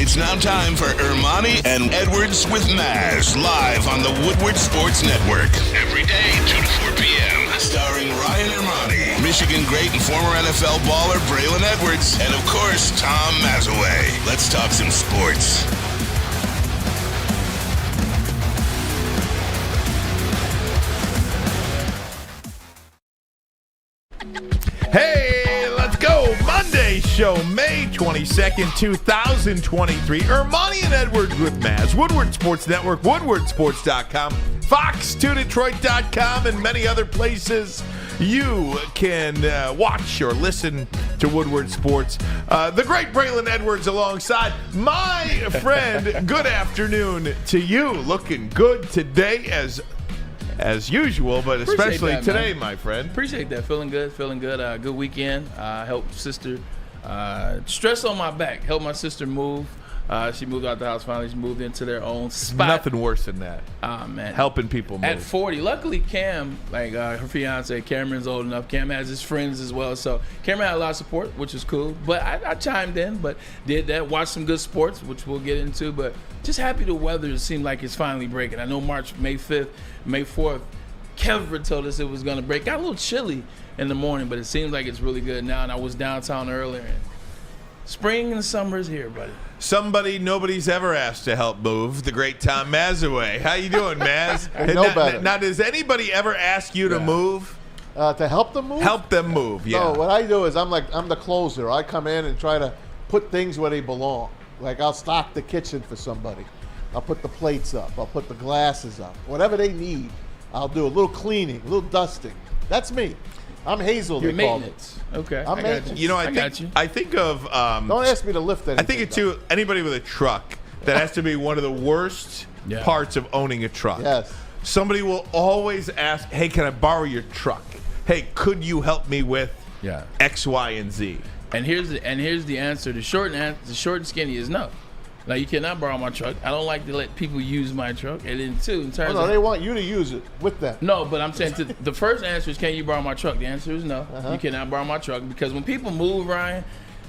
It's now time for Ermanni and Edwards with Maz, live on the Woodward Sports Network. Every day, 2 to 4 p.m. Starring Ryan Ermanni, Michigan great and former NFL baller Braylon Edwards, and of course, Tom Mazawey. Let's talk some sports. Hey, let's go. Monday show, May 22nd, 2023. Ermanni and Edwards with Maz. Woodward Sports Network, woodwardsports.com, fox2detroit.com, and many other places you can watch or listen to Woodward Sports. The great Braylon Edwards alongside my friend. Good afternoon to you. Looking good today as usual, but especially that, today, my friend. Appreciate that. Feeling good. Good weekend. Helped sister. Stress on my back. Helped my sister move. She moved out the house finally. She moved into their own spot. Nothing worse than that. Man. Helping people move. At 40. Luckily, Cam, her fiance, Cameron's old enough. Cam has his friends as well. So Cameron had a lot of support, which was cool. But I chimed in, but did that. Watched some good sports, which we'll get into. But just happy the weather seemed like it's finally breaking. I know May 5th, May 4th, Kevin told us it was going to break. Got a little chilly in the morning, but it seems like it's really good now. And I was downtown earlier. And spring and summer is here, buddy. Somebody nobody's ever asked to help move, the great Tom Mazawey. How you doing, Maz? Better. Now, does anybody ever ask you to move? To help them move? Help them move, yeah. No, what I do is I'm the closer. I come in and try to put things where they belong. Like I'll stock the kitchen for somebody. I'll put the plates up. I'll put the glasses up. Whatever they need, I'll do. A little cleaning, a little dusting. That's me. I'm Hazel. Your maintenance. Okay. I'm maintenance. You know, I think of. Don't ask me to lift anything. I think it's too anybody with a truck. That has to be one of the worst parts of owning a truck. Yes. Somebody will always ask, "Hey, can I borrow your truck? Hey, could you help me with X, Y, and Z?" And here's the answer. The short and skinny is no. Now, you cannot borrow my truck. I don't like to let people use my truck. And then, two, in terms of... they want you to use it with them. No, but I'm saying the first answer is, can you borrow my truck? The answer is no. You cannot borrow my truck because when people move, Ryan,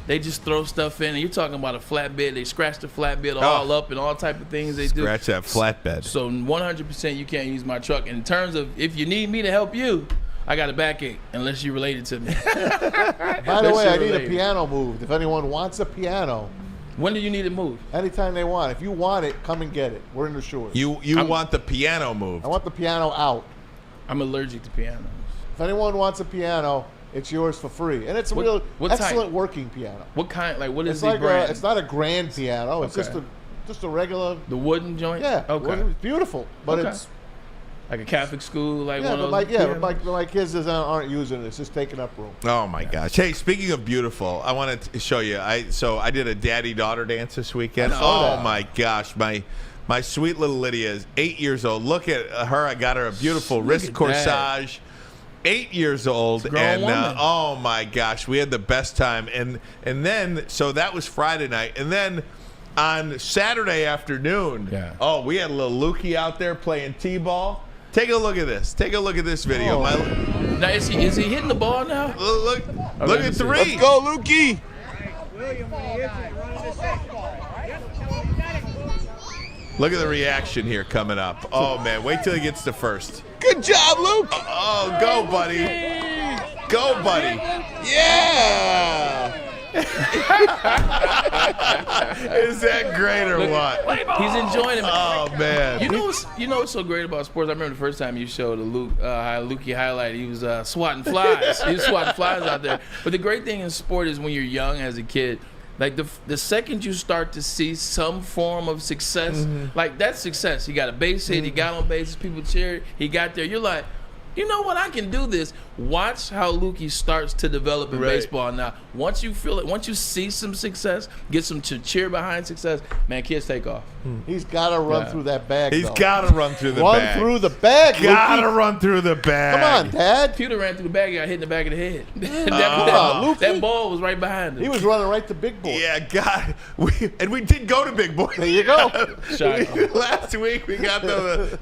they just throw stuff in. And you're talking about a flatbed. They scratch the flatbed all up and all type of things they do. Scratch that flatbed. So 100% you can't use my truck. In terms of if you need me to help you, I got a backache unless you're related to me. By the way, I need a piano moved. If anyone wants a piano... When do you need it moved? Anytime they want. If you want it, come and get it. We're in the shores. You want the piano moved. I want the piano out. I'm allergic to pianos. If anyone wants a piano, it's yours for free. And it's a excellent working piano. What kind? Like, what is it's the like brand? It's not a grand piano. It's just a regular. The wooden joint? Yeah. Okay. It's beautiful. But it's... Like a Catholic school, like one of those. But my kids aren't using it. It's just taking up room. Oh my gosh! Hey, speaking of beautiful, I wanted to show you. I did a daddy-daughter dance this weekend. Oh my gosh, my sweet little Lydia is 8 years old. Look at her! I got her a beautiful wrist corsage. 8 years old, and oh my gosh, we had the best time. And then so that was Friday night, and then on Saturday afternoon, we had a little Lukey out there playing t-ball. Take a look at this. Take a look at this video. Now is he hitting the ball now? Look at three. Let's go, Lukey. Look at the reaction here coming up. Oh man, wait till he gets to first. Good job, Luke. Oh, go buddy. Go buddy. Yeah. Is that great or what? He's enjoying it. Oh man! You know what's so great about sports? I remember the first time you showed the Lukey highlight. He was swatting flies. He was swatting flies out there. But the great thing in sport is when you're young as a kid, like the second you start to see some form of success, like that's success. He got a base hit. He got on bases. People cheered. He got there. You're like, you know what? I can do this. Watch how Lukey starts to develop in baseball now. Once you feel it, once you see some success, get some cheer behind success, man, kids take off. He's got to run through that bag. He's got to run through the bag. Run through the bag, Got to run through the bag. Come on, Dad. Peter ran through the bag and got hit in the back of the head. That ball was right behind him. He was running right to Big Boy. Yeah, God. We did go to Big Boy. There you go. Last week we got the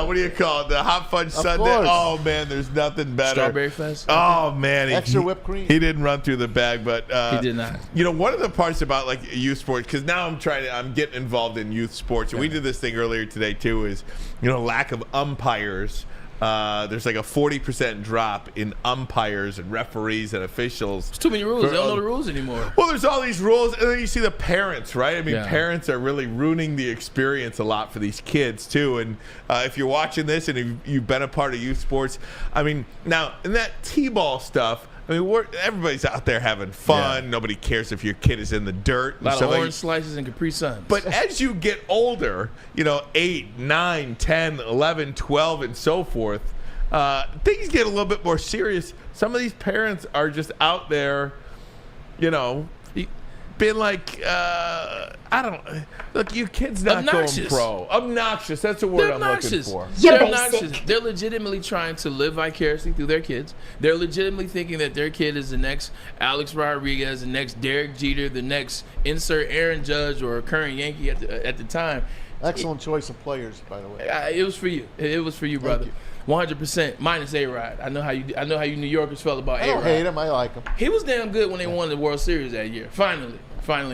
what do you call it? The hot fudge sundae. Course. Oh Oh man, there's nothing better. Strawberry Fest. Oh man, Extra whipped cream. He didn't run through the bag, but He did not. You know, one of the parts about like youth sports, because now I'm getting involved in youth sports, and we did this thing earlier today too. Is lack of umpires. There's like a 40% drop in umpires and referees and officials. There's too many rules. They don't know the rules anymore. Well, there's all these rules, and then you see the parents, right? I mean, Yeah. parents are really ruining the experience a lot for these kids, too. And if you're watching this and if you've been a part of youth sports, I mean, now, in that T-ball stuff, I mean, everybody's out there having fun. Yeah. Nobody cares if your kid is in the dirt. A lot of orange slices and Capri Suns. But as you get older, 8, 9, 10, 11, 12, and so forth, things get a little bit more serious. Some of these parents are just out there, being like, look, your kid's not Obnoxious. going pro. Obnoxious. That's the word I'm looking for. They're obnoxious. They're legitimately trying to live vicariously through their kids. They're legitimately thinking that their kid is the next Alex Rodriguez, the next Derek Jeter, the next insert Aaron Judge or current Yankee at the time. Excellent choice of players, by the way. It was for you. It was for you, brother. you. 100% minus A-Rod. I know how you New Yorkers felt about I A-Rod. don't hate him. I like him. He was damn good when they won the World Series that year. Finally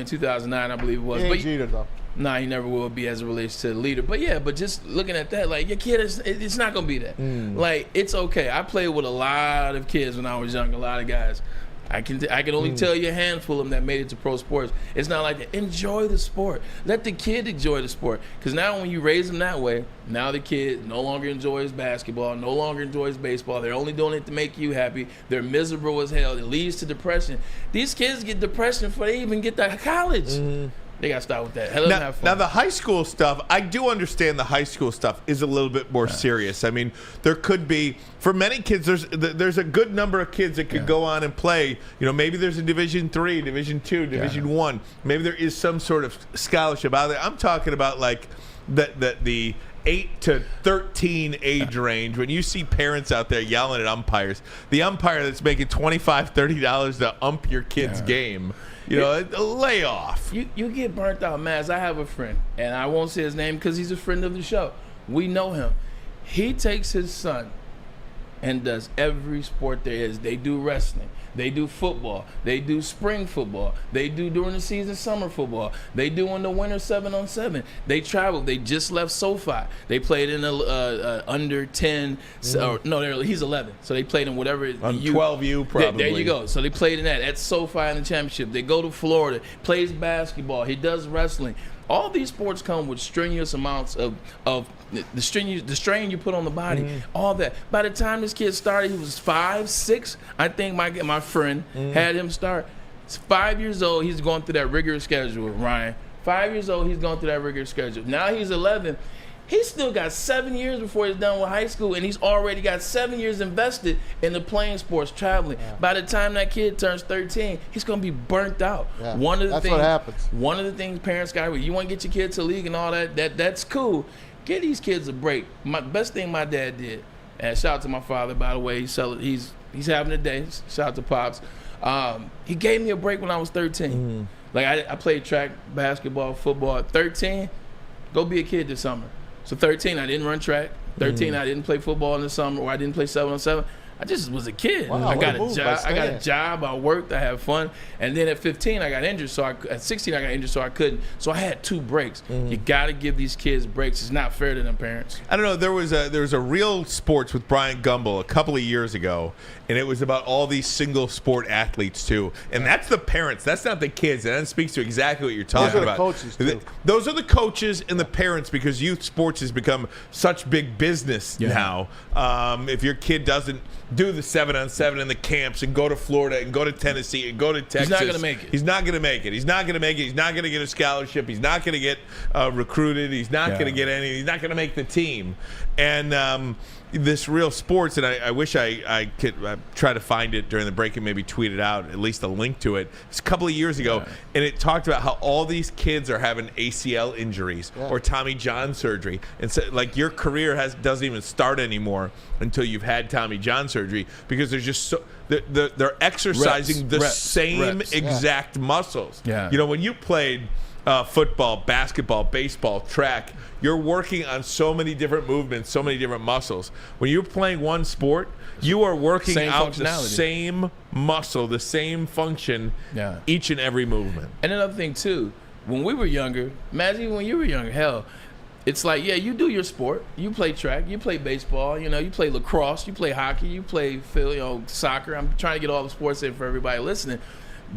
in 2009, I believe it was. He But ain't Jeter, though. nah, he never will be as it relates to the leader. But just looking at that, like, your kid it's not gonna be that. Like, it's okay. I played with a lot of kids when I was young, a lot of guys. I can only tell you a handful of them that made it to pro sports. It's not like that. Enjoy the sport. Let the kid enjoy the sport. Because now when you raise them that way, now the kid no longer enjoys basketball, no longer enjoys baseball. They're only doing it to make you happy. They're miserable as hell. It leads to depression. These kids get depression before they even get to college. They got to start with that. Hell, have fun. Now, the high school stuff, I do understand the high school stuff is a little bit more serious. I mean, there could be, for many kids, there's a good number of kids that could go on and play. Maybe there's a Division III, Division II, Division I. Maybe there is some sort of scholarship out there. I'm talking about like the 8 to 13 age range, when you see parents out there yelling at umpires, the umpire that's making $25, $30 to ump your kid's game, lay off. You get burnt out, Maz. I have a friend, and I won't say his name because he's a friend of the show. We know him. He takes his son and does every sport there is. They do wrestling. They do football. They do spring football. They do during the season summer football. They do in the winter 7-on-7. They travel. They just left SoFi. They played in a under 10. He's 11. So they played in whatever. On 12U probably. There you go. So they played in that at SoFi in the championship. They go to Florida. Plays basketball. He does wrestling. All these sports come with strenuous amounts of the strain you put on the body, all that. By the time this kid started, he was 5, 6. I think my friend had him start. He's 5 years old. He's going through that rigorous schedule, Ryan. 5 years old, he's going through that rigorous schedule. Now he's 11. He's still got 7 years before he's done with high school, and he's already got 7 years invested in the playing sports, traveling. Yeah. By the time that kid turns 13, he's going to be burnt out. Yeah. That's what happens. One of the things parents got, you want to get your kid to the league and all that's cool. Get these kids a break. My best thing my dad did, and shout out to my father, by the way, he's having a day. Shout out to Pops. He gave me a break when I was 13. Like I played track, basketball, football. At 13, go be a kid this summer. So 13, I didn't run track. 13, I didn't play football in the summer, or I didn't play 7-on-7. I just was a kid. Wow, I got a job. I worked. I had fun. And then at 15, I got injured. At 16, I got injured, so I couldn't. So I had 2 breaks. You got to give these kids breaks. It's not fair to them parents. I don't know. There was a Real Sports with Brian Gumbel a couple of years ago, and it was about all these single sport athletes too. And that's the parents. That's not the kids. And that speaks to exactly what you're talking about. Those are the coaches too. Those are the coaches and the parents, because youth sports has become such big business now. If your kid doesn't do the 7-on-7 in the camps and go to Florida and go to Tennessee and go to Texas, he's not going to make it. He's not going to make it. He's not going to make it. He's not going to get a scholarship. He's not going to get recruited. He's not going to get any. He's not going to make the team. And this Real Sports, and I wish I could try to find it during the break and maybe tweet it out, at least a link to it. It's a couple of years ago, and it talked about how all these kids are having ACL injuries or Tommy John surgery. And so, like, your career doesn't even start anymore until you've had Tommy John surgery, because there's just so they're exercising the same exact muscles. Yeah. When you played, football, basketball, baseball, track. You're working on so many different movements, so many different muscles. When you're playing one sport, you are working out the same muscle, the same function, each and every movement. And another thing, too, when we were younger, imagine when you were younger, hell, it's like, yeah, you do your sport. You play track, you play baseball, you play lacrosse, you play hockey, you play soccer. I'm trying to get all the sports in for everybody listening.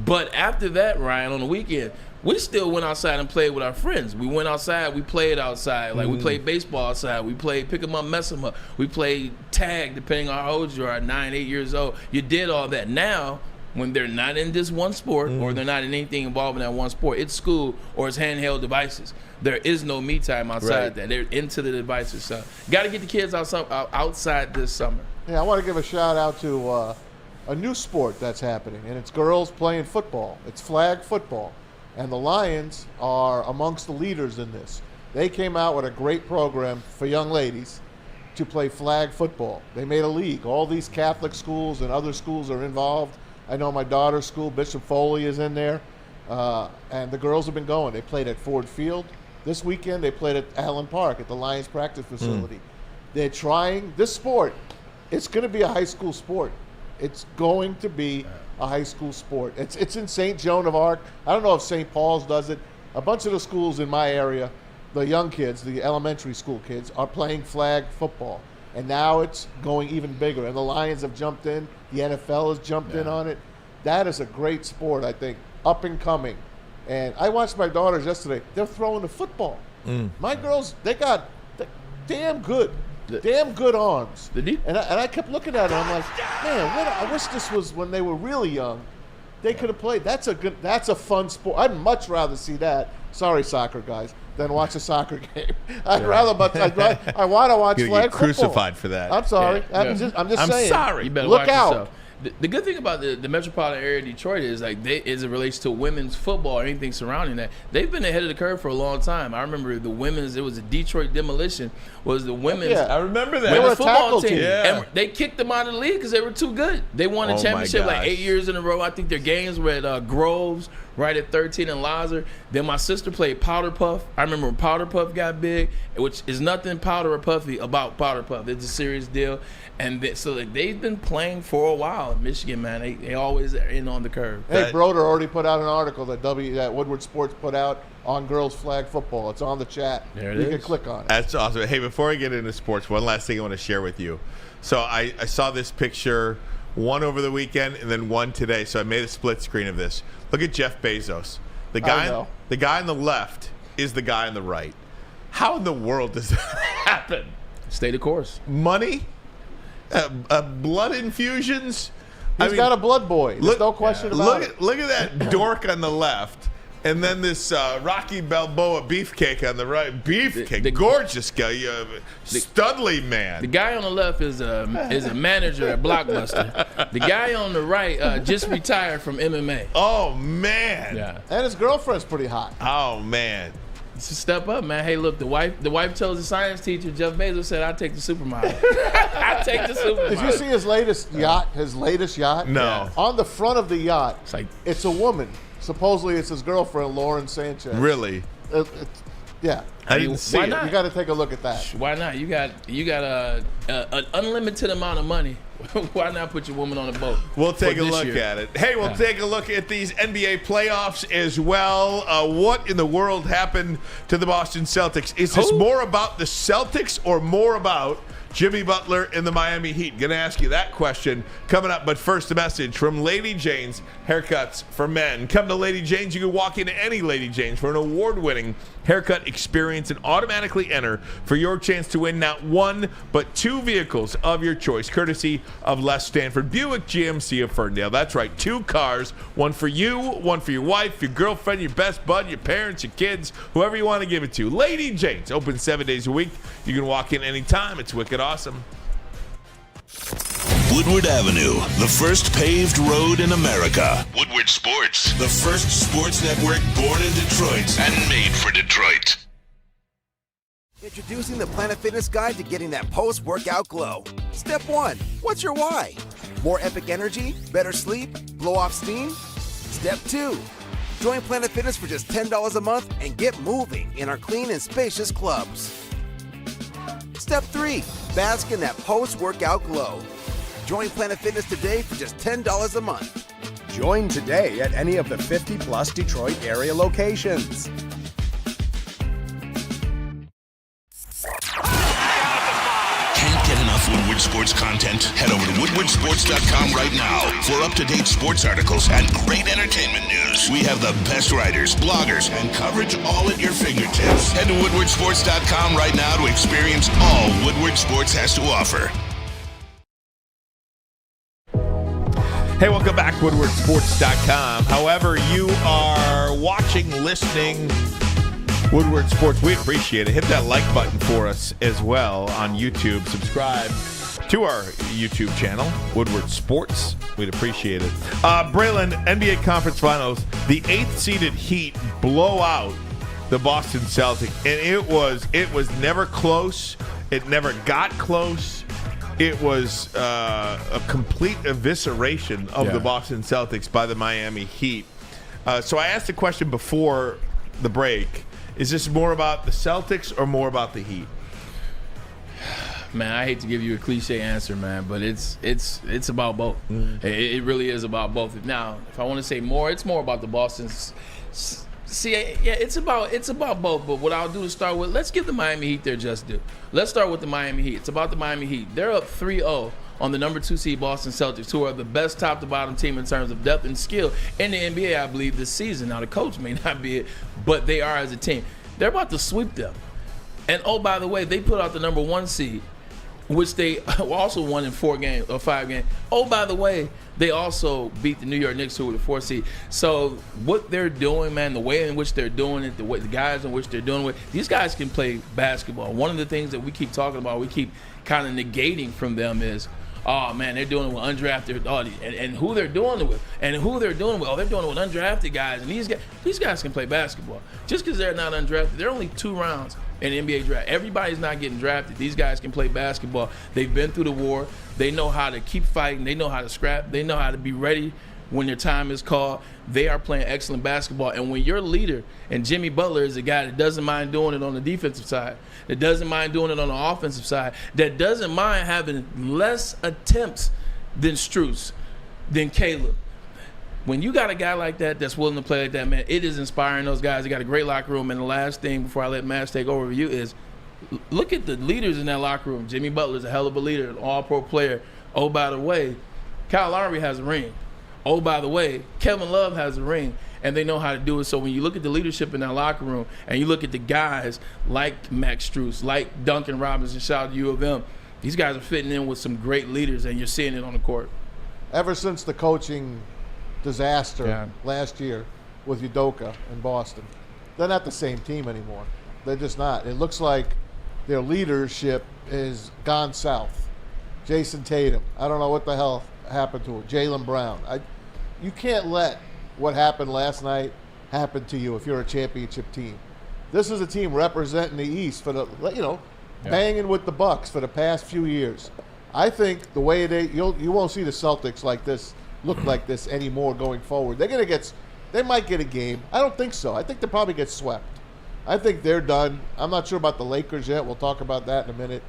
But after that, Ryan, on the weekend, we still went outside and played with our friends. We went outside, we played outside. Like, we played baseball outside. We played pick 'em up, mess 'em up. We played tag, depending on how old you are, 9, 8 years old. You did all that. Now, when they're not in this one sport or they're not in anything involved in that one sport, it's school or it's handheld devices. There is no me time outside that. They're into the devices. So, got to get the kids outside this summer. Yeah, I want to give a shout out to a new sport that's happening, and it's girls playing football. It's flag football. And the Lions are amongst the leaders in this. They came out with a great program for young ladies to play flag football. They made a league. All these Catholic schools and other schools are involved. I know my daughter's school, Bishop Foley, is in there. And the girls have been going. They played at Ford Field. This weekend, they played at Allen Park at the Lions practice facility. They're trying this sport. It's going to be a high school sport. It's going to be a high school sport. It's in St. Joan of Arc. I don't know if St. Paul's does it. A bunch of the schools in my area, the young kids, the elementary school kids, are playing flag football. And now it's going even bigger. And the Lions have jumped in. The NFL has jumped in on it. That is a great sport, I think, up and coming. And I watched my daughters yesterday. They're throwing the football. My girls, they got damn good. Damn good arms. And I kept looking at it. I'm like, man, I wish this was when they were really young. They could have played. That's a fun sport. I'd much rather see that. Sorry, soccer guys, than watch a soccer game. I want to watch you flag get crucified football. for that. I'm sorry. I'm just saying. Sorry. You better look watch out. yourself. The good thing about the metropolitan area of Detroit is, like, as it relates to women's football or anything surrounding that, they've been ahead of the curve for a long time. I remember the women's, it was a Detroit Demolition, was the women's. Yeah. I remember that. They were a football tackle team. And they kicked them out of the league because they were too good. They won a championship like 8 years in a row. I think their games were at Groves, right at 13 and Lazar. Then my sister played Powder Puff. I remember when Powder Puff got big, which is nothing powder or puffy about Powder Puff. It's a serious deal. And so they've been playing for a while in Michigan, man. They always are in on the curve. Hey, Broder already put out an article that Woodward Sports put out on girls flag football. It's on the chat. There it you is. can click on it. That's awesome. Hey, before I get into sports, one last thing I want to share with you. So I saw this picture, one over the weekend and then one today. So I made a split screen of this. Look at Jeff Bezos. The guy on the left is the guy on the right. How in the world does that happen? Stay the course. Money? Blood infusions? He's got a blood boy. There's no question about it. Look at that dork on the left. And then this Rocky Balboa beefcake on the right. Beefcake, gorgeous guy, studly man. The guy on the left is a manager at Blockbuster. The guy on the right just retired from MMA. Oh man! Yeah, And his girlfriend's pretty hot. Oh man! it's a step up, man. Hey, look, the wife tells the science teacher, Jeff Bezos said, "I'll take the supermodel." I take the supermodel. Did you see his latest yacht? His latest yacht? No. On the front of the yacht, It's it's a woman. Supposedly, it's his girlfriend, Lauren Sanchez. Really? Yeah. I didn't see why it. not? You got to take a look at that. Why not? You got an unlimited amount of money. Why not put your woman on a boat? We'll take a this look year? at it. Hey, we'll take a look at these NBA playoffs as well. What in the world happened to the Boston Celtics? Is this more about the Celtics or more about Jimmy Butler and the Miami Heat? Going to ask you that question coming up. But first, a message from Lady Jane's Haircuts for Men. Come to Lady Jane's. You can walk into any Lady Jane's for an award-winning haircut experience and automatically enter for your chance to win not one, but two vehicles of your choice, courtesy of Les Stanford Buick GMC of Ferndale. That's right, 2 cars, one for you, one for your wife, your girlfriend, your best bud, your parents, your kids, whoever you want to give it to. Lady Jane's, open 7 days a week. You can walk in anytime. It's wicked awesome. Woodward Avenue, the first paved road in America. Woodward Sports, the first sports network born in Detroit and made for Detroit. Introducing the Planet Fitness Guide to getting that post-workout glow. Step 1, what's your why? More epic energy, better sleep, blow off steam? Step 2, Join Planet Fitness for just $10 a month and get moving in our clean and spacious clubs. Step 3. Bask in that post-workout glow. Join Planet Fitness today for just $10 a month. Join today at any of the 50-plus Detroit area locations. Can't get enough Woodward Sports content? Head over to woodwardsports.com right now for up-to-date sports articles and great entertainment news. We have the best writers, bloggers, and coverage all at your fingertips. Head to woodwardsports.com right now to experience all Woodward Sports has to offer. Hey, welcome back, woodwardsports.com. However you are watching, listening, Woodward Sports, we appreciate it. Hit that like button for us as well on YouTube. Subscribe to our YouTube channel, Woodward Sports. We'd appreciate it. Braylon, NBA Conference Finals, the 8th-seeded Heat blow out the Boston Celtics, and it was never close. It never got close. It was a complete evisceration of the Boston Celtics by the Miami Heat. So I asked a question before the break. Is this more about the Celtics or more about the Heat? Man, I hate to give you a cliche answer, man, but it's about both. It really is about both. Now, if I want to say more, it's more about the Boston's. See, yeah, it's about both. But what I'll do is start with, let's give the Miami Heat their just due. Let's start with the Miami Heat. It's about the Miami Heat. They're up 3-0 on the number 2 seed Boston Celtics, who are the best top-to-bottom team in terms of depth and skill in the NBA, I believe, this season. Now, the coach may not be it, but they are as a team. They're about to sweep them. And, oh, by the way, they put out the number 1 seed, which they also won in 5 games. Oh, by the way, they also beat the New York Knicks, who were the 4th seed. So what they're doing, man, the way in which they're doing it, the guys in which they're doing it, these guys can play basketball. One of the things that we keep talking about, we keep kind of negating from them is, oh, man, they're doing it with undrafted, and who they're doing it with. And who they're doing it with, they're doing it with undrafted guys. And these guys can play basketball. Just because they're not undrafted, they're only 2 rounds in the NBA draft. Everybody's not getting drafted. These guys can play basketball. They've been through the war. They know how to keep fighting. They know how to scrap. They know how to be ready when their time is called. They are playing excellent basketball. And when your leader, and Jimmy Butler is a guy that doesn't mind doing it on the defensive side, that doesn't mind doing it on the offensive side, that doesn't mind having less attempts than Strus, than Caleb. When you got a guy like that that's willing to play like that, man, it is inspiring those guys. They got a great locker room. And the last thing before I let Max take over with you is look at the leaders in that locker room. Jimmy Butler's a hell of a leader, an all-pro player. Oh, by the way, Kyle Lowry has a ring. Oh, by the way, Kevin Love has a ring. And they know how to do it. So when you look at the leadership in that locker room and you look at the guys like Max Strus, like Duncan Robinson, shout out to U of M, these guys are fitting in with some great leaders, and you're seeing it on the court. Ever since the coaching disaster last year with Udoka in Boston, they're not the same team anymore. They're just not. It looks like their leadership is gone south. Jason Tatum, I don't know what the hell happened to him. Jaylen Brown. You can't let what happened last night happen to you if you're a championship team. This is a team representing the East for the, banging with the Bucks for the past few years. I think the way you won't see the Celtics like this, look like this anymore going forward. They might get a game. I don't think so. I think they'll probably get swept. I think they're done. I'm not sure about the Lakers yet. We'll talk about that in a minute.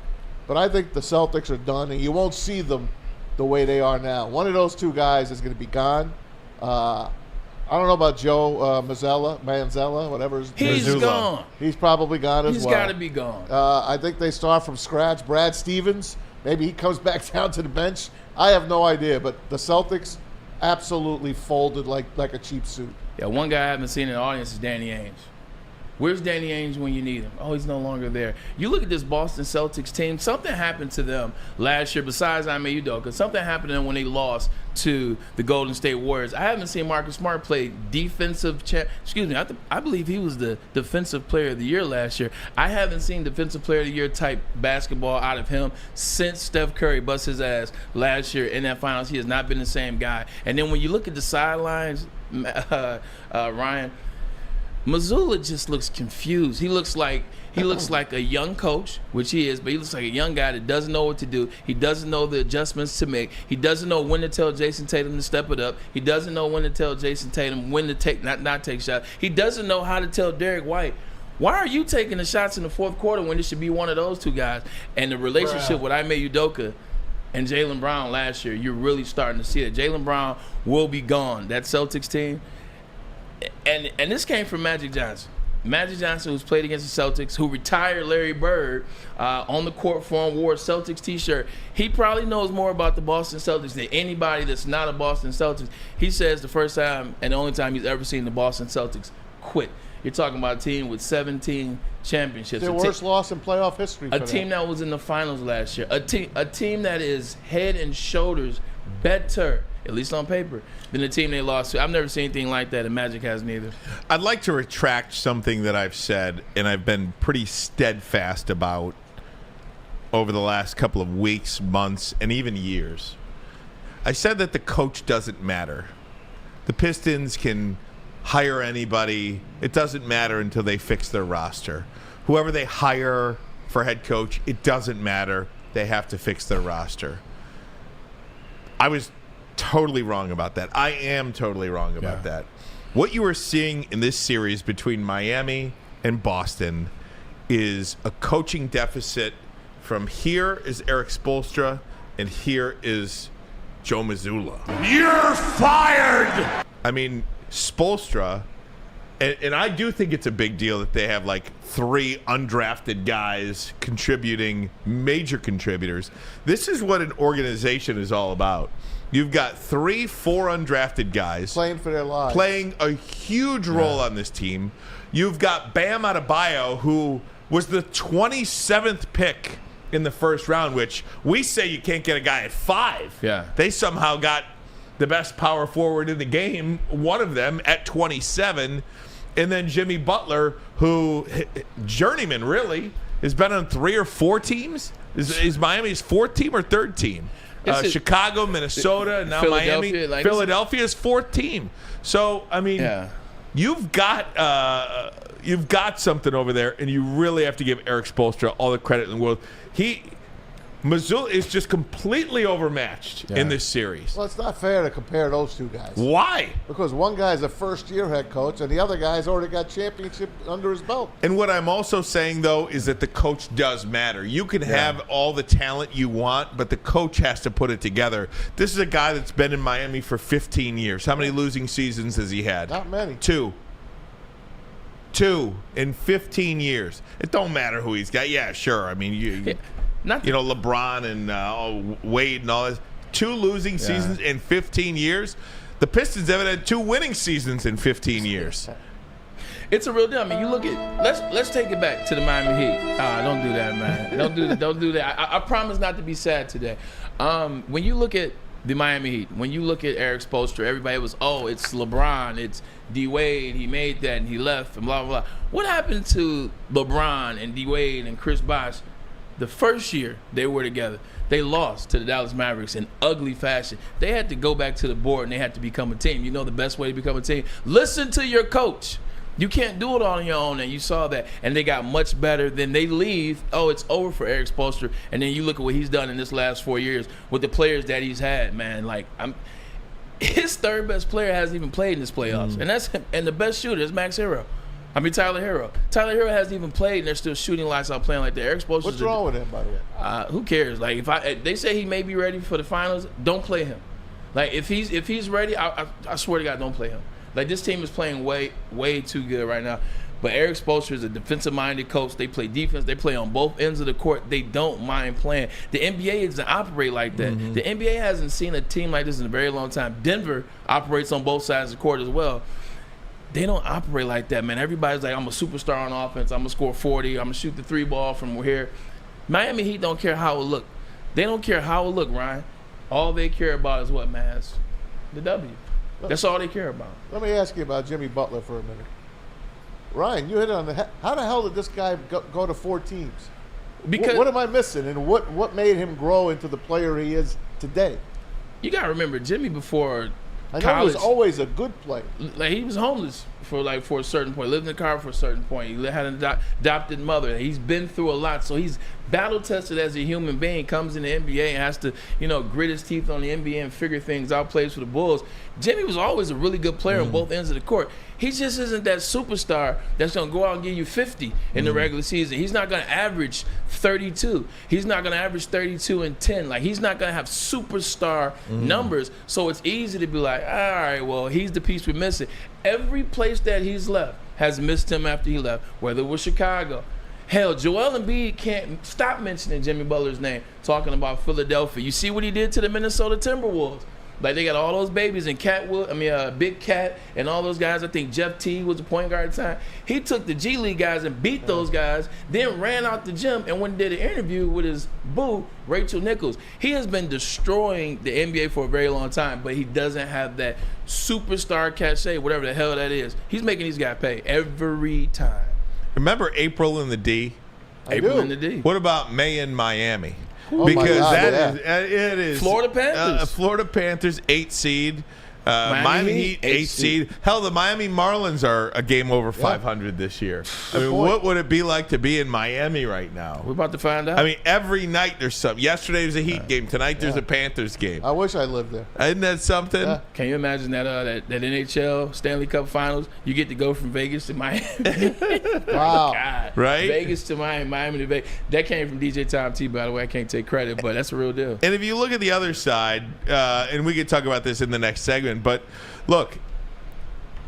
But I think the Celtics are done, and you won't see them the way they are now. One of those two guys is going to be gone. I don't know about Joe Manzella, whatever his name is. He's gone. He's probably gone as well. He's got to be gone. I think they start from scratch. Brad Stevens, maybe he comes back down to the bench. I have no idea, but the Celtics absolutely folded like a cheap suit. Yeah, one guy I haven't seen in the audience is Danny Ainge. Where's Danny Ainge when you need him? Oh, he's no longer there. You look at this Boston Celtics team, something happened to them last year besides Ime Udoka. Something happened to them when they lost to the Golden State Warriors. I haven't seen Marcus Smart play I believe he was the defensive player of the year last year. I haven't seen defensive player of the year type basketball out of him since Steph Curry bust his ass last year in that finals. He has not been the same guy. And then when you look at the sidelines, Ryan, Mazzulla just looks confused. He looks like He looks like a young coach, which he is, but he looks like a young guy that doesn't know what to do. He doesn't know the adjustments to make. He doesn't know when to tell Jason Tatum to step it up. He doesn't know when to tell Jason Tatum when to take not take shots. He doesn't know how to tell Derek White, why are you taking the shots in the fourth quarter when it should be one of those two guys? And the relationship with Ime Udoka and Jaylen Brown last year, you're really starting to see it. Jaylen Brown will be gone. That Celtics team, and this came from Magic Johnson. Magic Johnson, who's played against the Celtics, who retired Larry Bird on the court for him, wore a Celtics T-shirt. He probably knows more about the Boston Celtics than anybody that's not a Boston Celtics. He says the first time and the only time he's ever seen the Boston Celtics quit. You're talking about a team with 17 championships. Their worst loss in playoff history. A team that was in the finals last year. A team that is head and shoulders better, at least on paper, than the team they lost to. I've never seen anything like that, and Magic has neither. I'd like to retract something that I've said, and I've been pretty steadfast about over the last couple of weeks, months, and even years. I said that the coach doesn't matter. The Pistons can hire anybody. It doesn't matter until they fix their roster. Whoever they hire for head coach, it doesn't matter. They have to fix their roster. I was totally wrong about that. I am totally wrong about that. What you are seeing in this series between Miami and Boston is a coaching deficit. From here is Eric Spoelstra, and here is Joe Mazzulla. You're fired! I mean, Spoelstra, and I do think it's a big deal that they have like 3 undrafted guys contributing, major contributors. This is what an organization is all about. You've got 3, 4 undrafted guys playing for their lives, playing a huge role on this team. You've got Bam Adebayo, who was the 27th pick in the first round, which we say you can't get a guy at 5. Yeah. They somehow got the best power forward in the game, one of them at 27. And then Jimmy Butler, who, journeyman really, has been on 3 or 4 teams. Is Miami's 4th team or 3rd team? Chicago, Minnesota, and now Miami. Philadelphia's 4th team. So, I mean, you've got something over there, and you really have to give Eric Spoelstra all the credit in the world. Mazzulla is just completely overmatched in this series. Well, it's not fair to compare those two guys. Why? Because one guy's a first-year head coach, and the other guy's already got championship under his belt. And what I'm also saying, though, is that the coach does matter. You can have all the talent you want, but the coach has to put it together. This is a guy that's been in Miami for 15 years. How many losing seasons has he had? Not many. 2 in 15 years. It don't matter who he's got. Yeah, sure. I mean, LeBron and Wade and all this. 2 losing seasons in 15 years. The Pistons haven't had 2 winning seasons in 15 years. It's a real deal. I mean, you look at let's take it back to the Miami Heat. Don't do that, man. Don't do that. I promise not to be sad today. When you look at the Miami Heat, when you look at Eric Spoelstra, everybody was, it's LeBron, it's D Wade, he made that and he left and blah blah blah. What happened to LeBron and D Wade and Chris Bosh? The first year they were together, they lost to the Dallas Mavericks in ugly fashion. They had to go back to the board and they had to become a team. You know the best way to become a team? Listen to your coach. You can't do it all on your own, and you saw that. And they got much better. Then they leave. It's over for Eric Spoelstra. And then you look at what he's done in this last 4 years with the players that he's had, man. Like, his third best player hasn't even played in this playoffs. And that's him. And the best shooter is Tyler Hero. Tyler Hero hasn't even played, and they're still shooting lights out playing like that. Eric Spoelstra. What's wrong with him, by the way? Who cares? Like, if they say he may be ready for the finals, don't play him. Like, if he's ready, I swear to God, don't play him. Like, this team is playing way too good right now. But Eric Spoelstra is a defensive-minded coach. They play defense. They play on both ends of the court. They don't mind playing. The NBA doesn't operate like that. Mm-hmm. The NBA hasn't seen a team like this in a very long time. Denver operates on both sides of the court as well. They don't operate like that, man. Everybody's like, I'm a superstar on offense. I'm going to score 40. I'm going to shoot the 3 ball from here. Miami Heat don't care how it look. They don't care how it look, Ryan. All they care about is what, man? It's the W. That's all they care about. Let me ask you about Jimmy Butler for a minute. Ryan, you hit it on the head. How the hell did this guy go to 4 teams? Because what am I missing, and what made him grow into the player he is today? You got to remember, Jimmy, before I know college. he was always a good player. Like, he was homeless for a certain point. Lived in the car for a certain point. He had an adopted mother. He's been through a lot, so he's battle tested as a human being. Comes in the NBA and has to, grit his teeth on the NBA and figure things out. Plays for the Bulls. Jimmy was always a really good player on both ends of the court. He just isn't that superstar that's going to go out and give you 50 in the regular season. He's not going to average 32. He's not going to average 32 and 10. Like, he's not going to have superstar numbers. So it's easy to be like, all right, well, he's the piece we're missing. Every place that he's left has missed him after he left, whether it was Chicago. Hell, Joel Embiid can't stop mentioning Jimmy Butler's name, talking about Philadelphia. You see what he did to the Minnesota Timberwolves. Like, they got all those babies and Big Cat and all those guys. I think Jeff Teague was the point guard at the time. He took the G League guys and beat those guys, then ran out the gym and went and did an interview with his boo, Rachel Nichols. He has been destroying the NBA for a very long time, but he doesn't have that superstar cachet, whatever the hell that is. He's making these guys pay every time. Remember April in the D? April in the D. What about May in Miami? Oh Because my God, it is Florida Panthers. Florida Panthers 8 seed. Miami Heat 8 seed. Hell, the Miami Marlins are a game over 500 this year. I mean, what would it be like to be in Miami right now? We're about to find out. I mean, every night there's something. Yesterday was a Heat game. Tonight there's a Panthers game. I wish I lived there. Isn't that something? Yeah. Can you imagine that NHL Stanley Cup Finals? You get to go from Vegas to Miami. Wow. God. Right? Vegas to Miami, Miami to Vegas. That came from DJ Tom T, by the way. I can't take credit, but that's a real deal. And if you look at the other side, and we could talk about this in the next segment, but look,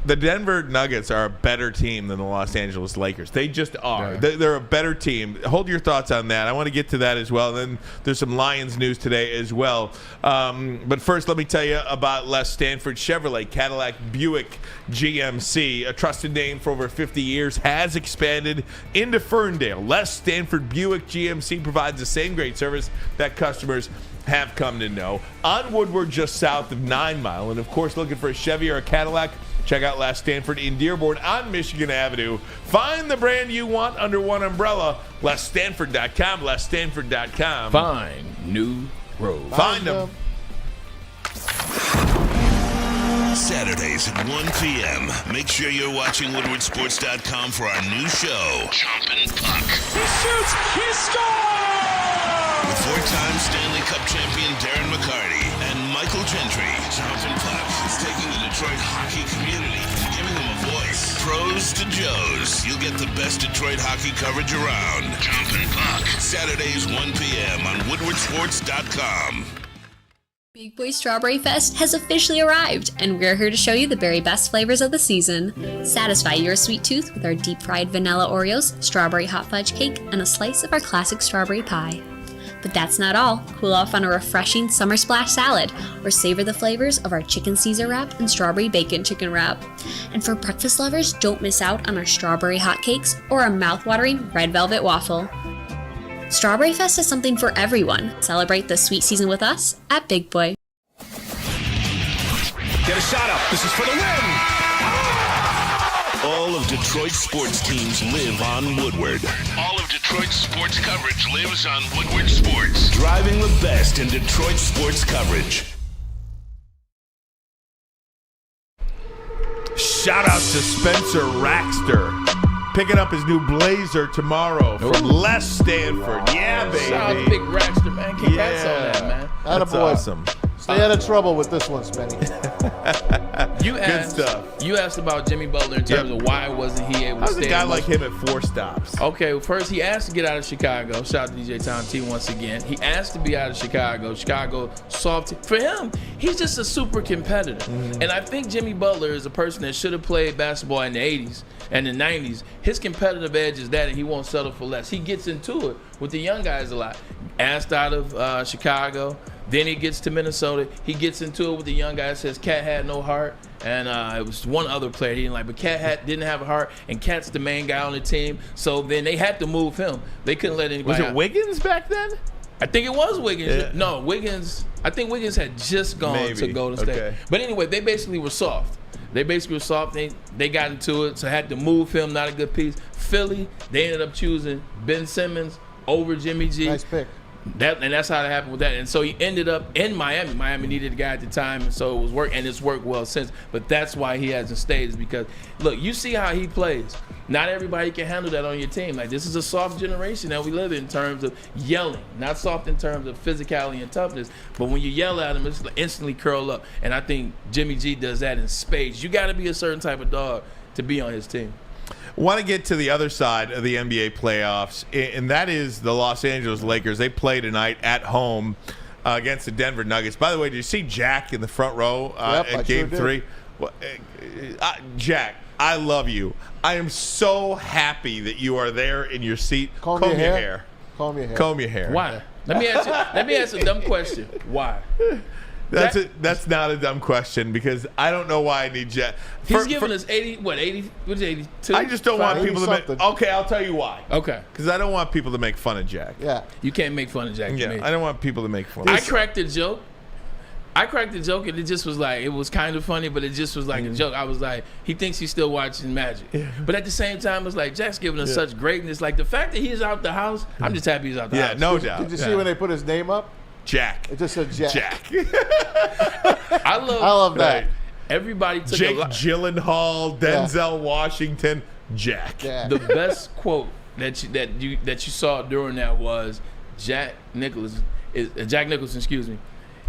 the Denver Nuggets are a better team than the Los Angeles Lakers. They just are. Yeah. They're a better team. Hold your thoughts on that. I want to get to that as well. And then there's some Lions news today as well. But first, let me tell you about Les Stanford Chevrolet Cadillac Buick GMC, a trusted name for over 50 years, has expanded into Ferndale. Les Stanford Buick GMC provides the same great service that customers have come to know. On Woodward, just south of 9 Mile. And, of course, looking for a Chevy or a Cadillac, check out Les Stanford in Dearborn on Michigan Avenue. Find the brand you want under one umbrella. LesStanford.com. LesStanford.com. Find new road. Find them. Saturdays at 1 p.m. Make sure you're watching WoodwardSports.com for our new show, Chompin' Puck. He shoots. He scores! With four-time Stanley Cup champion Darren McCarty and Michael Gentry, Chompin' Puck is taking the Detroit hockey community and giving them a voice. Pros to Joes, you'll get the best Detroit hockey coverage around. Chompin' Puck, Saturdays 1 p.m. on WoodwardSports.com. Big Boy Strawberry Fest has officially arrived, and we're here to show you the very best flavors of the season. Satisfy your sweet tooth with our deep-fried vanilla Oreos, strawberry hot fudge cake, and a slice of our classic strawberry pie. But that's not all. Cool off on a refreshing summer splash salad, or savor the flavors of our chicken Caesar wrap and strawberry bacon chicken wrap. And for breakfast lovers, don't miss out on our strawberry hotcakes or our mouth-watering red velvet waffle. Strawberry Fest is something for everyone. Celebrate the sweet season with us at Big Boy. Get a shot up. This is for the win. All of Detroit's sports teams live on Woodward. All of Detroit's sports coverage lives on Woodward Sports. Driving the best in Detroit sports coverage. Shout out to Spencer Raxter. Picking up his new Blazer tomorrow from Les Stanford. Wow. Yeah, baby. Shout out to Big Raxter, man. Congrats on that, man. That's awesome. Stay out of trouble with this one, Spenny. You asked about Jimmy Butler in terms of why wasn't he able to stay. How's a guy like him at 4 stops? Okay, well, first he asked to get out of Chicago. Shout out to DJ Tom T once again. He asked to be out of Chicago. Chicago soft. For him, he's just a super competitor. Mm-hmm. And I think Jimmy Butler is a person that should have played basketball in the 80s and the 90s. His competitive edge is that, and he won't settle for less. He gets into it with the young guys a lot. Asked out of Chicago. Then he gets to Minnesota. He gets into it with the young guy. Says Cat had no heart, and it was one other player he didn't like. But Cat didn't have a heart, and Cat's the main guy on the team. So then they had to move him. They couldn't let anybody. Was it Wiggins back then? I think it was Wiggins. Yeah. No, Wiggins. I think Wiggins had just gone to Golden State. Okay. But anyway, they basically were soft. They got into it, so had to move him. Not a good piece. Philly, they ended up choosing Ben Simmons over Jimmy G. Nice pick. That's how it happened with that. And so he ended up in Miami. Miami needed a guy at the time, and so it was work, and it's worked well since. But that's why he hasn't stayed, is because, look, you see how he plays. Not everybody can handle that on your team. Like, this is a soft generation that we live in terms of yelling, not soft in terms of physicality and toughness. But when you yell at him, it's like instantly curl up. And I think Jimmy G does that in spades. You got to be a certain type of dog to be on his team. Want to get to the other side of the NBA playoffs, and that is the Los Angeles Lakers. They play tonight at home against the Denver Nuggets. By the way, did you see Jack in the front row at Game 3? Well, Jack, I love you. I am so happy that you are there in your seat. Comb your hair. Comb your hair. Why? Let me ask a dumb question. Why? That's not a dumb question, because I don't know why I need Jack. He's giving us 80, what is 82? I just don't want people to make. Okay, I'll tell you why. Okay. Because I don't want people to make fun of Jack. Yeah. You can't make fun of Jack. Yeah, I don't want people to make fun of I cracked a joke. And it just was like, it was kind of funny, but it just was like a joke. I was like, he thinks he's still watching Magic. Yeah. But at the same time, it's like, Jack's giving us such greatness. Like, the fact that he's out the house, I'm just happy he's out the house. Yeah, no doubt. Did you see when they put his name up? Jack. It just said Jack. Jack. I love that. Right. Everybody took Jake a lot. Gyllenhaal, Denzel Washington, Jack. The best quote that you saw during that was Jack Nicholson, excuse me.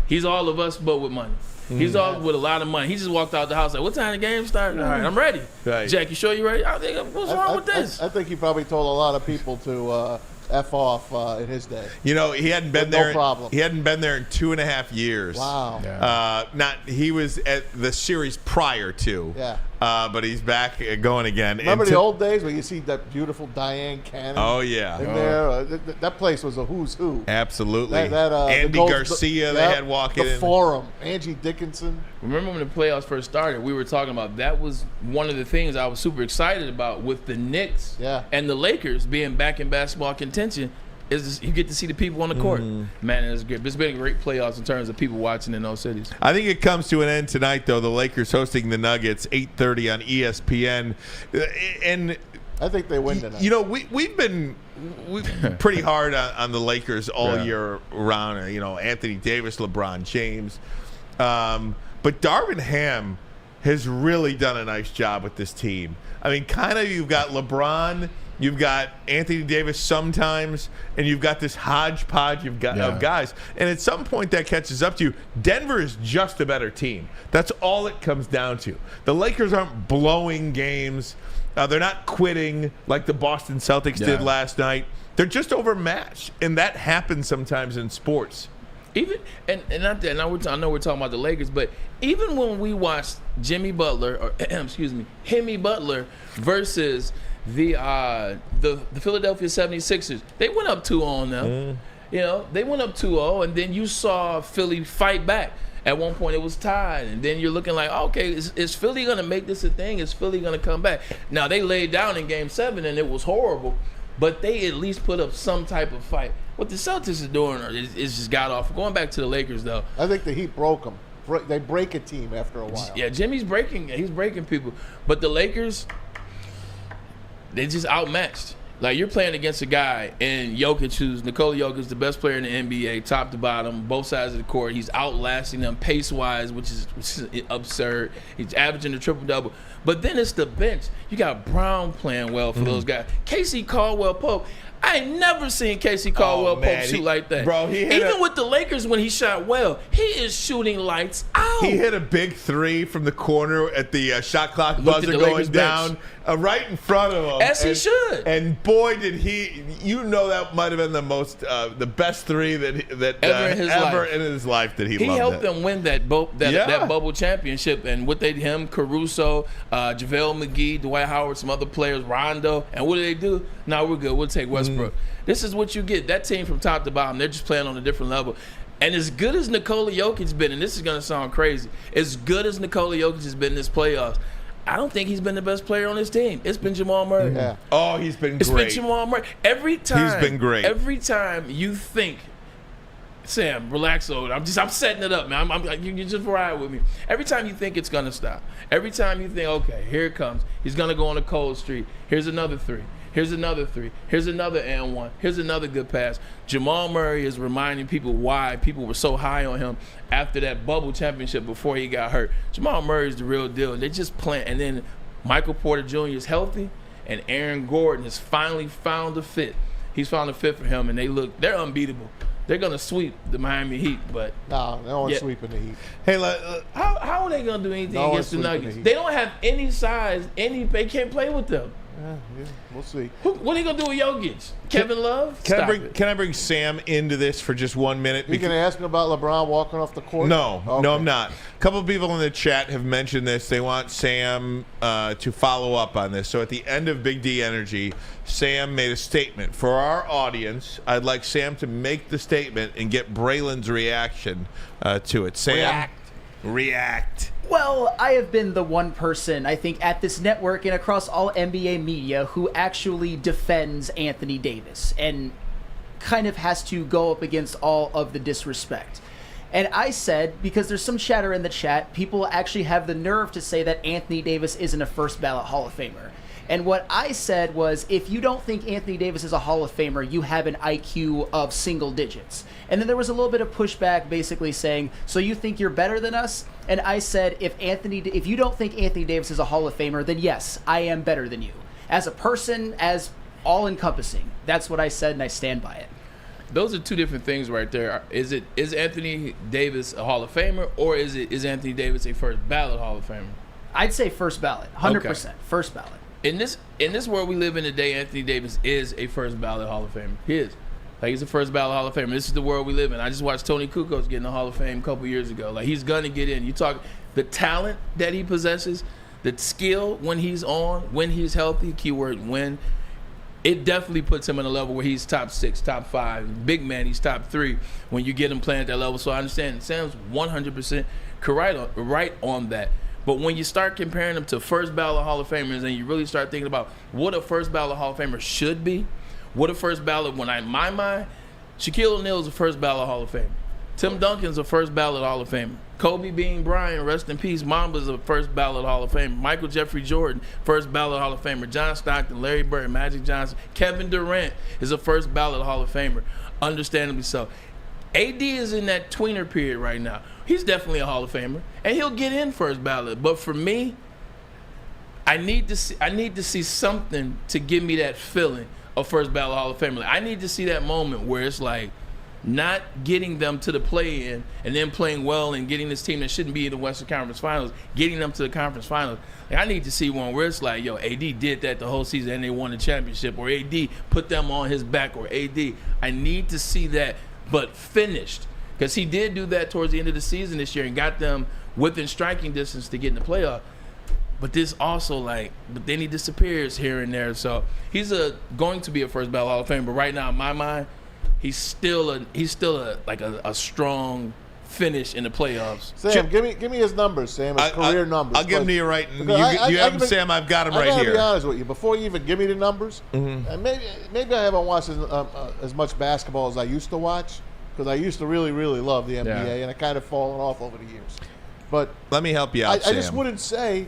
He's all of us, but with money. He's all with a lot of money. He just walked out the house like, what time the game starting? All right, I'm ready. Right. Jack, you sure you ready? I think, what's wrong with this? I think he probably told a lot of people to F off in his day. You know, he hadn't been there. No problem. He hadn't been there in 2.5 years. Wow. Yeah. He was at the series prior to. Yeah. But he's back going again. Remember the old days when you see that beautiful Diane Cannon? Oh yeah. In there, that place was a who's who. Absolutely. Andy Garcia, they had walking in. The Forum. Angie Dickinson. Remember when the playoffs first started? We were talking about that was one of the things I was super excited about with the Knicks and the Lakers being back in basketball contention. Is you get to see the people on the court. Man, it's good. It's been a great playoffs in terms of people watching in those cities. I think it comes to an end tonight, though. The Lakers hosting the Nuggets, 8:30 on ESPN, and I think they win tonight. You know, we've been pretty hard on the Lakers all year round. You know, Anthony Davis, LeBron James, but Darvin Ham has really done a nice job with this team. I mean, kind of you've got LeBron. You've got Anthony Davis sometimes, and you've got this hodgepodge of guys. And at some point that catches up to you. Denver is just a better team. That's all it comes down to. The Lakers aren't blowing games. They're not quitting like the Boston Celtics did last night. They're just overmatched, and that happens sometimes in sports. Even I know we're talking about the Lakers, but even when we watched Hemi Butler versus the Philadelphia 76ers, they went up 2-0 on them. You know, they went up 2-0, and then you saw Philly fight back. At one point, it was tied, and then you're looking like, okay, is Philly going to make this a thing? Is Philly going to come back? Now, they laid down in Game 7, and it was horrible, but they at least put up some type of fight. What the Celtics is doing is just got off. Going back to the Lakers, though. I think the Heat broke them. They break a team after a while. Yeah, Jimmy's breaking. He's breaking people. But the Lakers, they just outmatched. Like, you're playing against a guy in Jokic, who's Nikola Jokic, the best player in the NBA, top to bottom, both sides of the court. He's outlasting them pace-wise, which is absurd. He's averaging a triple-double. But then it's the bench. You got Brown playing well for those guys. Casey Caldwell-Pope. I ain't never seen Casey Caldwell-Pope shoot like that. Bro, even with the Lakers, when he shot well, he is shooting lights out. He hit a big three from the corner at the shot clock buzzer going down right in front of him. As he should. And boy, did he! You know that might have been the best three that ever in his life that he loved. He helped them win that bubble championship, and with him, Caruso, JaVale McGee, Dwight Howard, some other players, Rondo, and what do? Now we're good. We'll take Westbrook. This is what you get. That team from top to bottom, they're just playing on a different level. And as good as Nikola Jokic's been, and this is going to sound crazy, as good as Nikola Jokic has been in this playoffs, I don't think he's been the best player on this team. It's been Jamal Murray. Yeah. Oh, he's been great. It's been Jamal Murray. Every time. He's been great. Every time you think, Sam, relax, old. I'm setting it up, man. You just ride with me. Every time you think it's going to stop. Every time you think, okay, here it comes. He's going to go on a cold streak. Here's another three. Here's another 3. Here's another and 1. Here's another good pass. Jamal Murray is reminding people why people were so high on him after that bubble championship before he got hurt. Jamal Murray is the real deal. They just playing. And then Michael Porter Jr. is healthy, and Aaron Gordon has finally found a fit. He's found a fit for him, and they're unbeatable. They're going to sweep the Miami Heat, but... No, no one's sweeping the Heat. Hey, how are they going to do anything against the Nuggets? They don't have any size. They can't play with them. Yeah, we'll see. What are they going to do with Jokic? Kevin Love? Can I bring Sam into this for just 1 minute? You can ask him about LeBron walking off the court? No, okay. no, I'm not. A couple of people in the chat have mentioned this. They want Sam to follow up on this. So at the end of Big D Energy, Sam made a statement. For our audience, I'd like Sam to make the statement and get Braylon's reaction to it. Sam, react. Well, I have been the one person, I think, at this network and across all NBA media who actually defends Anthony Davis and kind of has to go up against all of the disrespect. And I said, because there's some chatter in the chat, people actually have the nerve to say that Anthony Davis isn't a first ballot Hall of Famer. And what I said was, if you don't think Anthony Davis is a Hall of Famer, you have an IQ of single digits. And then there was a little bit of pushback basically saying, so you think you're better than us? And I said, if you don't think Anthony Davis is a Hall of Famer, then yes, I am better than you. As a person, as all-encompassing. That's what I said, and I stand by it. Those are two different things right there. Is Anthony Davis a Hall of Famer, or is Anthony Davis a first ballot Hall of Famer? I'd say first ballot, 100%, Okay. First ballot. In this world we live in today, Anthony Davis is a first ballot Hall of Famer. He is. Like, he's a first ballot Hall of Famer. This is the world we live in. I just watched Tony Kukoc get in the Hall of Fame a couple years ago. Like, he's going to get in. You talk the talent that he possesses, the skill when he's on, when he's healthy, keyword when, it definitely puts him in a level where he's top 6, top 5. Big man, he's top 3 when you get him playing at that level. So I understand Sam's 100% right on that. But when you start comparing them to first ballot Hall of Famers and you really start thinking about what a first ballot Hall of Famer should be, what a first ballot, in my mind, Shaquille O'Neal is a first ballot Hall of Famer. Tim Duncan's a first ballot Hall of Famer. Kobe Bean Bryant, rest in peace, Mamba's a first ballot Hall of Famer. Michael Jeffrey Jordan, first ballot Hall of Famer. John Stockton, Larry Bird, Magic Johnson. Kevin Durant is a first ballot Hall of Famer. Understandably so. AD is in that tweener period right now. He's definitely a Hall of Famer, and he'll get in first ballot. But for me, I need to see something to give me that feeling of first ballot Hall of Famer. I need to see that moment where it's like not getting them to the play-in and then playing well and getting this team that shouldn't be in the Western Conference Finals, getting them to the conference finals. Like, I need to see one where it's like, yo, AD did that the whole season and they won the championship, or AD put them on his back, or AD. I need to see that, but finished. Because he did do that towards the end of the season this year and got them within striking distance to get in the playoff. But this also, but then he disappears here and there. So he's going to be a first ballot Hall of Fame. But right now, in my mind, he's still a strong finish in the playoffs. Sam, give me his numbers, Sam. His career numbers. I'll give them to you right. You have them, Sam. I've got them right here. I gotta be honest with you. Before you even give me the numbers, and maybe I haven't watched as much basketball as I used to watch, because I used to really, really love the NBA, and I kind of fallen off over the years. But let me help you out, Sam. I just wouldn't say,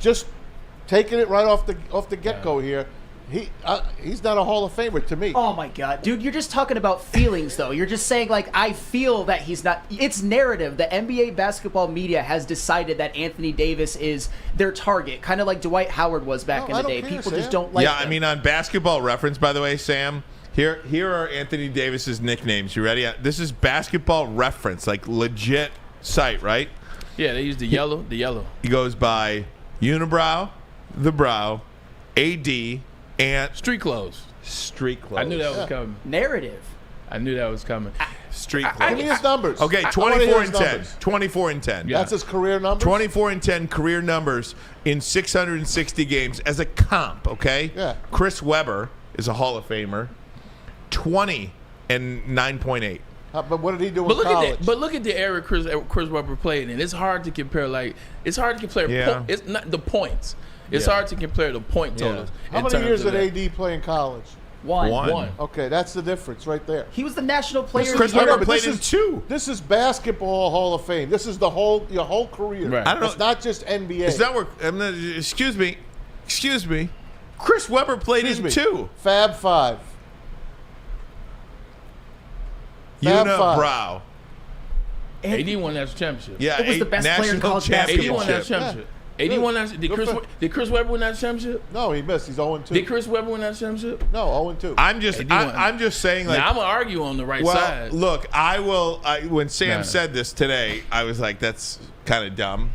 just taking it right off the get-go here, he's not a Hall of Famer to me. Oh, my God. Dude, you're just talking about feelings, though. You're just saying, I feel that he's not. It's narrative. The NBA basketball media has decided that Anthony Davis is their target, kind of like Dwight Howard was back in the day. People just don't like him. I mean, on Basketball Reference, by the way, Sam, here are Anthony Davis's nicknames. You ready? This is Basketball Reference, like legit site, right? Yeah, they use the yellow. He goes by Unibrow, The Brow, AD, and Street Clothes. I knew that was coming. Narrative. I knew that was coming. Street Clothes. Give me his numbers. Okay, 24 and 10. 24 and 10. Yeah. That's his career numbers? 24 and 10 career numbers in 660 games as a comp, okay? Yeah. Chris Webber is a Hall of Famer. 20 and 9.8. But what did he do in college? But look at the era Chris Webber played in. It's hard to compare. It's hard to compare. Yeah. It's not the points. It's hard to compare the point totals. How many years did AD play in college? One. Okay, that's the difference right there. He was the national player. Chris Webber played in 2. This is Basketball Hall of Fame. This is your whole career. Right. I don't know. It's not just NBA. It's not where. Excuse me. Chris Webber played in Excuse me. 2. Fab Five. Fab Five. Unibrow. AD won that championship. Yeah, It was the best player in national college AD basketball. won that championship. AD won that. Did Chris Webber win that championship? No, he missed. He's 0-2. Did Chris Webber win that championship? No, 0-2. I'm just saying, like, Now, I'm gonna argue on the right well, side. look, when Sam said this today, I was like, that's kind of dumb.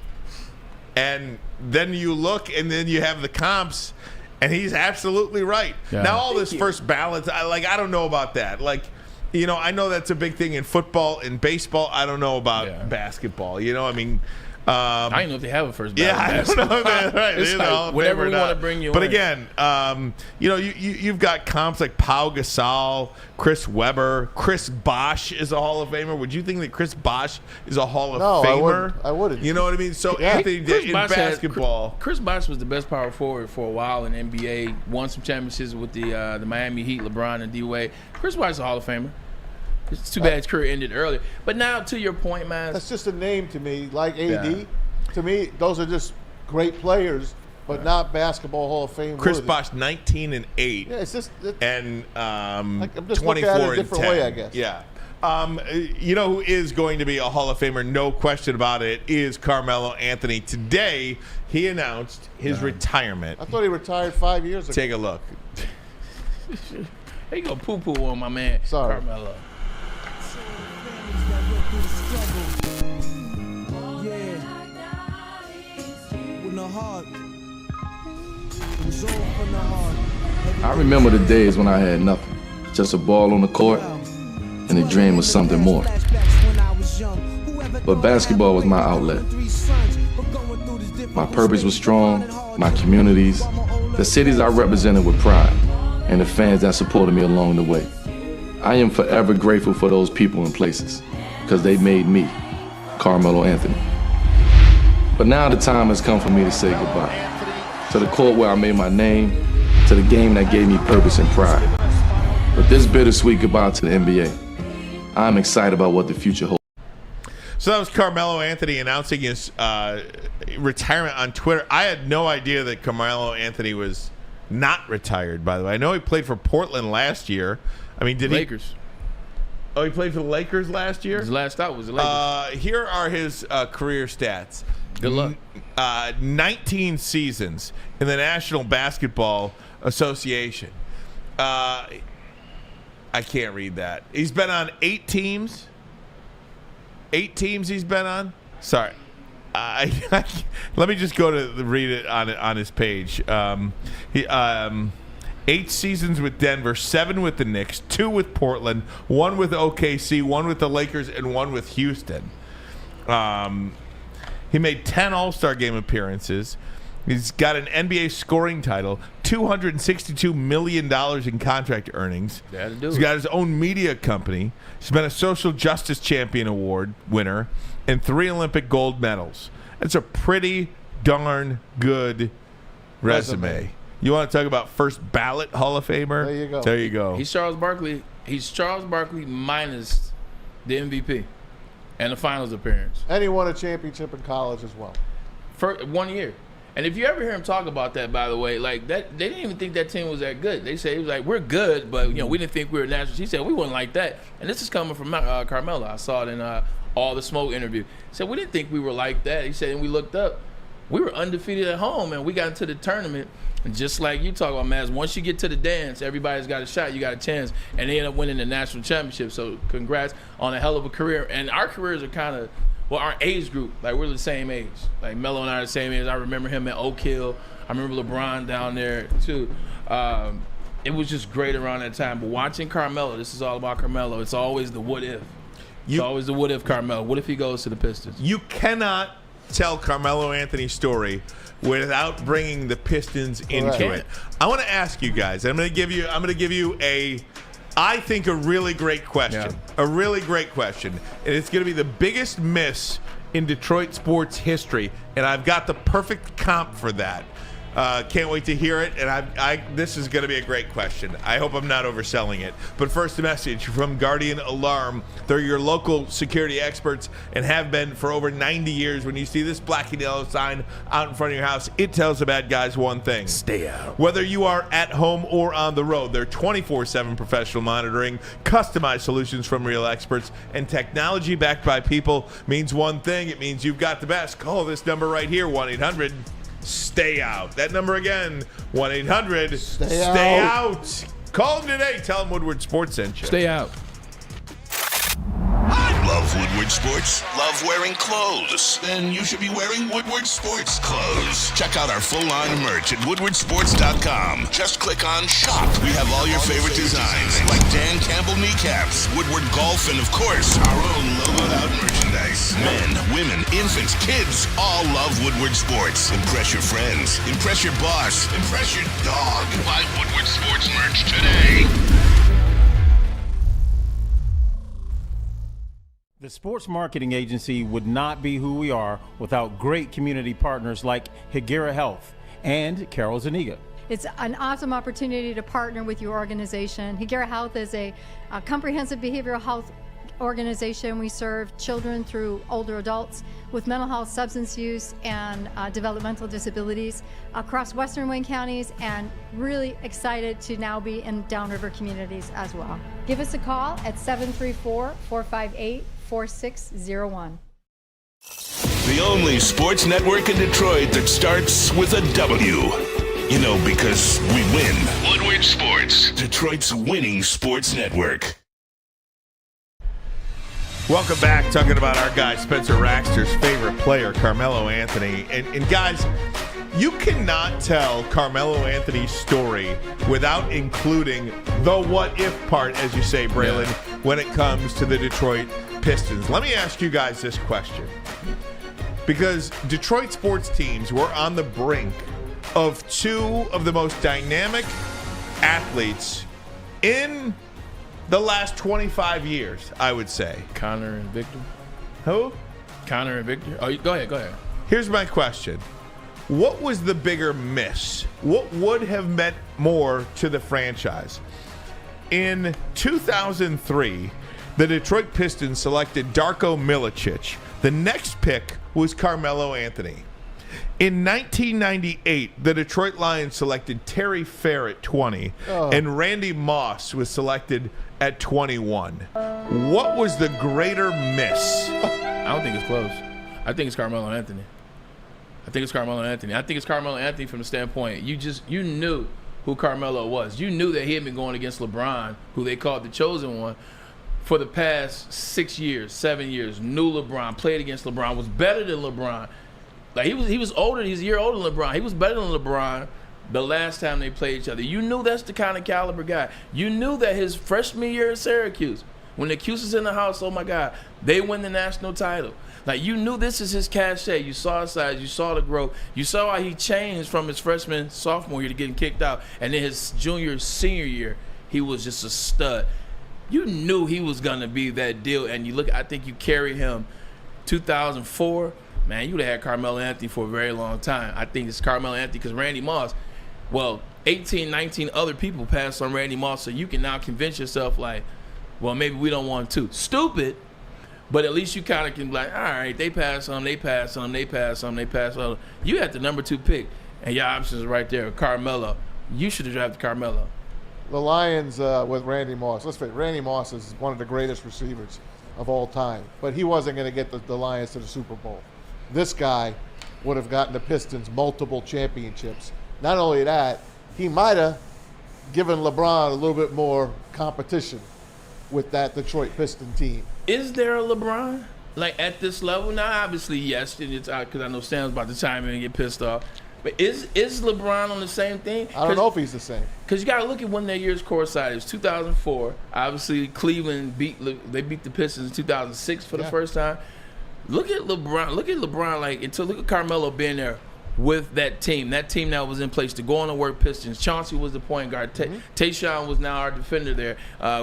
And then you look, and then you have the comps, and he's absolutely right. Yeah. Now, all this first balance, I don't know about that. Like, you know, I know that's a big thing in football, in baseball. I don't know about basketball. You know, I mean. I don't know if they have a first ballot. Yeah, I don't know. Man, right. It's like whatever we want to bring you. But in. again, you know, you've got comps like Pau Gasol, Chris Webber, Chris Bosh is a Hall of Famer. Would you think that Chris Bosh is a Hall of Famer? I wouldn't. You know what I mean? So Anthony did in basketball. Chris Bosh was the best power forward for a while in NBA. Won some championships with the Miami Heat, LeBron and D Wade. Chris Bosh is a Hall of Famer. It's too bad his career ended earlier. But now, to your point, man. That's just a name to me, like AD. Yeah. To me, those are just great players, but not basketball Hall of Fame. Chris worthy. Bosh 19-8. Yeah, it's just And I'm just looking at it a 24-10. different way, I guess. Yeah. You know who is going to be a Hall of Famer, no question about it, is Carmelo Anthony. Today, he announced his retirement. I thought he retired 5 years ago. Take a look. He go poo-poo on my man, Sorry. Carmelo. I remember the days when I had nothing, just a ball on the court, and the dream was something more. But basketball was my outlet. My purpose was strong, my communities, the cities I represented with pride, and the fans that supported me along the way. I am forever grateful for those people and places, because they made me, Carmelo Anthony. But now the time has come for me to say goodbye. To the court where I made my name, to the game that gave me purpose and pride. But this bittersweet goodbye to the NBA, I'm excited about what the future holds. So that was Carmelo Anthony announcing his retirement on Twitter. I had no idea that Carmelo Anthony was not retired, by the way. I know he played for Portland last year. I mean, did Lakers. Oh, he played for the Lakers last year? His last stop was the Lakers. Here are his career stats. Good luck. 19 seasons in the National Basketball Association. I can't read that. He's been on 8 teams. 8 teams he's been on. Sorry. Let me just go to read it on his page. 8 seasons with Denver, 7 with the Knicks, 2 with Portland, 1 with OKC, 1 with the Lakers, and 1 with Houston. He made 10 All-Star Game appearances. He's got an NBA scoring title, $262 million in contract earnings. He's got his own media company. He's been a Social Justice Champion Award winner and 3 Olympic gold medals. That's a pretty darn good resume. You want to talk about first ballot Hall of Famer? There you go. There you go. He's Charles Barkley. He's Charles Barkley minus the MVP and the finals appearance. And he won a championship in college as well. For 1 year. And if you ever hear him talk about that, by the way, like that, they didn't even think that team was that good. They say he was like, we're good, but we didn't think we were national. He said we wasn't like that. And this is coming from Carmelo. I saw it in All the Smoke interview. He said we didn't think we were like that. He said, and we looked up, we were undefeated at home, and we got into the tournament. And just like you talk about, Maz, once you get to the dance, everybody's got a shot. You got a chance, and they end up winning the national championship. So congrats on a hell of a career. And our careers are kind of. Well, our age group, like we're the same age. Like Melo and I are the same age. I remember him at Oak Hill. I remember LeBron down there too. It was just great around that time. But watching Carmelo, this is all about Carmelo. It's always the what if. It's always the what if Carmelo. What if he goes to the Pistons? You cannot tell Carmelo Anthony's story without bringing the Pistons into it. I want to ask you guys. I'm going to give you a. I think a really great question. Yeah. A really great question. And it's going to be the biggest miss in Detroit sports history. And I've got the perfect comp for that. Can't wait to hear it. And this is going to be a great question. I hope I'm not overselling it. But first, a message from Guardian Alarm. They're your local security experts and have been for over 90 years. When you see this black and yellow sign out in front of your house, it tells the bad guys one thing: stay out. Whether you are at home or on the road, they're 24/7 professional monitoring, customized solutions from real experts, and technology backed by people means one thing. It means you've got the best. Call this number right here, 1-800 Stay Out. That number again, 1-800 Stay Out. Call them today. Tell them Woodward Sports sent you. Stay out. Love Woodward Sports? Love wearing clothes? Then you should be wearing Woodward Sports clothes. Check out our full line of merch at woodwardsports.com. Just click on shop. We have all your favorite designs, like Dan Campbell kneecaps, Woodward Golf, and of course, our own logoed out merchandise. Men, women, infants, kids all love Woodward Sports. Impress your friends. Impress your boss. Impress your dog. Buy Woodward Sports merch today. The sports marketing agency would not be who we are without great community partners like Higuera Health and Carol Zuniga. It's an awesome opportunity to partner with your organization. Higuera Health is a comprehensive behavioral health organization. We serve children through older adults with mental health, substance use, and developmental disabilities across Western Wayne counties, and really excited to now be in downriver communities as well. Give us a call at 734-458-4601. The only sports network in Detroit that starts with a W. You know, because we win. Woodward Sports, Detroit's winning sports network. Welcome back. Talking about our guy Spencer Raxter's favorite player, Carmelo Anthony. And guys, you cannot tell Carmelo Anthony's story without including the what-if part, as you say, Braylon, when it comes to the Detroit Pistons. Let me ask you guys this question. Because Detroit sports teams were on the brink of two of the most dynamic athletes in the last 25 years, I would say. Connor and Victor. Who? Connor and Victor. Oh, go ahead. Here's my question. What was the bigger miss? What would have meant more to the franchise? In 2003, the Detroit Pistons selected Darko Milicic. The next pick was Carmelo Anthony. In 1998, the Detroit Lions selected Terry Fair at 20, and Randy Moss was selected at 21. What was the greater miss? I don't think it's close. I think it's Carmelo Anthony. I think it's Carmelo Anthony from the standpoint, you knew who Carmelo was. You knew that he had been going against LeBron, who they called the chosen one, for the past 6 years, 7 years. Knew LeBron, played against LeBron, was better than LeBron. Like he was older. He's a year older than LeBron. He was better than LeBron the last time they played each other. You knew that's the kind of caliber guy. You knew that his freshman year at Syracuse, when the Cuse was in the house, oh my God, they win the national title. Like, you knew this is his cachet. You saw his size. You saw the growth. You saw how he changed from his freshman, sophomore year to getting kicked out. And then his junior, senior year, he was just a stud. You knew he was going to be that deal. And you look, I think you carried him 2004. Man, you would have had Carmelo Anthony for a very long time. I think it's Carmelo Anthony because Randy Moss, 18, 19 other people passed on Randy Moss, so you can now convince yourself like, well, maybe we don't want to. Stupid, but at least you kind of can be like, all right, they pass on, they pass on, they pass on, they pass on. You had the number 2 pick, and your options are right there. Carmelo. You should have drafted Carmelo. The Lions with Randy Moss. Let's face it, Randy Moss is one of the greatest receivers of all time, but he wasn't going to get the Lions to the Super Bowl. This guy would have gotten the Pistons multiple championships. Not only that, he might have given LeBron a little bit more competition with that Detroit Piston team. Is there a LeBron like at this level? Now, obviously, yes, because I know Sam's about to chime in and get pissed off. But is LeBron on the same thing? I don't know if he's the same. Because you got to look at when their years coincided. It was 2004. Obviously, Cleveland beat the Pistons in 2006 for the first time. Look at LeBron. Look at Carmelo being there with that team that was in place to go on to work Pistons. Chauncey was the point guard. Tayshaun was now our defender there.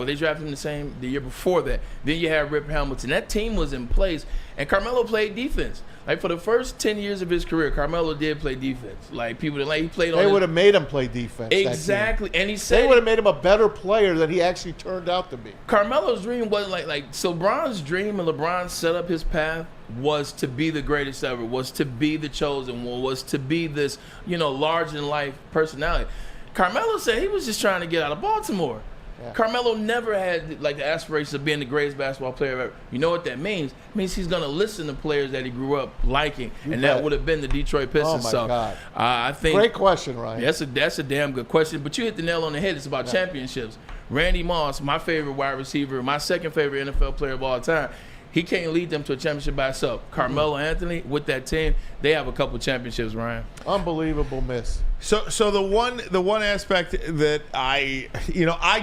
They drafted him the year before that. Then you had Rip Hamilton. That team was in place, And Carmelo played defense. Like, for the first 10 years of his career, Carmelo did play defense. Like, people didn't like, he played on They would have made him play defense. Exactly. And he said they would have made him a better player than he actually turned out to be. Carmelo's dream wasn't so LeBron's dream and LeBron set up his path was to be the greatest ever, was to be the chosen one, was to be this, large-in-life personality. Carmelo said he was just trying to get out of Baltimore. Yeah. Carmelo never had the aspirations of being the greatest basketball player ever. You know what that means? It means he's going to listen to players that he grew up liking, that would have been the Detroit Pistons. Oh my God! I think great question, Ryan. That's a damn good question. But you hit the nail on the head. It's about championships. Randy Moss, my favorite wide receiver, my second favorite NFL player of all time. He can't lead them to a championship by himself. Carmelo Anthony, with that team, they have a couple championships, Ryan. Unbelievable miss. So the one aspect that I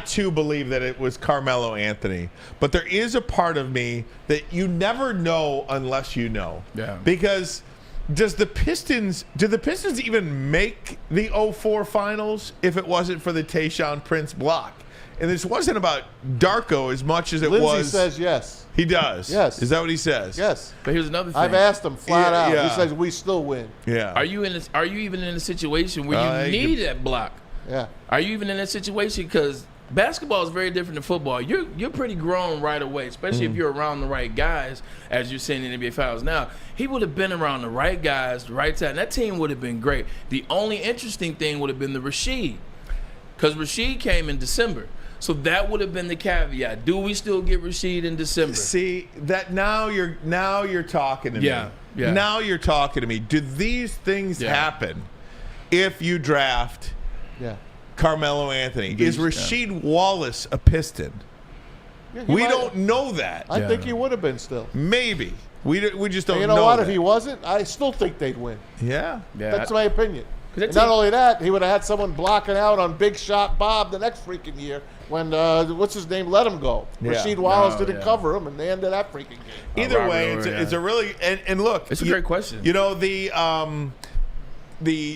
too believe that it was Carmelo Anthony, but there is a part of me that you never know unless you know. Yeah. Because do the Pistons even make the 04 finals if it wasn't for the Tayshaun Prince block? And this wasn't about Darko as much as it was. Lindsay says yes. He does. Yes. Is that what he says? Yes. But here's another thing. I've asked him flat out. Yeah. He says we still win. Yeah. Are you even in a situation where you need that block? Yeah. Are you even in that situation? Because basketball is very different than football. You're pretty grown right away, especially if you're around the right guys, as you're seeing in the NBA Finals now. He would have been around the right guys, the right time. That team would have been great. The only interesting thing would have been the Rasheed, because Rasheed came in December. So that would have been the caveat. Do we still get Rasheed in December? See, that now you're talking to me. Yeah. Now you're talking to me. Do these things happen if you draft Carmelo Anthony? Is Rasheed Wallace a Piston? Yeah, we don't know that. I think he would have been still. Maybe. We just don't know. You know what? That. If he wasn't, I still think they'd win. Yeah. That's my opinion. And not only that, he would have had someone blocking out on Big Shot Bob the next freaking year when, what's his name, let him go. Yeah. Rasheed Wallace didn't cover him, and they ended that freaking game. Either way, it's a really – and look. It's a great question. You know, the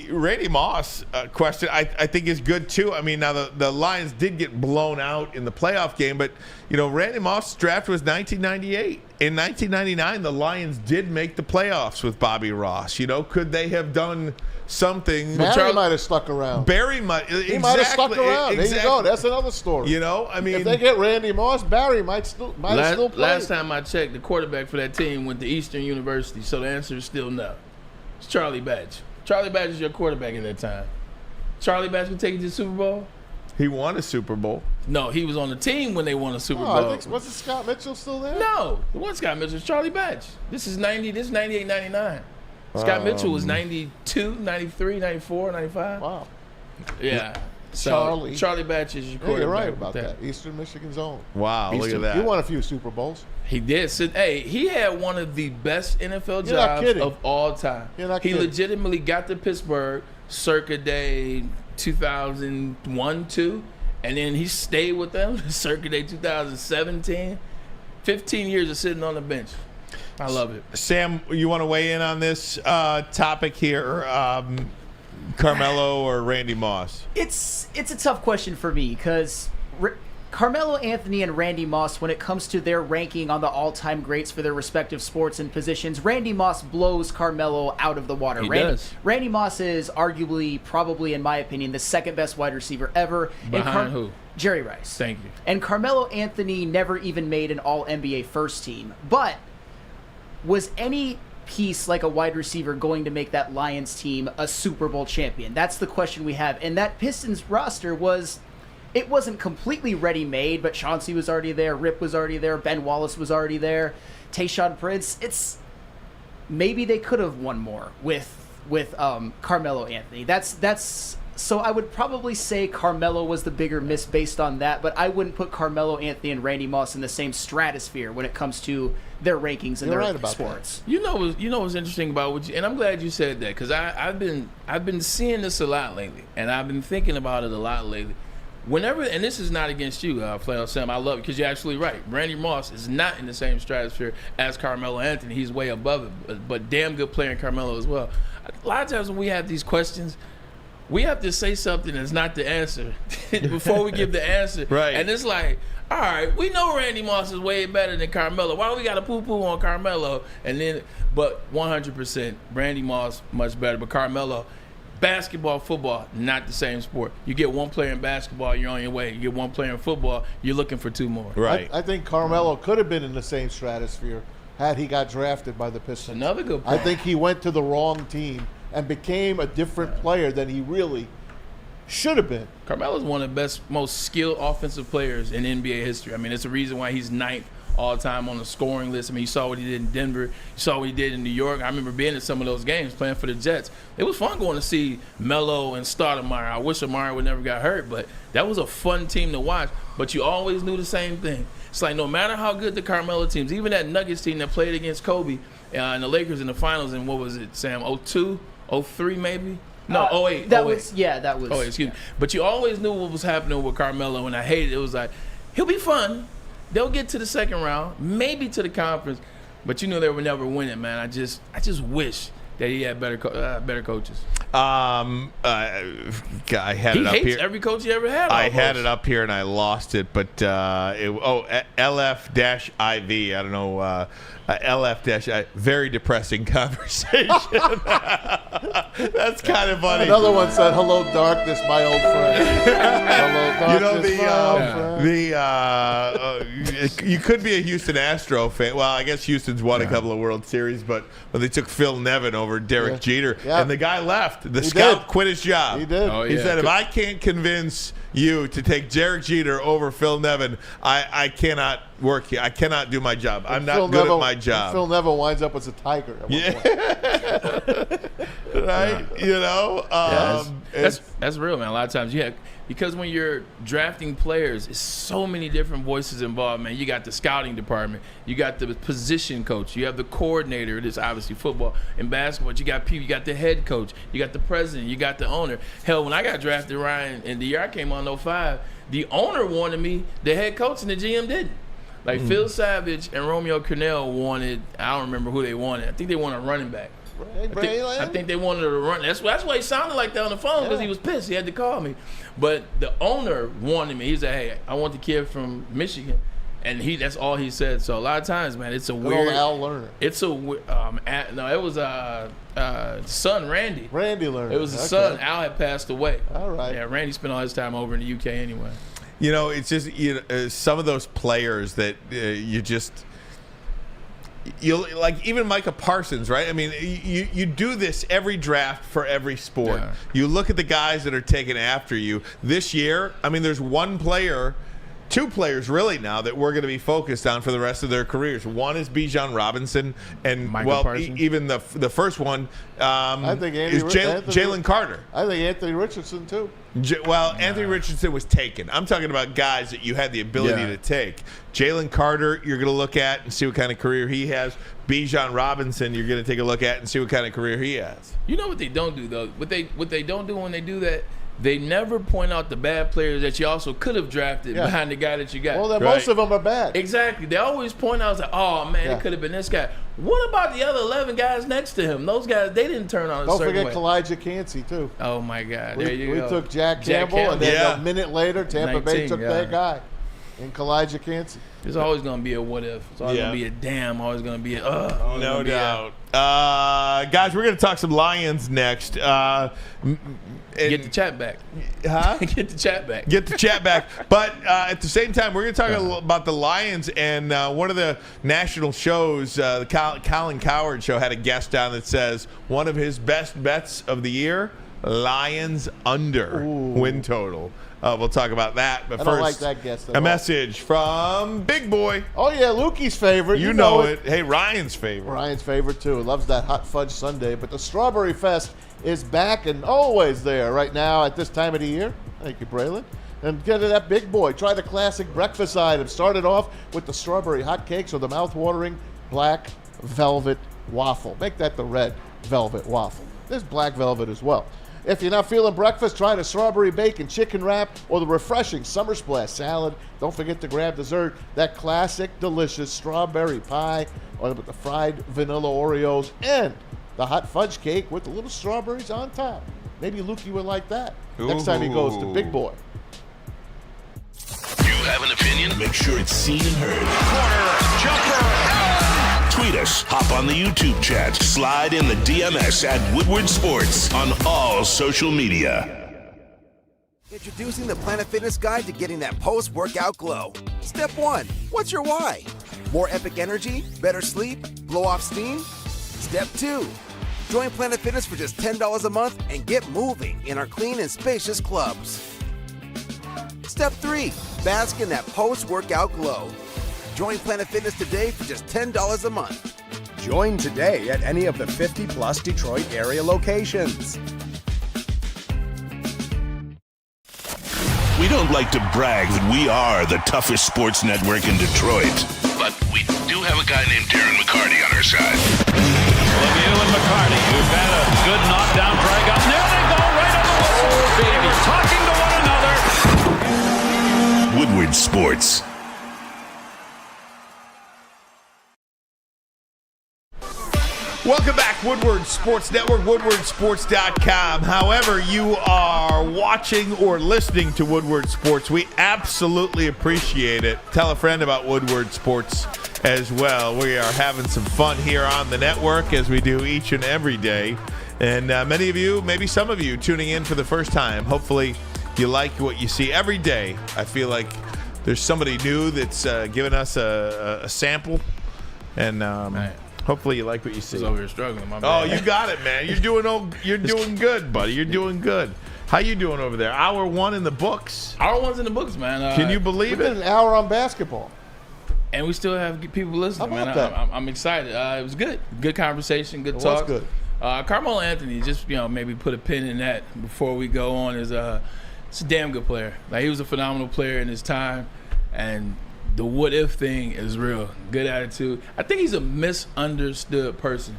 Randy Moss question I think is good too. I mean, now the Lions did get blown out in the playoff game, but Randy Moss' draft was 1998. In 1999, the Lions did make the playoffs with Bobby Ross. Could they have done something? Barry might have stuck around. He might have stuck around. There you go. That's another story. I mean, if they get Randy Moss, Barry might still play. Last time I checked, the quarterback for that team went to Eastern University, so the answer is still no. It's Charlie Batch. Charlie Batch is your quarterback at that time. Charlie Batch would take you to the Super Bowl? He won a Super Bowl. No, he was on the team when they won a Super Bowl. Wasn't Scott Mitchell still there? No, it wasn't Scott Mitchell. It's Charlie Batch. This is 98, 99. Scott Mitchell was 92, 93, 94, 95. Wow. Yeah. So Charlie Batch is your quarterback. You're right about that. Eastern Michigan's own. Wow, look at that. He won a few Super Bowls. He did. So, he had one of the best NFL jobs of all time. He legitimately got to Pittsburgh circa day 2001, 2, and then he stayed with them circa day 2017. 15 years of sitting on the bench. I love it. Sam, you want to weigh in on this topic here? Carmelo or Randy Moss? It's a tough question for me because Carmelo Anthony and Randy Moss, when it comes to their ranking on the all-time greats for their respective sports and positions, Randy Moss blows Carmelo out of the water. He does. Randy Moss is arguably, probably in my opinion, the second best wide receiver ever. Behind who? Jerry Rice. Thank you. And Carmelo Anthony never even made an All-NBA first team. But was any piece like a wide receiver going to make that Lions team a Super Bowl champion? That's the question we have. And that Pistons roster it wasn't completely ready-made, but Chauncey was already there, Rip was already there, Ben Wallace was already there, Tayshaun Prince. Maybe they could have won more with Carmelo Anthony. So I would probably say Carmelo was the bigger miss based on that, but I wouldn't put Carmelo Anthony and Randy Moss in the same stratosphere when it comes to their rankings and their sports. That. You know what's interesting about and I'm glad you said that, because I've been seeing this a lot lately, and I've been thinking about it a lot lately. Whenever, and this is not against you, Flail Sam, I love it because you're absolutely right. Randy Moss is not in the same stratosphere as Carmelo Anthony. He's way above it, but damn good player in Carmelo as well. A lot of times when we have these questions, we have to say something that's not the answer before we give the answer. Right. And it's like, all right, we know Randy Moss is way better than Carmelo. Why do we got to poo-poo on Carmelo? But 100%, Randy Moss much better. But Carmelo, basketball, football, not the same sport. You get one player in basketball, you're on your way. You get one player in football, you're looking for two more. Right. I think Carmelo could have been in the same stratosphere had he got drafted by the Pistons. Another good point. I think he went to the wrong team and became a different player than he really should have been. Carmelo's one of the best, most skilled offensive players in NBA history. I mean, it's a reason why he's ninth all time on the scoring list. I mean, you saw what he did in Denver. You saw what he did in New York. I remember being in some of those games playing for the Jets. It was fun going to see Melo and Stoudemire. I wish Amari would never got hurt, but that was a fun team to watch. But you always knew the same thing. It's like no matter how good the Carmelo teams, even that Nuggets team that played against Kobe and the Lakers in the finals in, what was it, Sam, 02, 03 maybe? No, 08. That 08. was, yeah, that was. Oh, excuse me. But you always knew what was happening with Carmelo, and I hated it. It was like, he'll be fun. They'll get to the second round, maybe to the conference, but you knew they would never win it, man. I just wish that he had better coaches. I had it up He hates here. every coach he ever had. I had it up here and I lost it, but LF-IV. I don't know. LF-I. Very depressing conversation. That's kind of funny. Another one said, "Hello, darkness, my old friend." Hello, darkness, my old friend. You could be a Houston Astro fan. Well, I guess Houston's won a couple of World Series, but they took Phil Nevin over Derek Jeter, and the guy left. The scout quit his job. He did. He said, "If I can't convince you to take Derek Jeter over Phil Nevin, I cannot work here. I cannot do my job. I'm not good at my job." Phil Nevin winds up as a Tiger. Right? You know? That's real, man. A lot of times, because when you're drafting players, it's so many different voices involved, man. You got the scouting department, you got the position coach, you have the coordinator. It is obviously football and basketball. You got people, you got the head coach, you got the president, you got the owner. Hell, when I got drafted, Ryan, in the year I came on 05, the owner wanted me, the head coach and the GM didn't. Like Phil Savage and Romeo Cornell wanted, I don't remember who they wanted. I think they wanted a running back. I think they wanted to run. That's why he sounded like that on the phone, because he was pissed. He had to call me. But the owner wanted me. He said, "Hey, I want the kid from Michigan," and that's all he said. So a lot of times, man, it's a weird. Al Lerner. It was son Randy. Randy Lerner. It was his son. Al had passed away. All right. Yeah, Randy spent all his time over in the UK anyway. You know, it's just some of those players that you like, even Micah Parsons, right? I mean, you do this every draft for every sport. Yeah. You look at the guys that are taken after you. This year, I mean, there's two players really now that we're going to be focused on for the rest of their careers. One is Bijan Robinson, and even the first one I think is Jalen Carter. I think Anthony Richardson too. Anthony Richardson was taken. I'm talking about guys that you had the ability to take. Jalen Carter, you're going to look at and see what kind of career he has. Bijan Robinson, you're going to take a look at and see what kind of career he has. You know what they don't do, though? What they don't do when they do that, they never point out the bad players that you also could have drafted behind the guy that you got. Well, most of them are bad. Exactly. They always point out, like, oh, man, it could have been this guy. What about the other 11 guys next to him? Those guys, they didn't turn on a certain way. Don't forget Kalijah Cansey, too. Oh, my God. There you go. We took Jack Campbell, and then a minute later, Tampa Bay took that guy. And Kalijah Cansey. There's always going to be a what if. It's always going to be a damn. Always going to be a no doubt. Guys, we're going to talk some Lions next. Get the chat back. Huh? Get the chat back. Get the chat back. But at the same time, we're going to talk about the Lions. And one of the national shows, the Colin Cowherd show, had a guest on that says one of his best bets of the year, Lions under win total. We'll talk about that. But I first, don't like that guess at a all. Message from Big Boy. Oh, yeah, Lukey's favorite. You know it. Hey, Ryan's favorite. Ryan's favorite, too. Loves that hot fudge sundae. But the Strawberry Fest is back and always there right now at this time of the year. Thank you, Braylon. And get to that Big Boy. Try the classic breakfast item. Start it off with the strawberry hotcakes or the mouth-watering black velvet waffle. Make that the red velvet waffle. There's black velvet as well. If you're not feeling breakfast, try the strawberry bacon chicken wrap or the refreshing summer splash salad. Don't forget to grab dessert, that classic, delicious strawberry pie or the fried vanilla Oreos and the hot fudge cake with the little strawberries on top. Maybe Lukey would like that next time he goes to Big Boy. You have an opinion? Make sure it's seen and heard. Corner, jumper, tweet us, hop on the YouTube chat, slide in the DMS at Woodward Sports on all social media. Introducing the Planet Fitness Guide to getting that post-workout glow. Step 1, what's your why? More epic energy? Better sleep? Blow off steam? Step 2, join Planet Fitness for just $10 a month and get moving in our clean and spacious clubs. Step 3, bask in that post-workout glow. Join Planet Fitness today for just $10 a month. Join today at any of the 50-plus Detroit area locations. We don't like to brag that we are the toughest sports network in Detroit, but we do have a guy named Darren McCarty on our side. Lemieux and McCarty, who've had a good knockdown drag up. There they go, right on the whistle. They were talking to one another. Woodward Sports. Welcome back, Woodward Sports Network, woodwardsports.com. However you are watching or listening to Woodward Sports, we absolutely appreciate it. Tell a friend about Woodward Sports as well. We are having some fun here on the network as we do each and every day. And many of you, maybe some of you, tuning in for the first time, hopefully you like what you see every day. I feel like there's somebody new that's giving us a sample. And hopefully you like what you see. I was over here struggling. My Oh, bad. you got it, man. You're doing good, buddy. You're doing good. How you doing over there? Hour 1 in the books. Hour 1's in the books, man. Can you believe We it? did an hour on basketball. And we still have people listening, How man. about that? I'm excited. It was good. Good conversation, good It was talk. good. Carmelo Anthony, just maybe put a pin in that before we go on. Is it's a damn good player. Like, he was a phenomenal player in his time, and the what if thing is real. Good attitude. I think he's a misunderstood person.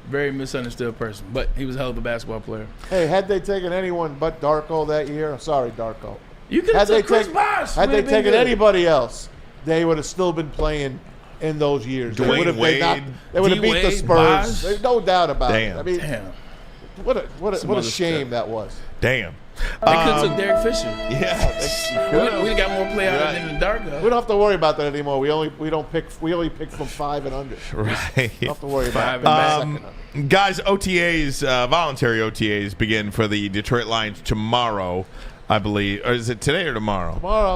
Very misunderstood person. But he was a hell of a basketball player. Hey, had they taken anyone but Darko that year, sorry, Darko. You could have taken Chris Bosh. Had they taken anybody else, they would have still been playing in those years. They would have beat the Spurs. Bosh. There's no doubt about Damn. it. I mean, Damn. what a shame that was. Damn. They could have took Derek Fisher. Yeah. We got more play out than the Darko. We don't have to worry about that anymore. We only pick from 5 and under. Right. Don't have to worry about it. Guys, OTAs, voluntary OTAs begin for the Detroit Lions tomorrow, I believe. Or is it today or tomorrow?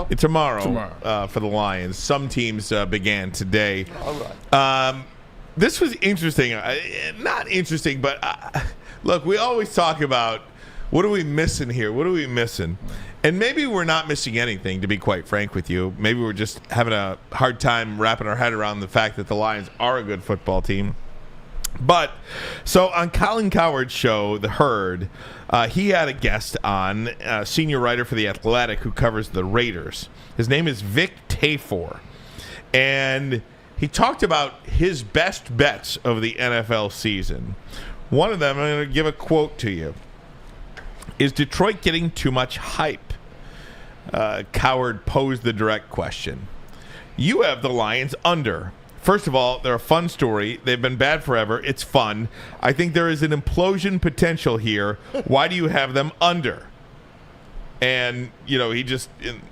Tomorrow. For the Lions. Some teams began today. All right. This was interesting. Not interesting, but look, we always talk about what are we missing here? What are we missing? And maybe we're not missing anything, to be quite frank with you. Maybe we're just having a hard time wrapping our head around the fact that the Lions are a good football team. But, so on Colin Cowherd's show, The Herd, he had a guest on, senior writer for The Athletic who covers the Raiders. His name is Vic Tafur. And he talked about his best bets of the NFL season. One of them, I'm going to give a quote to you. Is Detroit getting too much hype? Cowherd posed the direct question. You have the Lions under. First of all, they're a fun story. They've been bad forever. It's fun. I think there is an implosion potential here. Why do you have them under? And, he just, kind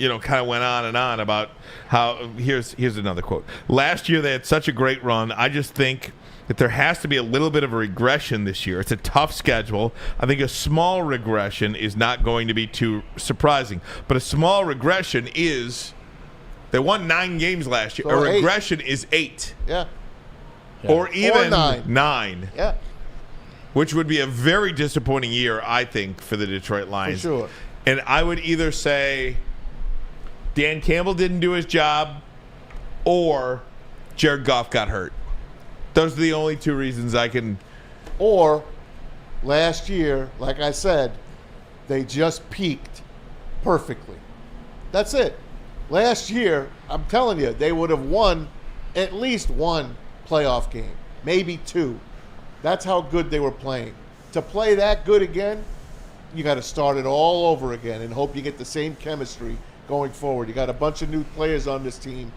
of went on and on about how, here's another quote. Last year they had such a great run. I just think that there has to be a little bit of a regression this year. It's a tough schedule. I think a small regression is not going to be too surprising. But a small regression is they won 9 games last year. So a regression is 8. Yeah. Or even 9. Yeah. Which would be a very disappointing year, I think, for the Detroit Lions. For sure. And I would either say Dan Campbell didn't do his job or Jared Goff got hurt. Those are the only 2 reasons I can. Or last year, like I said, they just peaked perfectly. That's it. Last year, I'm telling you, they would have won at least 1 playoff game, maybe 2. That's how good they were playing. To play that good again, you got to start it all over again and hope you get the same chemistry going forward. You got a bunch of new players on this team.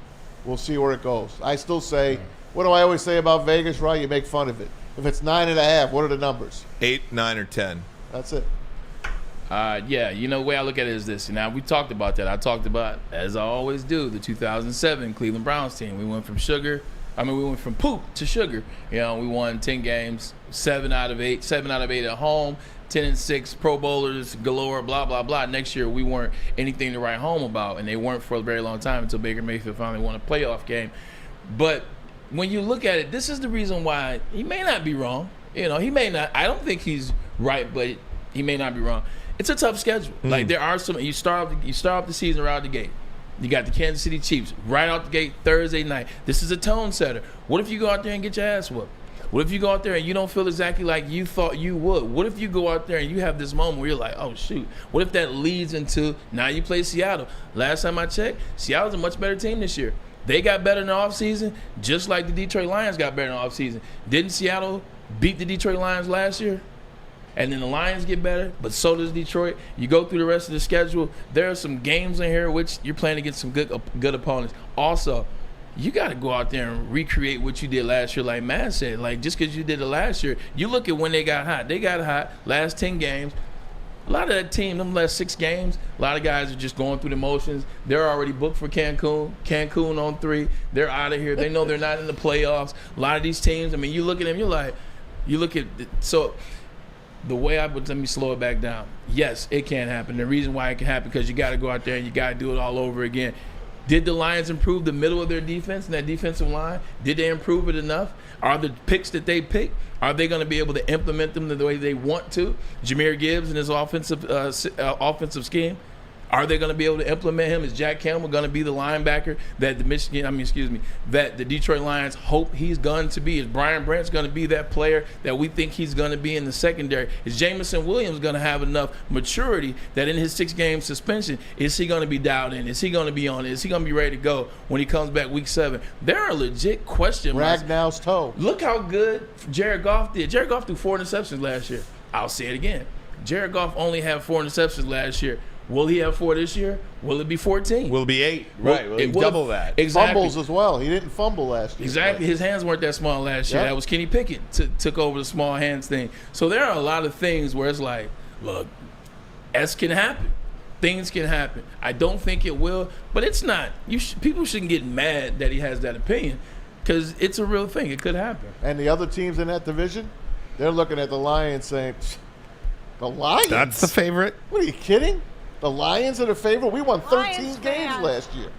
We'll see where it goes. I still say What do I always say about Vegas, right? You make fun of it. If it's 9.5, what are the numbers? 8, 9, or 10. That's it. Yeah, the way I look at it is this. Now, we talked about that. I talked about, as I always do, the 2007 Cleveland Browns team. We went from poop to sugar. We won 10 games, 7 out of 8 at home, 10-6, Pro Bowlers galore, blah, blah, blah. Next year, we weren't anything to write home about, and they weren't for a very long time until Baker Mayfield finally won a playoff game. But when you look at it, this is the reason why he may not be wrong. He may not. I don't think he's right, but he may not be wrong. It's a tough schedule. Like, there are some. You start off the season right out the gate. You got the Kansas City Chiefs right out the gate Thursday night. This is a tone setter. What if you go out there and get your ass whooped? What if you go out there and you don't feel exactly like you thought you would? What if you go out there and you have this moment where you're like, oh, shoot. What if that leads into now you play Seattle? Last time I checked, Seattle's a much better team this year. They got better in the offseason, just like the Detroit Lions got better in the offseason. Didn't Seattle beat the Detroit Lions last year? And then the Lions get better, but so does Detroit. You go through the rest of the schedule. There are some games in here which you're playing against some good opponents. Also, you got to go out there and recreate what you did last year, like Matt said. Like, just because you did it last year, you look at when they got hot. They got hot last 10 games. A lot of that team, them last 6 games, a lot of guys are just going through the motions. They're already booked for Cancun. Cancun on 3. They're out of here. They know they're not in the playoffs. A lot of these teams, I mean, you look at them, so the way let me slow it back down. Yes, it can happen. The reason why it can happen because you got to go out there and you got to do it all over again. Did the Lions improve the middle of their defense and that defensive line? Did they improve it enough? Are the picks that they pick, are they going to be able to implement them the way they want to? Jahmyr Gibbs and his offensive scheme, are they going to be able to implement him? Is Jack Campbell going to be the linebacker that that the Detroit Lions hope he's going to be? Is Brian Branch going to be that player that we think he's going to be in the secondary? Is Jameson Williams going to have enough maturity that in his 6-game suspension, is he going to be dialed in? Is he going to be on it? Is he going to be ready to go when he comes back week 7? There are legit question marks. Ragnow's toe. Look how good Jared Goff did. Jared Goff threw 4 interceptions last year. I'll say it again. Jared Goff only had 4 interceptions last year. Will he have 4 this year? Will it be 14? Will it be 8? Right. Will he double that? Exactly. Fumbles as well. He didn't fumble last year. Exactly. His hands weren't that small last year. Yep. That was Kenny Pickett took over the small hands thing. So there are a lot of things where it's like, look, S can happen. Things can happen. I don't think it will, but it's not. People shouldn't get mad that he has that opinion because it's a real thing. It could happen. And the other teams in that division, they're looking at the Lions saying, the Lions? That's the favorite? What, are you kidding? The Lions are the favorite. We won 13 games last year.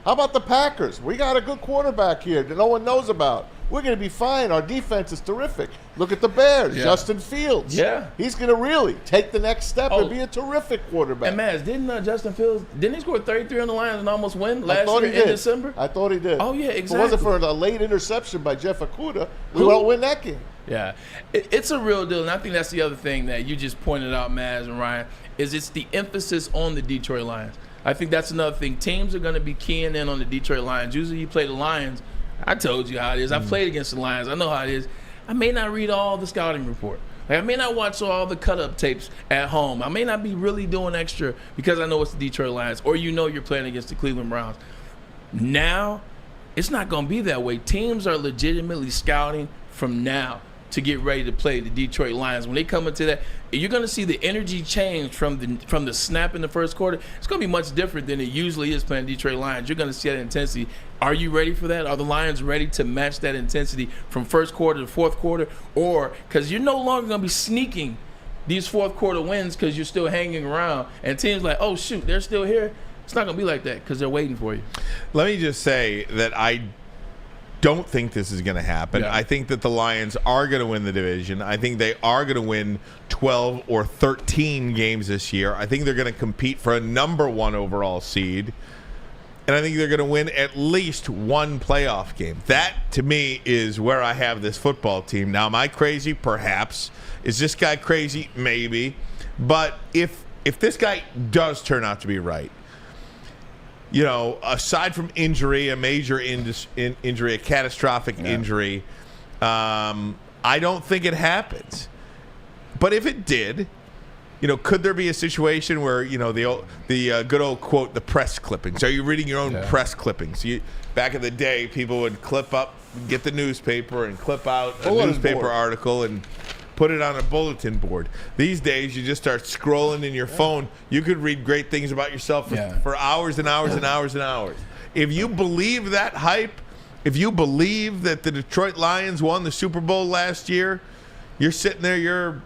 How about the Packers? We got a good quarterback here that no one knows about. We're going to be fine. Our defense is terrific. Look at the Bears. Yeah. Justin Fields. Yeah. He's going to really take the next step and be a terrific quarterback. And, Maz, didn't Justin Fields, didn't he score 33 on the Lions and almost win last year in December? I thought he did. Oh, yeah, exactly. If it wasn't for a late interception by Jeff Okudah, we won't win that game. Yeah. It's a real deal, and I think that's the other thing that you just pointed out, Maz and Ryan, is it's the emphasis on the Detroit Lions. I think that's another thing. Teams are going to be keying in on the Detroit Lions. Usually you play the Lions. I told you how it is. I've played against the Lions. I know how it is. I may not read all the scouting report. Like, I may not watch all the cut-up tapes at home. I may not be really doing extra because I know it's the Detroit Lions, or you're playing against the Cleveland Browns. Now, it's not going to be that way. Teams are legitimately scouting from now to get ready to play the Detroit Lions. When they come into that, you're going to see the energy change from the snap in the first quarter. It's going to be much different than it usually is playing Detroit Lions. You're going to see that intensity. Are you ready for that? Are the Lions ready to match that intensity from first quarter to fourth quarter? Or because you're no longer going to be sneaking these fourth quarter wins because you're still hanging around and teams like, oh, shoot, they're still here. It's not going to be like that because they're waiting for you. Let me just say that I don't think this is going to happen. Yeah. I think that the Lions are going to win the division. I think they are going to win 12 or 13 games this year. I think they're going to compete for a number 1 overall seed. And I think they're going to win at least 1 playoff game. That, to me, is where I have this football team. Now, am I crazy? Perhaps. Is this guy crazy? Maybe. But if this guy does turn out to be right, aside from injury, a major injury, a catastrophic injury, I don't think it happens. But if it did, could there be a situation where, the good old quote, the press clippings? Are you reading your own press clippings? Back in the day, people would clip up, get the newspaper and clip out a newspaper article and put it on a bulletin board. These days, you just start scrolling in your phone. You could read great things about yourself for hours and hours and hours and hours. If you believe that hype, if you believe that the Detroit Lions won the Super Bowl last year, you're sitting there,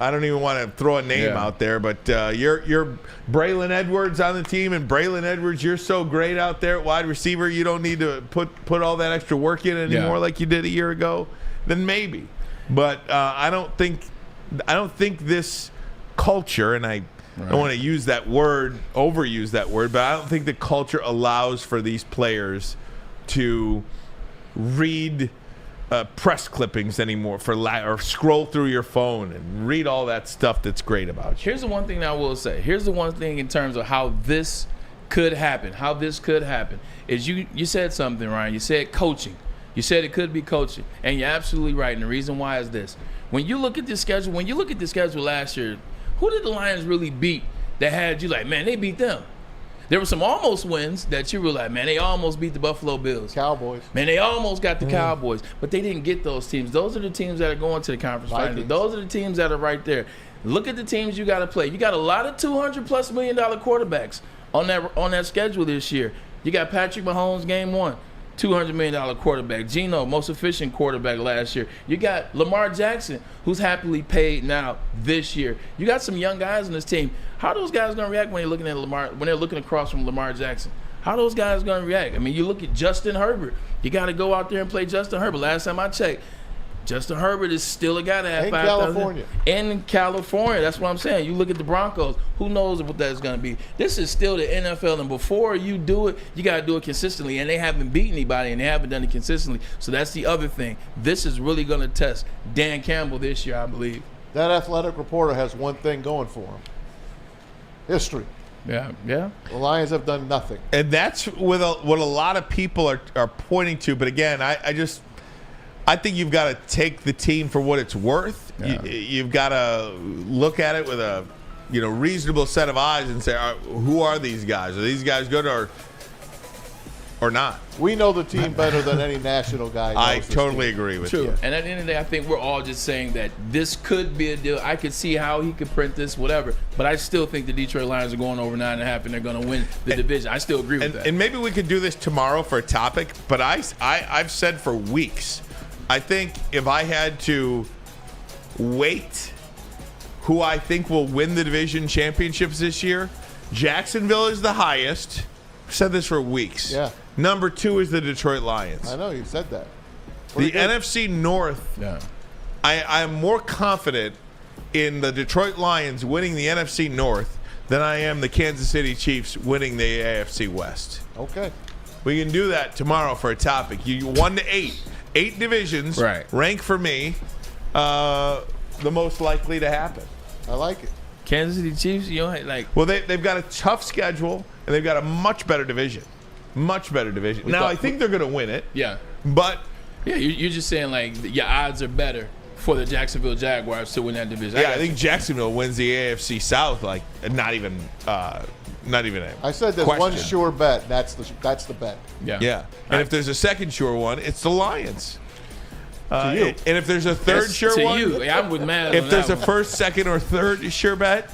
I don't even want to throw a name out there, but you're Braylon Edwards on the team, and Braylon Edwards, you're so great out there at wide receiver, you don't need to put all that extra work in anymore like you did a year ago. Then maybe, but I don't think this culture, and I don't want to use that word, overuse that word, but I don't think the culture allows for these players to read press clippings anymore or scroll through your phone and read all that stuff that's great about you. Here's the one thing that I will say. Here's the one thing in terms of how this could happen. Is you said something, Ryan. You said coaching. You said it could be coaching, and you're absolutely right. And the reason why is this: when you look at the schedule, last year, who did the Lions really beat that had you like, man, they beat them? There were some almost wins that you were like, man, they almost beat the Buffalo Bills. Cowboys. Man, they almost got the Cowboys. But they didn't get those teams. Those are the teams that are going to the conference finals. Those are the teams that are right there. Look at the teams you got to play. You got a lot of $200+ million quarterbacks on that schedule this year. You got Patrick Mahomes, game one. $200 million quarterback. Geno, most efficient quarterback last year. You got Lamar Jackson, who's happily paid now this year. You got some young guys on this team. How are those guys going to react when they're looking at Lamar, when they're looking across from Lamar Jackson? How are those guys going to react? I mean, you look at Justin Herbert. You got to go out there and play Justin Herbert. Last time I checked, Justin Herbert is still a guy that had 5,000 in California. That's what I'm saying. You look at the Broncos. Who knows what that's going to be? This is still the NFL, and before you do it, you got to do it consistently. And they haven't beaten anybody, and they haven't done it consistently. So that's the other thing. This is really going to test Dan Campbell this year, I believe. That athletic reporter has one thing going for him: history. Yeah. The Lions have done nothing, and that's what a lot of people are pointing to. But again, I think you've got to take the team for what it's worth. Yeah. You've got to look at it with a reasonable set of eyes and say, who are these guys? Are these guys good or not? We know the team better than any national guy knows. I totally agree with you. And at the end of the day, I think we're all just saying that this could be a deal. I could see how he could print this, whatever. But I still think the Detroit Lions are going over 9.5 and they're going to win the division. I still agree with that. And maybe we could do this tomorrow for a topic, but I've said for weeks, I think if I had to weight who I think will win the division championships this year, Jacksonville is the highest. I've said this for weeks. Yeah. Number 2 is the Detroit Lions. I know, you said that. The NFC North, I am more confident in the Detroit Lions winning the NFC North than I am the Kansas City Chiefs winning the AFC West. Okay. We can do that tomorrow for a topic. You 1 to 8. 8 divisions, rank for me the most likely to happen. I like it. Kansas City Chiefs, Well, they've got a tough schedule, and they've got a much better division. Now, I think they're going to win it. Yeah. But you're just saying, your odds are better for the Jacksonville Jaguars to win that division. Yeah, I think Jacksonville wins the AFC South, not even a I said there's question. one sure bet. That's the bet. Yeah. And if there's a second sure one, it's the Lions. To you. And if there's a third sure one, to you. I'm with Matt. If there's a first, second, or third sure bet,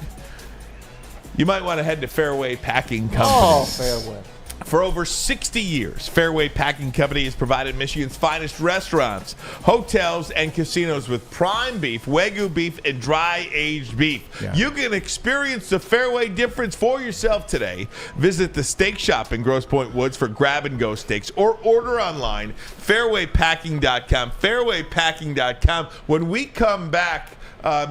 you might want to head to Fairway Packing Company. Oh, Fairway. For over 60 years, Fairway Packing Company has provided Michigan's finest restaurants, hotels, and casinos with prime beef, Wagyu beef, and dry-aged beef. Yeah. You can experience the Fairway difference for yourself today. Visit the steak shop in Grosse Pointe Woods for grab-and-go steaks or order online, fairwaypacking.com, fairwaypacking.com. When we come back,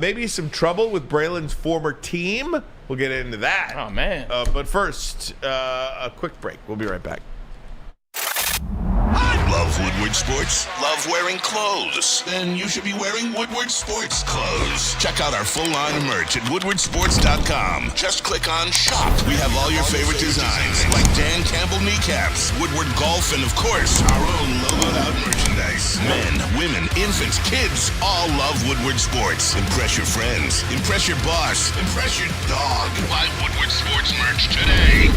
maybe some trouble with Braylon's former team. We'll get into that. Oh, man. But first, a quick break. We'll be right back. Love Woodward Sports? Love wearing clothes? Then you should be wearing Woodward Sports clothes. Check out our full line of merch at woodwardsports.com. Just click on Shop. We have all your favorite designs, like Dan Campbell kneecaps, Woodward Golf, and of course, our own logoed out merchandise. choice. Men, women, infants, kids all love Woodward Sports. Impress your friends. Impress your boss. Impress your dog. Buy Woodward Sports merch today.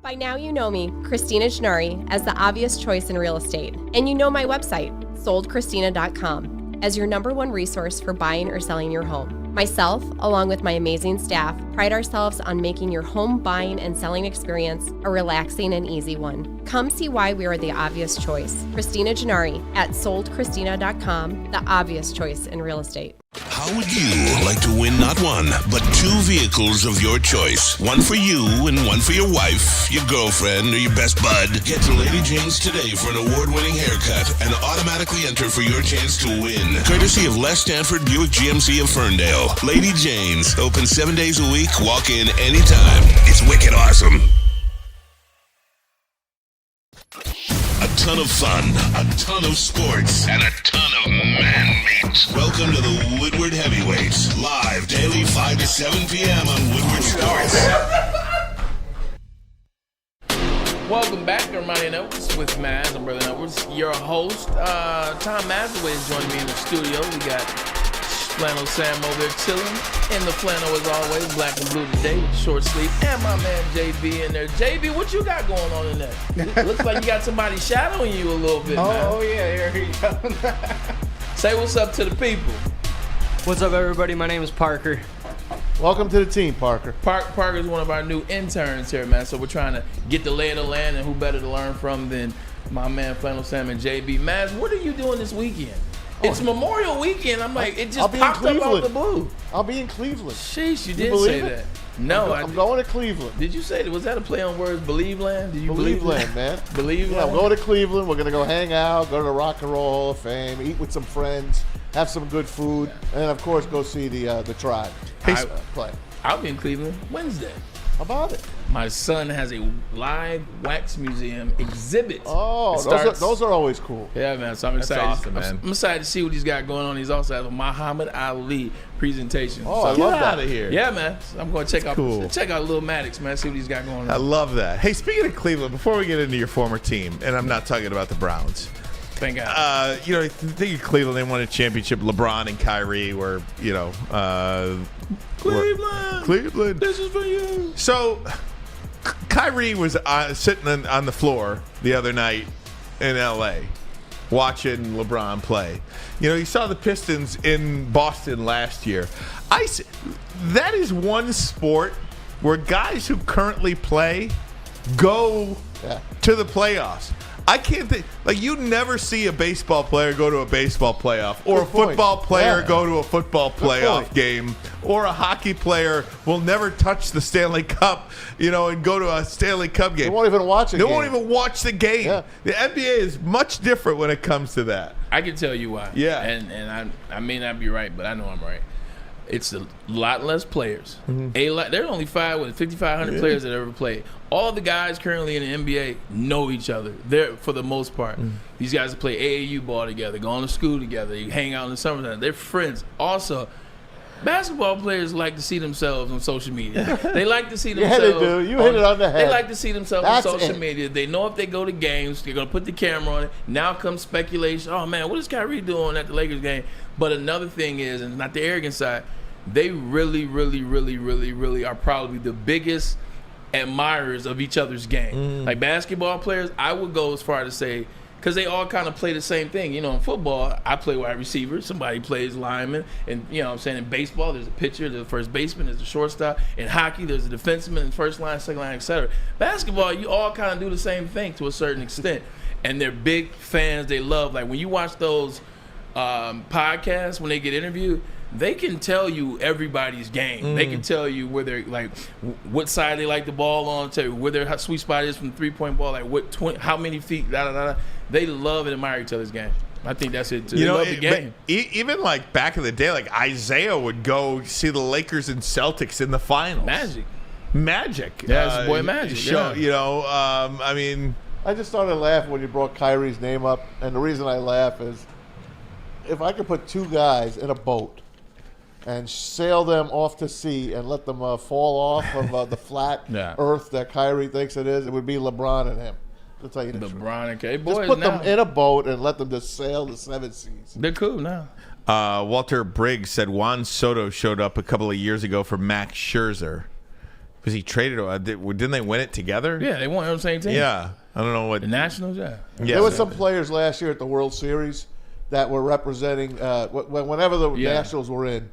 By now you know me, Christina Gennari, as the obvious choice in real estate. And you know my website, soldchristina.com, as your #1 resource for buying or selling your home. Myself, along with my amazing staff, pride ourselves on making your home buying and selling experience a relaxing and easy one. Come see why we are the obvious choice. Christina Gennari at soldchristina.com, the obvious choice in real estate. How would you like to win not one, but 2 vehicles of your choice? One for you and one for your wife, your girlfriend, or your best bud. Get to Lady Jane's today for an award-winning haircut and automatically enter for your chance to win. Courtesy of Les Stanford Buick GMC of Ferndale. Lady Jane's, open 7 days a week, walk in anytime. It's wicked awesome. A ton of fun, a ton of sports, and a ton of man meat. Welcome to the Woodward Heavyweights, live daily 5 to 7 p.m. on Woodward Sports. Welcome back, Ermanni and Edwards with Maz and Braylon Edwards. Your host, Tom Mazawey, is joining me in the studio. We got Flannel Sam over there chilling in the flannel as always, black and blue today with short sleeve, and my man JB in there. JB, what you got going on in there? Looks like you got somebody shadowing you a little bit, man. Oh yeah, here you go. Say what's up to the people. What's up, everybody? My name is Parker. Welcome to the team, Parker. Parker is one of our new interns here, man. So we're trying to get the lay of the land, and who better to learn from than my man Flannel Sam and JB. Maz, what are you doing this weekend? It's Memorial Weekend. I'm like, it just popped up out the blue. I'll be in Cleveland. Sheesh, you did say that. No, I'm going to Cleveland. Did you say that? Was that a play on words? Believe land? Did you believe land, man? Believe land? I'm going to Cleveland. We're going to go hang out, go to the Rock and Roll Hall of Fame, eat with some friends, have some good food, and of course go see the Tribe play. I'll be in Cleveland Wednesday. How about it? My son has a live wax museum exhibit. Oh, those are always cool. Yeah, man. So I'm excited. That's awesome, man. I'm excited to see what he's got going on. He's also has a Muhammad Ali presentation. Oh, I love that. Get out of here. Yeah, man. So I'm going to check out Little Maddox, man. See what he's got going on. I love that. Hey, speaking of Cleveland, before we get into your former team, and I'm not talking about the Browns. Thank God. Think of Cleveland. They won a championship. LeBron and Kyrie were, Cleveland. This is for you. So, Kyrie was sitting on the floor the other night in L.A. watching LeBron play. He saw the Pistons in Boston last year. That is one sport where guys who currently play go to the playoffs. I can't think, you never see a baseball player go to a baseball playoff, or a football player go to a football playoff game, or a hockey player will never touch the Stanley Cup, and go to a Stanley Cup game. They won't even watch it. They won't even watch the game. Yeah. The NBA is much different when it comes to that. I can tell you why. Yeah. And I may not be right, but I know I'm right. It's a lot less players. Mm-hmm. There are only 5,500 players that ever played. All the guys currently in the NBA know each other. They're, for the most part. These guys play AAU ball together, go to school together, you hang out in the summertime. They're friends. Also, basketball players like to see themselves on social media. They like to see themselves. Yeah, they do. You hit it on the head. They like to see themselves on social media. They know if they go to games, they're going to put the camera on it. Now comes speculation. Oh, man, what is Kyrie doing at the Lakers game? But another thing is, and not the arrogant side, they really, really, really, really, really are probably the biggest admirers of each other's game. Like basketball players, I would go as far to say, because they all kind of play the same thing. In football, I play wide receiver, somebody plays lineman, and in baseball, there's a pitcher, there's a first baseman, there's a shortstop. In hockey, there's a defenseman, and first line, second line, etc. Basketball, you all kind of do the same thing to a certain extent, and they're big fans. They love, when you watch those podcasts when they get interviewed, they can tell you everybody's game. They can tell you where they're what side they like the ball on, tell you where their sweet spot is from the 3-point ball, how many feet, They love and admire each other's game. I think that's it too. They love the game. Even back in the day, Isaiah would go see the Lakers and Celtics in the finals. Magic. Yeah, it's boy Magic. I just started laughing when you brought Kyrie's name up, and the reason I laugh is if I could put two guys in a boat and sail them off to sea and let them fall off of the flat earth that Kyrie thinks it is, it would be LeBron and him. To tell you the truth. LeBron and K. Just Boys put now. them in a boat and let them just sail the 7 seas. They're cool now. Walter Briggs said Juan Soto showed up a couple of years ago for Max Scherzer. Was he traded? Didn't they win it together? Yeah, they won on the same team. Yeah. I don't know what. The Nationals, yeah. There were some players last year at the World Series that were representing, whenever the Nationals were in,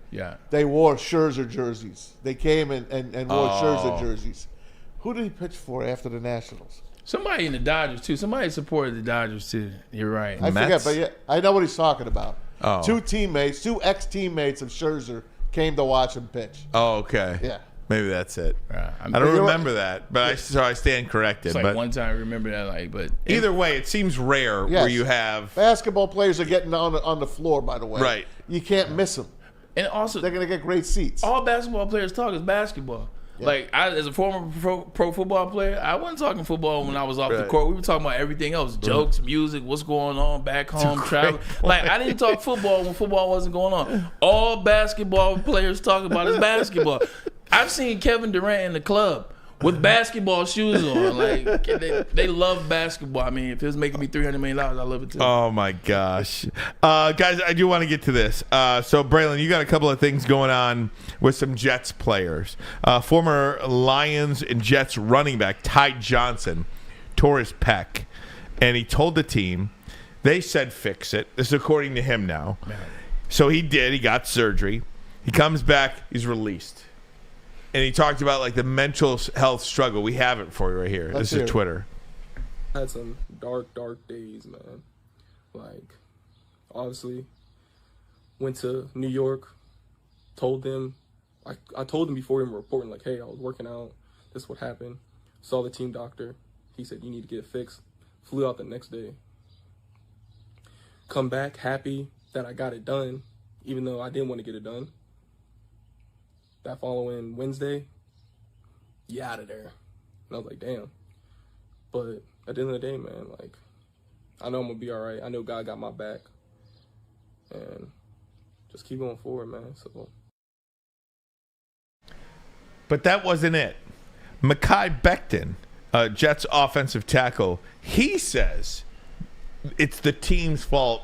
they wore Scherzer jerseys. They came and wore Scherzer jerseys. Who did he pitch for after the Nationals? Somebody in the Dodgers, too. Somebody supported the Dodgers, too. You're right. I forget, but yeah, I know what he's talking about. Oh. Two ex-teammates of Scherzer came to watch him pitch. Oh, okay. Yeah. Maybe that's it. I don't remember that, but so I stand corrected. It's like but one time I remember that, but either way, it seems rare where you have basketball players are getting on the floor. By the way, right? You can't miss them, and also they're gonna get great seats. All basketball players talk is basketball. Yeah. Like as a former pro football player, I wasn't talking football when I was off the court. We were talking about everything else: jokes, music, what's going on back home, travel. Like I didn't talk football when football wasn't going on. All basketball players talk about is basketball. I've seen Kevin Durant in the club with basketball shoes on. Like they love basketball. I mean, if it was making me $300 million, I love it too. Oh my gosh, guys! I do want to get to this. So, Braylon, you got a couple of things going on with some Jets players. Former Lions and Jets running back Ty Johnson tore his pec, and he told the team. They said fix it. This is according to him now. So he did. He got surgery. He comes back. He's released. And he talked about like the mental health struggle. We have it for you right here. This is Twitter. I had some dark days, man. Like, obviously, went to New York, told them, I told them before him reporting, like, hey, I was working out. This is what happened. Saw the team doctor. He said, you need to get it fixed. Flew out the next day. Come back happy that I got it done, even though I didn't want to get it done. That following Wednesday, you out of there. And I was like, damn. But at the end of the day, man, like, I know I'm going to be all right. I know God got my back. And just keep going forward, man. So. But that wasn't it. Mekhi Becton, Jets offensive tackle, he says it's the team's fault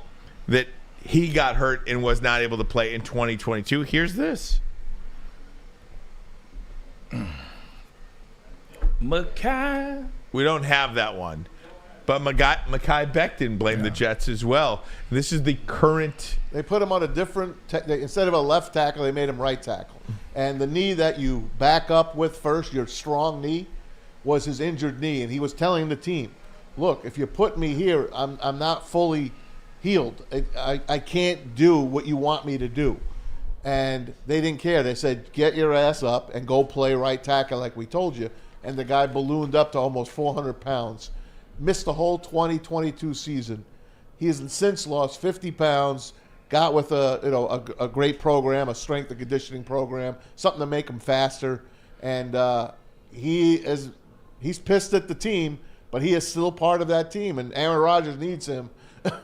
that he got hurt and was not able to play in 2022. Here's this. Mekhi. We don't have that one. But Mekhi Becton blamed the Jets as well. This is the current. They put him on a different, instead of a left tackle, they made him right tackle. And the knee that you back up with first, your strong knee, was his injured knee. And he was telling the team, look, if you put me here, I'm not fully healed. I can't do what you want me to do. And they didn't care. They said, get your ass up and go play right tackle like we told you. And the guy ballooned up to almost 400 pounds. Missed the whole 2022 season. He has since lost 50 pounds, got with a great program, a strength and conditioning program, something to make him faster. And he's pissed at the team, but he is still part of that team. And Aaron Rodgers needs him.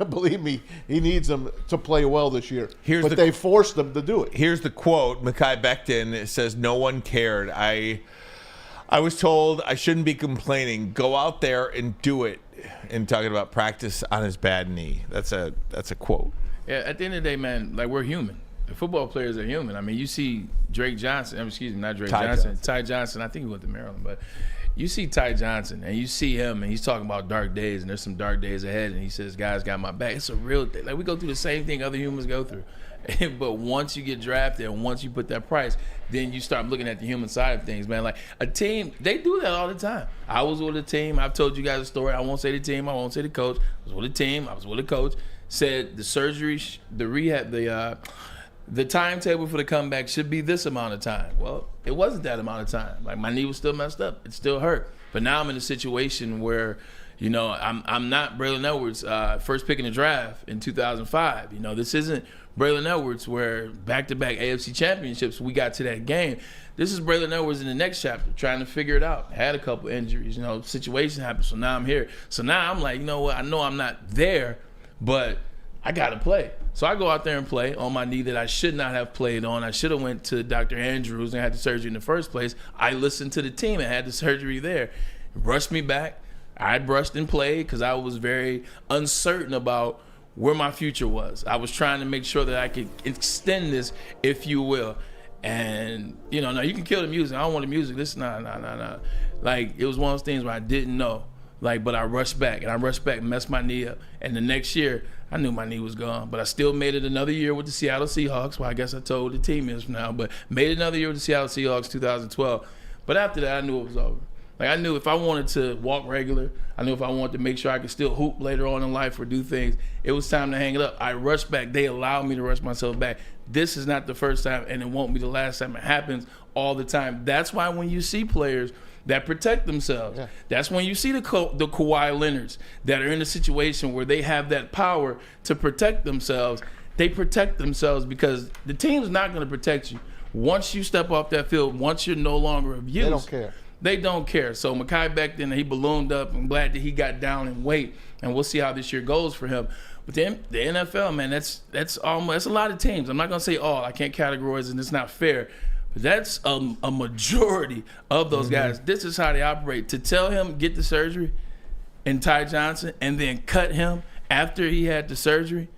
Believe me, he needs them to play well this year. But they forced them to do it. Here's the quote. Mekhi Becton says, no one cared. I was told I shouldn't be complaining. Go out there and do it. And talking about practice on his bad knee. That's a quote. Yeah, at the end of the day, man, like we're human. The football players are human. I mean, you see Ty Johnson. Ty Johnson. I think he went to Maryland, but you see Ty Johnson and you see him and he's talking about dark days and there's some dark days ahead and he says, guys got my back. It's a real thing. Like we go through the same thing other humans go through. But once you get drafted and once you put that price, then you start looking at the human side of things, man. Like a team, they do that all the time. I was with a team. I've told you guys a story. I won't say the team. I won't say the coach. I was with a team. I was with a coach. Said the surgery, the rehab, the timetable for the comeback should be this amount of time. Well, it wasn't that amount of time. Like my knee was still messed up. It still hurt. But now I'm in a situation where, you know, I'm not Braylon Edwards, first pick in the draft in 2005. You know, this isn't Braylon Edwards where back-to-back AFC championships, we got to that game. This is Braylon Edwards in the next chapter, trying to figure it out. Had a couple injuries, you know, situation happened, so now I'm here. So now I'm like, you know what, I know I'm not there, but I got to play. So I go out there and play on my knee that I should not have played on. I should have went to Dr. Andrews and had the surgery in the first place. I listened to the team and had the surgery there. Rushed me back. I brushed and played because I was very uncertain about where my future was. I was trying to make sure that I could extend this, if you will. And, no, you can kill the music. I don't want the music. This, nah. Like, it was one of those things where I didn't know. Like, but I rushed back, messed my knee up. And the next year, I knew my knee was gone. But I still made it another year with the Seattle Seahawks. Well, I guess I told the team is now. But made another year with the Seattle Seahawks 2012. But after that, I knew it was over. Like, I knew if I wanted to walk regular, I knew if I wanted to make sure I could still hoop later on in life or do things, it was time to hang it up. I rushed back. They allowed me to rush myself back. This is not the first time, and it won't be the last time. It happens all the time. That's why when you see players that protect themselves, that's when you see the Kawhi Leonards that are in a situation where they have that power to protect themselves. They protect themselves because the team's not going to protect you. Once you step off that field, once you're no longer of use, they don't care. They don't care. So Mekhi Becton, he ballooned up. I'm glad that he got down in weight, and we'll see how this year goes for him. But the NFL, man, that's a lot of teams. I'm not gonna say all. I can't categorize, and it's not fair. But that's a majority of those guys. This is how they operate. To tell him get the surgery, and Ty Johnson, and then cut him after he had the surgery.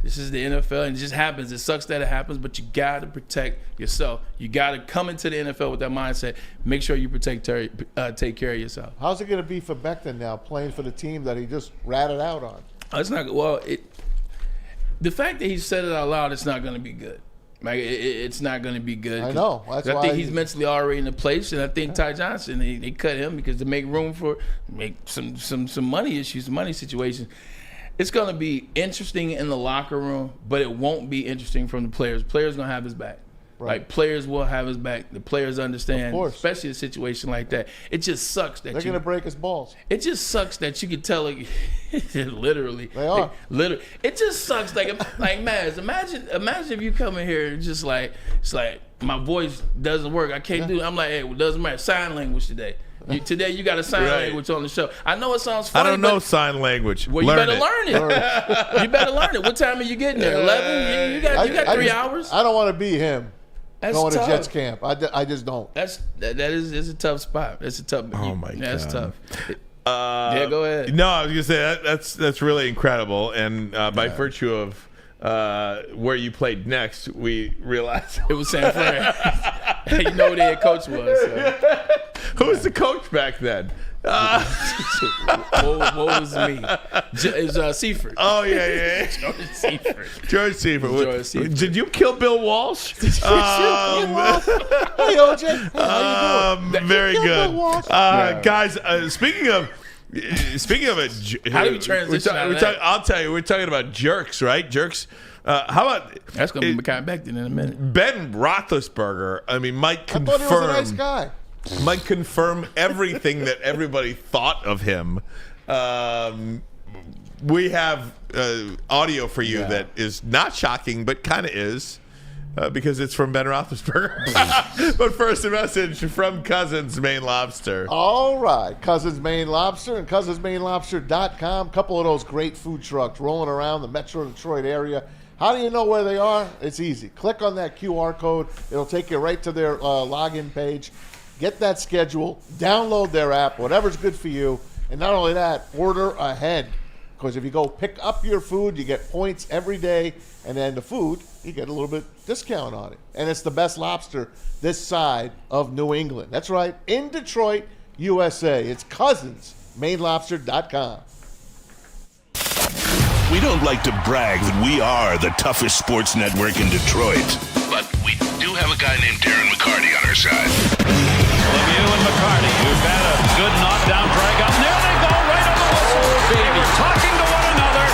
This is the NFL, and it just happens. It sucks that it happens, but you got to protect yourself. You got to come into the NFL with that mindset. Make sure you take care of yourself. How's it going to be for Becton now, playing for the team that he just ratted out on? It's not well. The fact that he said it out loud, it's not going to be good. Like it's not going to be good. I know. That's why I think he's mentally already in a place, and I think Ty Johnson they cut him because to make room for some money issues, some money situations. It's going to be interesting in the locker room, but it won't be interesting from the players. Players going to have his back. Right. Like, players will have his back. The players understand, especially a situation like that. It just sucks that they're going to break his balls. It just sucks that you could tell it literally. They are. Literally. It just sucks. Like Maz, imagine if you come in here and just like, it's like, my voice doesn't work. I can't do it. I'm like, hey, well, it doesn't matter. Sign language today. Today you got a sign language on the show. I know it sounds funny. I don't know sign language. Well, you better learn it. You better learn it. What time are you getting there? 11? You got 3 hours? I don't want to be him. That's going tough. to Jets camp. I just don't. That is a tough spot. It's a tough. Oh my God, that's tough. Yeah, go ahead. No, I was gonna say that's really incredible, and by virtue of where you played next, we realized it was San Fran. You know who the head coach was. So. Who was the coach back then? What was me? It was Seifert. Oh yeah. George Seifert. Did you kill Bill Walsh? Hey OJ, how you doing? Very good, guys. Speaking of it, how do we transition? I'll tell you, we're talking about jerks, right? Jerks. How about that's going to be Mekhi Becton in a minute. Ben Roethlisberger. I mean, might confirm. I thought he was a nice guy. Might confirm everything that everybody thought of him. We have audio for you that is not shocking, but kind of is, because it's from Ben Roethlisberger. But first, a message from Cousins Maine Lobster. All right, Cousins Maine Lobster and CousinsMaineLobster.com. Couple of those great food trucks rolling around the Metro Detroit area. How do you know where they are? It's easy. Click on that QR code. It'll take you right to their login page. Get that schedule, download their app, whatever's good for you. And not only that, order ahead. Because if you go pick up your food, you get points every day. And then the food, you get a little bit discount on it. And it's the best lobster this side of New England. That's right, in Detroit, USA. It's CousinsMaineLobster.com. We don't like to brag that we are the toughest sports network in Detroit. But we do have a guy named Darren McCarty on our side. Lemieux and McCarty, who've had a good knockdown drag up. There they go, right on the whistle. They were talking to one another.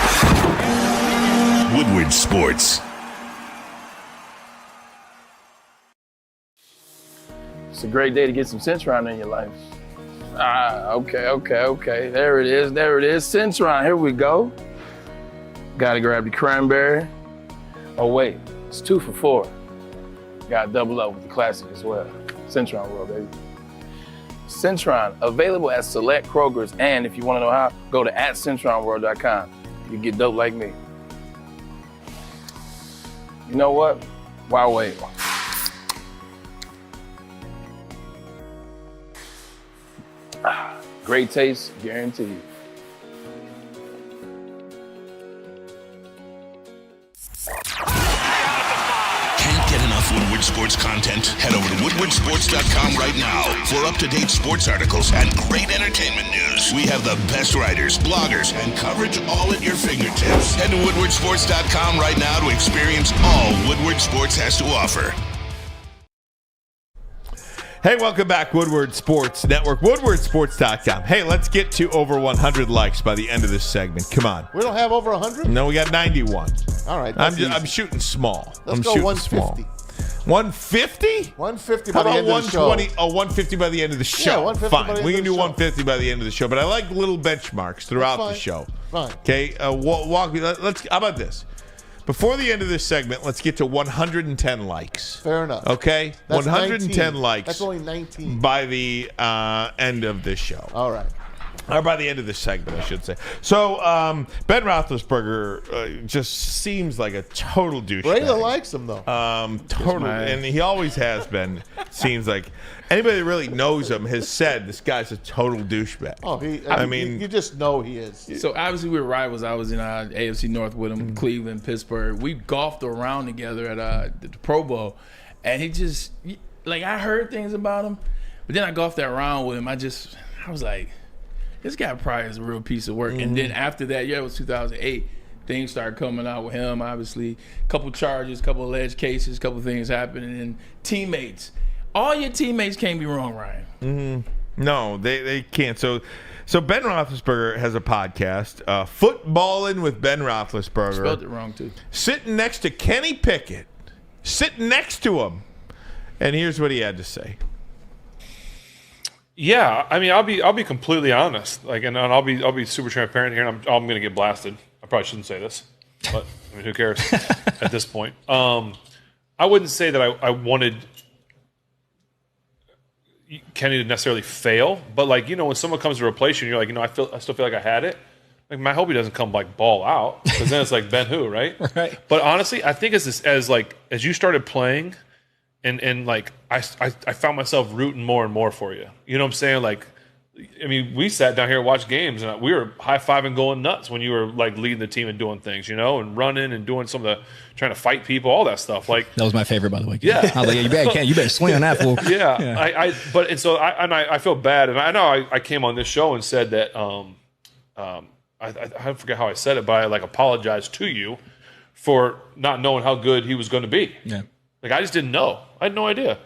Woodward Sports. It's a great day to get some Centron in your life. Okay. There it is. Centron, here we go. Gotta grab the cranberry. Oh wait, it's 2 for $4. Gotta double up with the classic as well. Centron World, baby. Centron, available at select Kroger's, and if you want to know how, go to @CentronWorld.com. You get dope like me. You know what? Why wait? Great taste, guaranteed. Can't get enough Woodward Sports content? Head over to woodwardsports.com right now for up-to-date sports articles and great entertainment news. We have the best writers, bloggers, and coverage all at your fingertips. Head to woodwardsports.com right now to experience all Woodward Sports has to offer. Hey, welcome back, Woodward Sports Network, woodwardsports.com. Hey, let's get to over 100 likes by the end of this segment. Come on. We don't have over 100? No, we got 91. All right. I'm shooting small. Let's I'm go shooting 150. Small. 150? 150 How by the about end of the show. 120? Oh, 150 by the end of the show. Yeah, 150 by the Fine. end We of can the do show. 150 by the end of the show, but I like little benchmarks throughout the fine. show. Fine. Okay, walk me. Let's. How about this? Before the end of this segment, let's get to 110 likes. Fair enough. Okay, That's 110 19. likes. That's only 19. By the end of this show. All right. Or by the end of this segment, I should say. So, Ben Roethlisberger just seems like a total douchebag. Braylon likes him, though. Totally. And he always has been. Seems like anybody that really knows him has said this guy's a total douchebag. Oh, I mean, you just know he is. So obviously we were rivals. I was in AFC North with him, Cleveland, Pittsburgh. We golfed around together at the Pro Bowl, and he just I heard things about him, but then I golfed that round with him. I was like, this guy probably is a real piece of work. And then after that, it was 2008. Things started coming out with him. Obviously, a couple charges, a couple alleged cases, a couple things happening, and teammates. All your teammates can't be wrong, Ryan. No, they can't. So Ben Roethlisberger has a podcast, Footballin' with Ben Roethlisberger. Spelled it wrong, too. Sitting next to Kenny Pickett. Sitting next to him. And here's what he had to say. Yeah, I mean, I'll be completely honest. And I'll be super transparent here, and I'm going to get blasted. I probably shouldn't say this, but I mean, who cares at this point? I wouldn't say that I wanted Kenny to necessarily fail, but when someone comes to replace you, and you're like, I still feel like I had it. I hope he doesn't come ball out, because then it's like Ben who, right? Right. But honestly, I think as you started playing, and I found myself rooting more and more for you. You know what I'm saying? We sat down here and watched games, and we were high-fiving, going nuts when you were leading the team and doing things, and running and doing some of the trying to fight people, all that stuff. That was my favorite, by the way. Yeah, I was like, you better swing on that fool. Yeah. I feel bad, and I know I came on this show and said that I forget how I said it, but I apologized to you for not knowing how good he was going to be. Yeah. I just didn't know. I had no idea.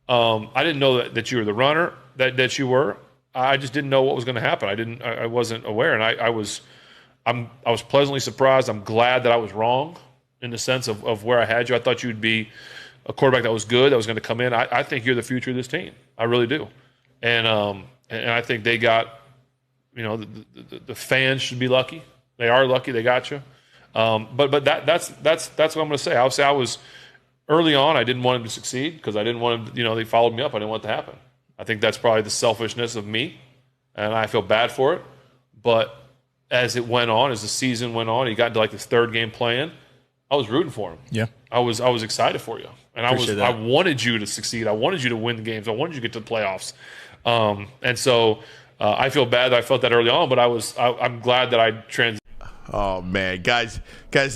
I didn't know that you were the runner that you were. I just didn't know what was going to happen. I wasn't aware, and I was pleasantly surprised. I'm glad that I was wrong in the sense of where I had you. I thought you'd be a quarterback that was good, that was going to come in. I think you're the future of this team. I really do, and I think they got, the fans should be lucky. They are lucky. They got you. But that's what I'm going to say. I'll say I was. Early on, I didn't want him to succeed because I didn't want him, they followed me up. I didn't want it to happen. I think that's probably the selfishness of me, and I feel bad for it. But as it went on, as the season went on, he got into this third game playing, I was rooting for him. Yeah. I was excited for you. And I wanted you to succeed. I wanted you to win the games. I wanted you to get to the playoffs. And so I feel bad that I felt that early on, but I'm glad that I transitioned. Oh, man. Guys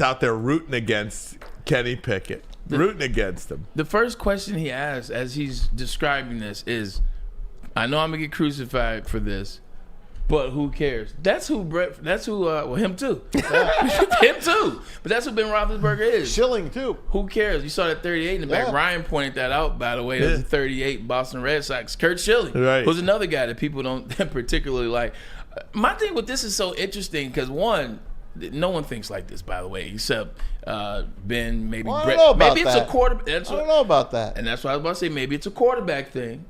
out there rooting against Kenny Pickett. Rooting against him. The first question he asks as he's describing this is, I know I'm going to get crucified for this, but who cares? Him too. Him too. But that's who Ben Roethlisberger is. Schilling, too. Who cares? You saw that 38 in the back. Ryan pointed that out, by the way. That was 38 Boston Red Sox. Kurt Schilling. Right. Who's another guy that people don't particularly like. My thing with this is so interesting because, one, no one thinks like this, by the way, except Ben, maybe well, Brett. Maybe it's a quarterback. I don't know about that. And that's what I was about to say. Maybe it's a quarterback thing.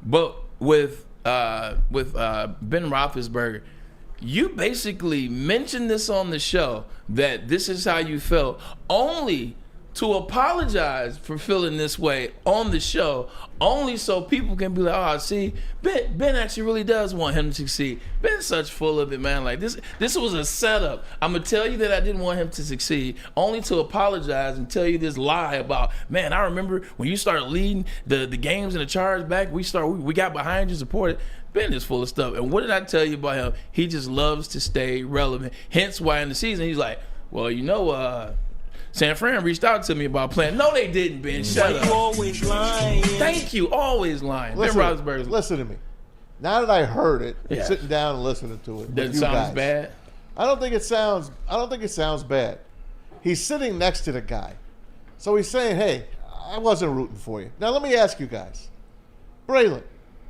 But with Ben Roethlisberger, you basically mentioned this on the show that this is how you felt, only to apologize for feeling this way on the show, only so people can be like, oh, see, Ben actually really does want him to succeed. Ben's such full of it, man. This was a setup. I'm going to tell you that I didn't want him to succeed, only to apologize and tell you this lie about, man, I remember when you started leading the games and the charge back, we got behind you, supported. Ben is full of stuff. And what did I tell you about him? He just loves to stay relevant. Hence why in the season he's like, well, San Fran reached out to me about playing. No, they didn't, Ben. Shut up. You always lying. Thank you. Always lying. Ben Roethlisberger. Listen to me. Now that I heard it, sitting down and listening to it, doesn't sound bad. I don't think it sounds bad. He's sitting next to the guy, so he's saying, "Hey, I wasn't rooting for you." Now let me ask you guys, Braylon,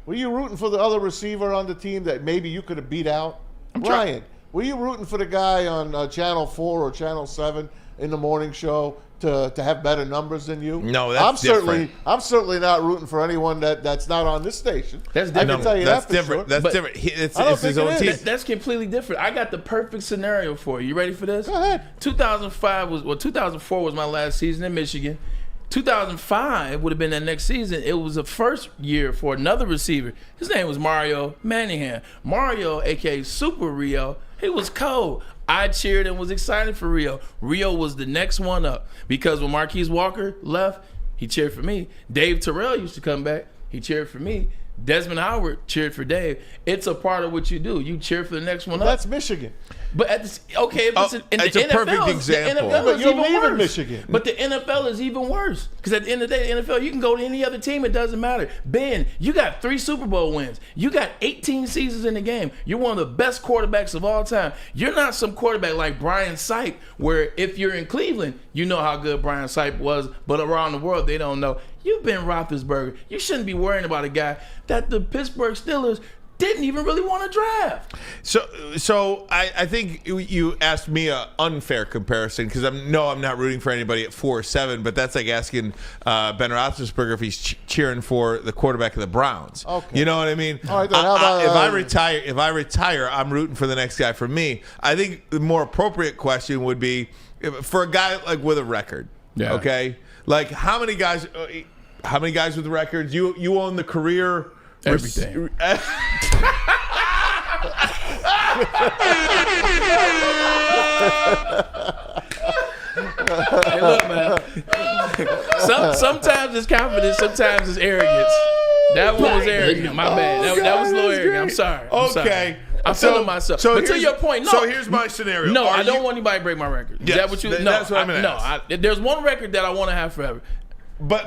were you rooting for the other receiver on the team that maybe you could have beat out? Ryan, were you rooting for the guy on Channel 4 or Channel 7 in the morning show to have better numbers than you? No, that's different. I'm certainly not rooting for anyone that's not on this station. That's different. I can tell you that's that for different. sure. That's different. It's his own team. That's completely different. I got the perfect scenario for you. You ready for this? Go ahead. 2004 was my last season in Michigan. 2005 would have been that next season. It was the first year for another receiver. His name was Mario Manningham. Mario, a.k.a. Super Rio, he was cold. I cheered and was excited for Rio. Rio was the next one up because when Marquise Walker left, he cheered for me. Dave Terrell used to come back. He cheered for me. Desmond Howard cheered for Dave. It's a part of what you do. You cheer for the next one up. That's Michigan. But it's a perfect example. But you're leaving Michigan. But the NFL is even worse because at the end of the day, the NFL, you can go to any other team. It doesn't matter. Ben, you got 3 Super Bowl wins. You got 18 seasons in the game. You're one of the best quarterbacks of all time. You're not some quarterback like Brian Sipe, where if you're in Cleveland, you know how good Brian Sipe was, but around the world, they don't know. You've been Roethlisberger. You shouldn't be worrying about a guy that the Pittsburgh Steelers didn't even really want to draft. So I think you asked me an unfair comparison because I'm not rooting for anybody at 4-7, but that's like asking Ben Roethlisberger if he's cheering for the quarterback of the Browns. Okay. You know what I mean? All right, then how about, if I retire, I'm rooting for the next guy for me. I think the more appropriate question would be for a guy like with a record. Yeah. Okay. Like how many guys with records? You own the career. Everything. Hey, look, man. Sometimes it's confidence, sometimes it's arrogance. That one was arrogant. My bad. That was a little arrogant. I'm sorry. Okay. I'm feeling myself. But to your point, no. So here's my scenario. No, I don't want anybody to break my record. Is that what you? No, that's what I'm gonna ask. There's one record that I want to have forever. But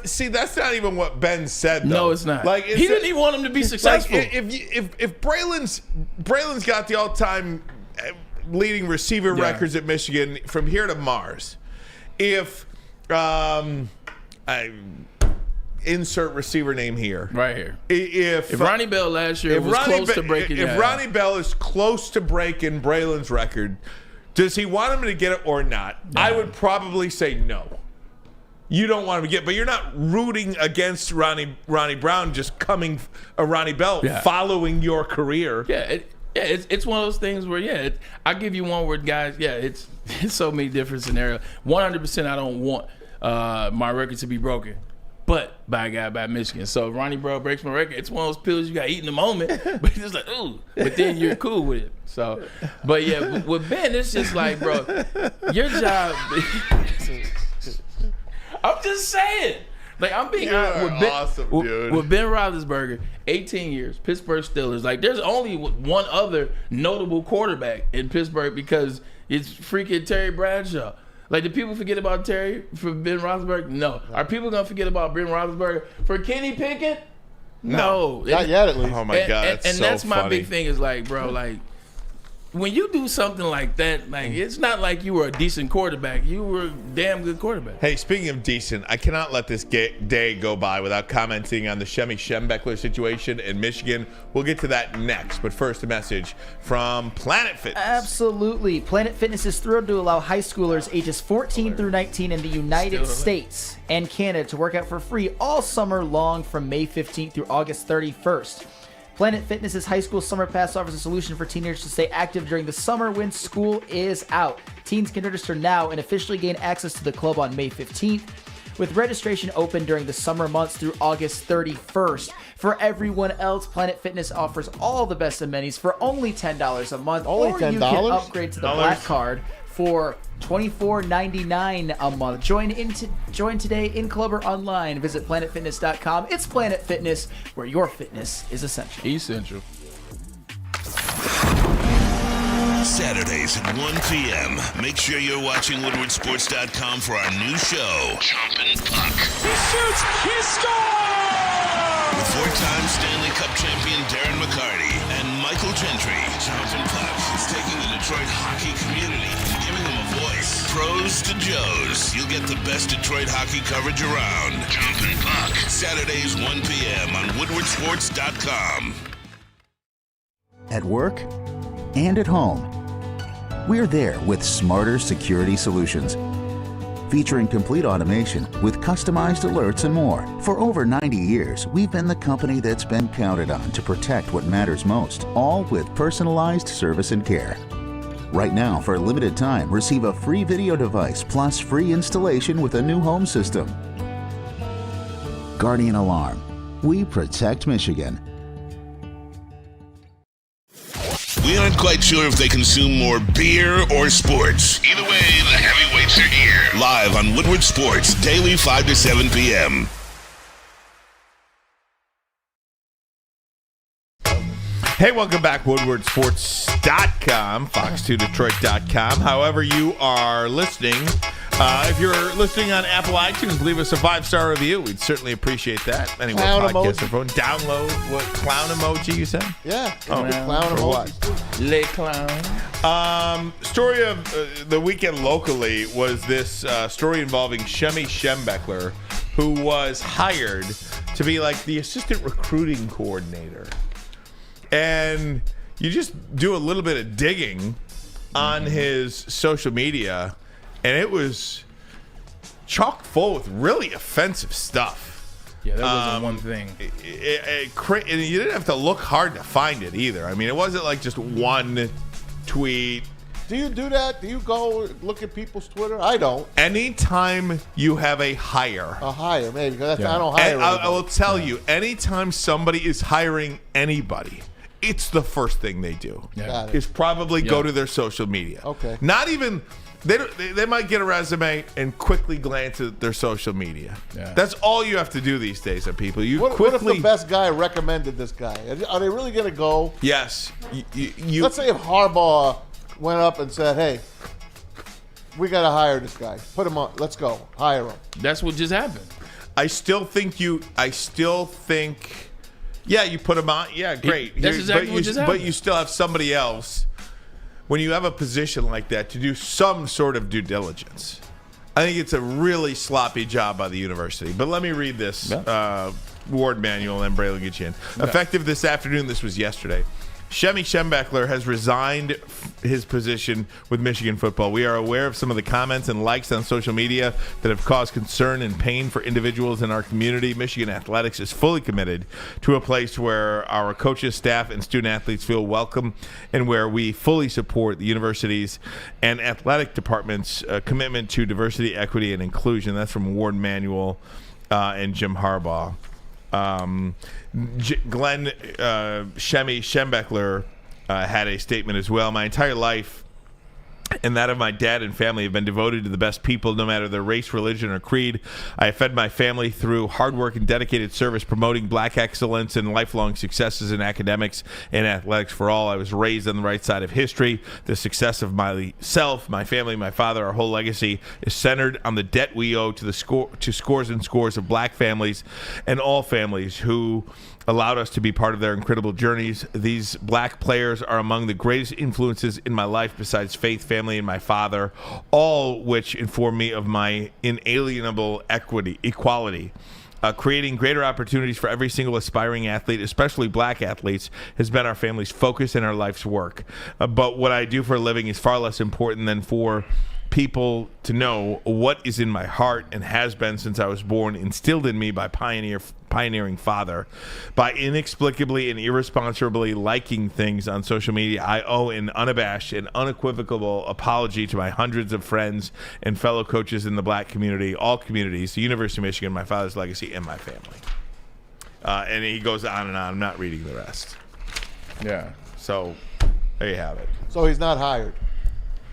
see, that's not even what Ben said, though. No, it's not. Like he didn't even want him to be successful. Like, if Braylon's got the all-time leading receiver records at Michigan from here to Mars, if I insert receiver name here, right here, if Ronnie Bell last year was close to breaking, if Ronnie Bell is close to breaking Braylon's record, does he want him to get it or not? Yeah. I would probably say no. You don't want him to get, but you're not rooting against Ronnie Brown just coming, Ronnie Bell following your career. Yeah, it's one of those things where I give you one word, guys. Yeah, it's so many different scenarios. 100%, I don't want my record to be broken, but by a guy by Michigan. So if Ronnie Brown breaks my record, it's one of those pills you got to eat in the moment, but it's just like ooh, but then you're cool with it. So, but yeah, with Ben, it's just like, bro, your job. I'm just saying. Like, I'm being honest with Ben, awesome, dude. With Ben Roethlisberger, 18 years, Pittsburgh Steelers. Like, there's only one other notable quarterback in Pittsburgh because it's freaking Terry Bradshaw. Like, do people forget about Terry for Ben Roethlisberger? No. Are people going to forget about Ben Roethlisberger for Kenny Pickett? No. Not yet, at least. Oh, my God. And that's my big thing is, like, bro, like, when you do something like that, like it's not like you were a decent quarterback. You were a damn good quarterback. Hey, speaking of decent, I cannot let this day go by without commenting on the Shemy Schembechler situation in Michigan. We'll get to that next, but first a message from Planet Fitness. Absolutely. Planet Fitness is thrilled to allow high schoolers ages 14 through 19 in the United States and Canada to work out for free all summer long from May 15th through August 31st. Planet Fitness's High School Summer Pass offers a solution for teenagers to stay active during the summer when school is out. Teens can register now and officially gain access to the club on May 15th, with registration open during the summer months through August 31st. For everyone else, Planet Fitness offers all the best amenities for only $10 a month. Only or $10? you can upgrade to the Black Card for $24.99 a month. Join today in club or online. Visit planetfitness.com. It's Planet Fitness, where your fitness is essential. Essential. Saturdays at 1 p.m. Make sure you're watching WoodwardSports.com for our new show, Chompin' Puck. He shoots! He scores! With four-time Stanley Cup champion Darren McCarty and Michael Gentry, Chompin' Puck is taking the Detroit hockey community and giving them a voice. Pros to Joes. You'll get the best Detroit hockey coverage around. Chompin' Puck. Saturdays 1 p.m. on WoodwardSports.com. At work and at home, we're there with smarter security solutions. Featuring complete automation with customized alerts and more. For over 90 years, we've been the company that's been counted on to protect what matters most, all with personalized service and care. Right now, for a limited time, receive a free video device plus free installation with a new home system. Guardian Alarm. We protect Michigan. We aren't quite sure if they consume more beer or sports. Either way, the heavyweights are here. Live on Woodward Sports, daily 5 to 7 p.m. Hey, welcome back, WoodwardSports.com, Fox2Detroit.com. However you are listening, if you're listening on Apple iTunes, leave us a 5-star review. We'd certainly appreciate that. Anyway, podcast or phone. Download what clown emoji you said? Yeah, clown emoji. Le clown. Story of the weekend locally was this story involving Shemy Schembechler, who was hired to be like the assistant recruiting coordinator. And you just do a little bit of digging on his social media, and it was chock full with really offensive stuff. Yeah, that wasn't one thing. And you didn't have to look hard to find it either. I mean, it wasn't like just one tweet. Do you do that? Do you go look at people's Twitter? I don't. Anytime you have a hire. A hire, maybe. Because I don't hire anybody. I will tell you, anytime somebody is hiring anybody, it's the first thing they do. Yeah. Is probably go to their social media. Okay. Not even they might get a resume and quickly glance at their social media. Yeah. That's all you have to do these days, people. What if the best guy recommended this guy? Are they really going to go? Yes. Let's say if Harbaugh went up and said, "Hey, we got to hire this guy. Put him on. Let's go. Hire him." That's what just happened. I still think. Yeah, you put him on. Yeah, great. That's exactly what just happened. But you still have somebody else. When you have a position like that, to do some sort of due diligence. I think it's a really sloppy job by the university. But let me read this ward manual, and then Braylon gets you in. Okay. Effective this afternoon, this was yesterday. Shemy Schembechler has resigned his position with Michigan football. We are aware of some of the comments and likes on social media that have caused concern and pain for individuals in our community. Michigan Athletics is fully committed to a place where our coaches, staff, and student athletes feel welcome, and where we fully support the universities and athletic departments' commitment to diversity, equity, and inclusion. That's from Ward Manuel and Jim Harbaugh. Shemy Schembechler had a statement as well. My entire life and that of my dad and family have been devoted to the best people, no matter their race, religion, or creed. I have fed my family through hard work and dedicated service, promoting black excellence and lifelong successes in academics and athletics for all. I was raised on the right side of history. The success of myself, my family, my father, our whole legacy is centered on the debt we owe to scores and scores of black families and all families who allowed us to be part of their incredible journeys. These black players are among the greatest influences in my life besides faith, family, and my father, all which inform me of my inalienable equality. Creating greater opportunities for every single aspiring athlete, especially black athletes, has been our family's focus and our life's work. But what I do for a living is far less important than for people to know what is in my heart and has been since I was born, instilled in me by pioneering father. By inexplicably and irresponsibly liking things on social media, I owe an unabashed and unequivocal apology to my hundreds of friends and fellow coaches in the black community, all communities, the University of Michigan, my father's legacy, and my family. And he goes on and on. I'm not reading the rest. Yeah. So there you have it. So he's not hired.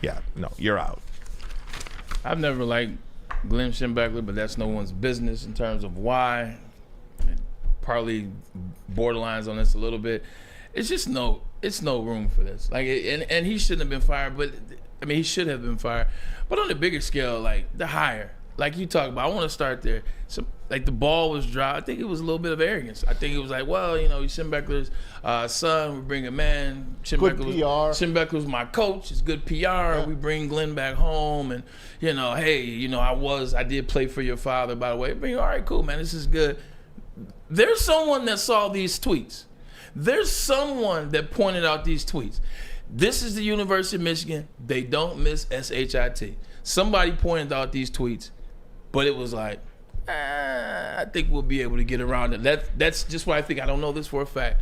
Yeah, no, you're out. I've never liked Glenn Schembechler, but that's no one's business in terms of why. Partly borderlines on this a little bit. It's just no room for this. Like, and he shouldn't have been fired, but I mean, he should have been fired. But on a bigger scale, like the hire, like you talk about, I want to start there. So, like the ball was dry. I think it was a little bit of arrogance. I think it was like, well, you know, he's Schembechler's son. We bring a man. Schembechler was my coach. It's good PR. Yeah. We bring Glenn back home, and you know, hey, you know, I did play for your father, by the way. But, all right, cool, man. This is good. There's someone that saw these tweets. There's someone that pointed out these tweets. This is the University of Michigan. They don't miss SHIT. Somebody pointed out these tweets, but it was like, I think we'll be able to get around it. That's just what I think. I don't know this for a fact,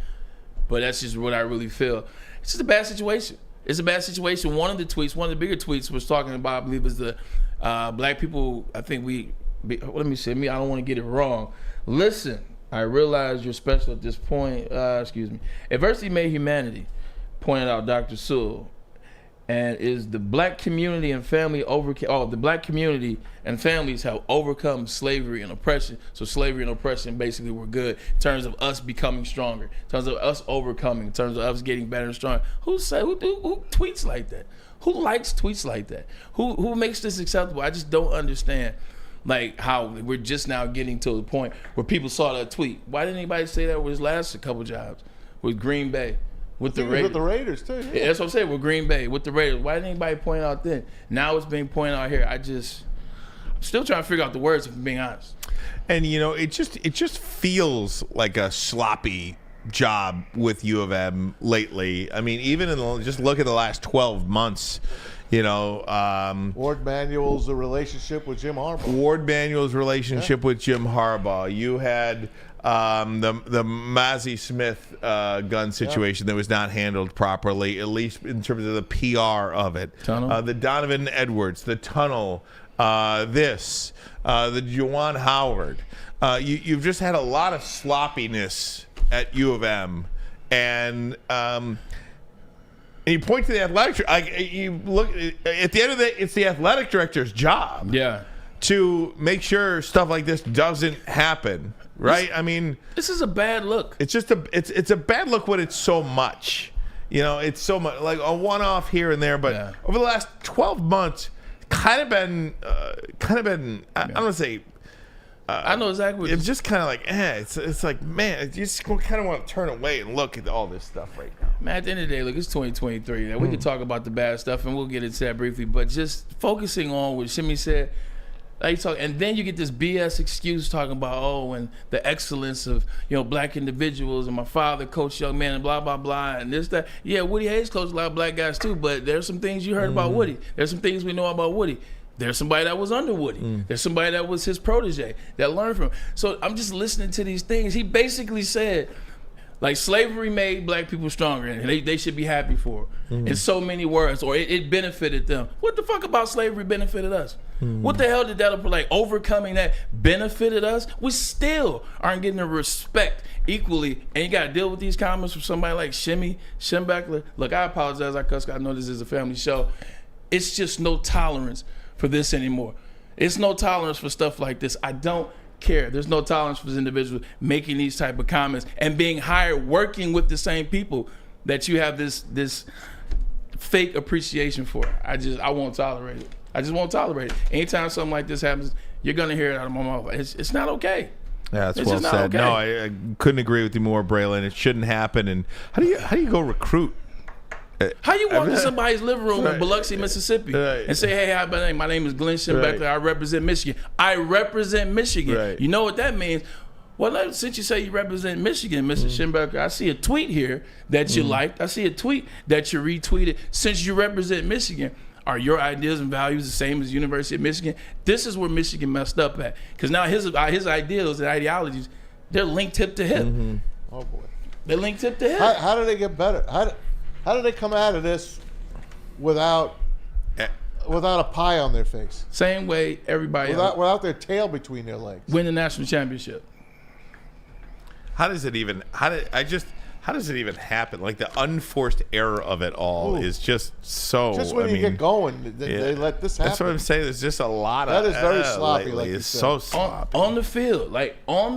but that's just what I really feel. It's just a bad situation. It's a bad situation. One of the bigger tweets was talking about, I believe, was the black people. I think let me see. I don't want to get it wrong. Listen, I realize you're special at this point. Excuse me. Adversity made humanity, pointed out Dr. Sewell. And is the black community and family the black community and families have overcome slavery and oppression. So slavery and oppression basically were good in terms of us becoming stronger, in terms of us overcoming, in terms of us getting better and stronger. Who tweets like that? Who likes tweets like that? Who makes this acceptable? I just don't understand. Like how we're just now getting to the point where people saw that tweet. Why didn't anybody say that with his last couple jobs with Green Bay, with the Raiders? With the Raiders too. Yeah. That's what I'm saying, with Green Bay, with the Raiders. Why didn't anybody point out then? Now it's being pointed out here. I'm still trying to figure out the words, if I'm being honest. And you know, it just feels like a sloppy job with U of M lately. I mean, even just look at the last 12 months. You know, Ward Manuel's relationship with Jim Harbaugh. With Jim Harbaugh. You had the Mazi Smith gun situation that was not handled properly, at least in terms of the PR of it. The Donovan Edwards, the tunnel, the Juwan Howard. You've just had a lot of sloppiness at U of M, and you point to the athletic. You look at the end of the day, it's the athletic director's job. Yeah. To make sure stuff like this doesn't happen, right? This is a bad look. It's just it's a bad look when it's so much. You know, it's so much like a one-off here and there, but over the last 12 months, kind of been. I don't want to say. I know exactly. It's just kind of like, it's like, man, you just kind of want to turn away and look at all this stuff right now. Man, at the end of the day, look, it's 2023. Now, we can talk about the bad stuff, and we'll get into that briefly, but just focusing on what Shemy said, and then you get this BS excuse talking about, and the excellence of, black individuals, and my father coached young men, and blah, blah, blah, and this, that. Yeah, Woody Hayes coached a lot of black guys too, but there's some things you heard about Woody. There's some things we know about Woody. There's somebody that was under Woody. There's somebody that was his protege that learned from him. So I'm just listening to these things. He basically said, like, slavery made black people stronger, and they should be happy for it. In so many words, or it benefited them. What the fuck about slavery benefited us? What the hell did that, like, overcoming that benefited us? We still aren't getting the respect equally, and you got to deal with these comments from somebody like Shemy Schembechler. Look, I apologize. I know this is a family show. It's just no tolerance for this anymore. It's no tolerance for stuff like this. I don't care. There's no tolerance for this individual making these type of comments and being hired, working with the same people that you have this fake appreciation for. I won't tolerate it. I just won't tolerate it. Anytime something like this happens, you're gonna hear it out of my mouth. It's not okay. Yeah, that's well said. Okay. No, I couldn't agree with you more, Braylon. It shouldn't happen. And how do you go recruit? How you walk in somebody's living room in Biloxi, Mississippi, and say, "Hey, my name is Glenn Schembechler. I represent Michigan. I represent Michigan." Right. You know what that means? Well, since you say you represent Michigan, Mr. Schembechler, I see a tweet here that you liked. I see a tweet that you retweeted. Since you represent Michigan, are your ideas and values the same as University of Michigan? This is where Michigan messed up at, because now his ideals and ideologies, they're linked hip to hip. Oh boy, they're linked hip to hip. How do they get better? How do they come out of this without a pie on their face? Same way everybody else. Without their tail between their legs. Win the national championship. how does it even happen? Like the unforced error of it all is just so. Just when you get going, they let this happen. That's what I'm saying. There's just a lot of that is very sloppy. Lately. Like It's so sloppy. On the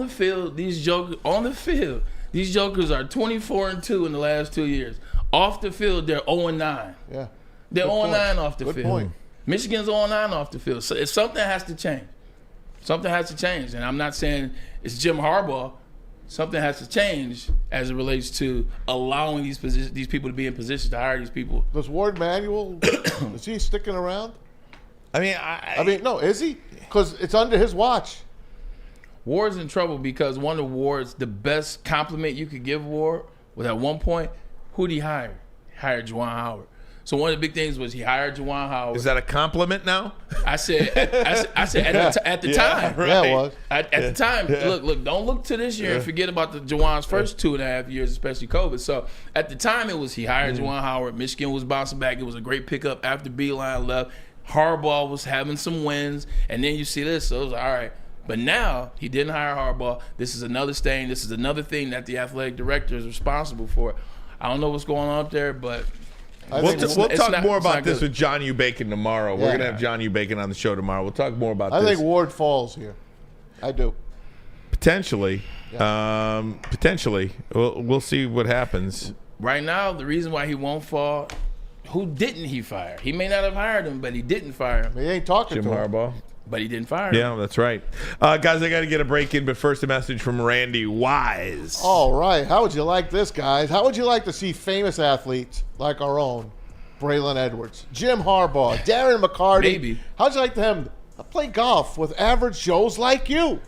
field, these jokers these jokers are 24-2 in the last 2 years. Off the field, they're 0-9. Yeah, they're 0-9 off the Good field. point. Michigan's 0-9 off the field. So if something has to change. Something has to change, and I'm not saying it's Jim Harbaugh. Something has to change as it relates to allowing these people to be in position to hire these people. Does Ward Manuel, is he sticking around? I mean, no, is he? Because it's under his watch. Ward's in trouble because one of Ward's, the best compliment you could give Ward was at one point, who did he hire? He hired Juwan Howard. So one of the big things was he hired Juwan Howard. Is that a compliment now? I said at the time. Right. Yeah, it was. At the time, look, don't look to this year and forget about the Juwan's first 2.5 years, especially COVID. So at the time, it was he hired Juwan Howard. Michigan was bouncing back. It was a great pickup after Beeline left. Harbaugh was having some wins, and then you see this. So it was all right. But now he didn't hire Harbaugh. This is another stain. This is another thing that the athletic director is responsible for. I don't know what's going on up there, but. We'll talk more about this with John U. Bacon tomorrow. Yeah. We're going to have John U. Bacon on the show tomorrow. We'll talk more about I this. think Ward falls here. I do. Potentially. Potentially. We'll see what happens. Right now, the reason why he won't fall, who didn't he fire? He may not have hired him, but he didn't fire him. He ain't talking Jim to him. Harbaugh. But he didn't fire him. Yeah, that's right. Guys, I got to get a break in, but first a message from Randy Wise. All right. How would you like this, guys? How would you like to see famous athletes like our own Braylon Edwards, Jim Harbaugh, Darren McCarty? Maybe. How'd you like them to play golf with average Joes like you?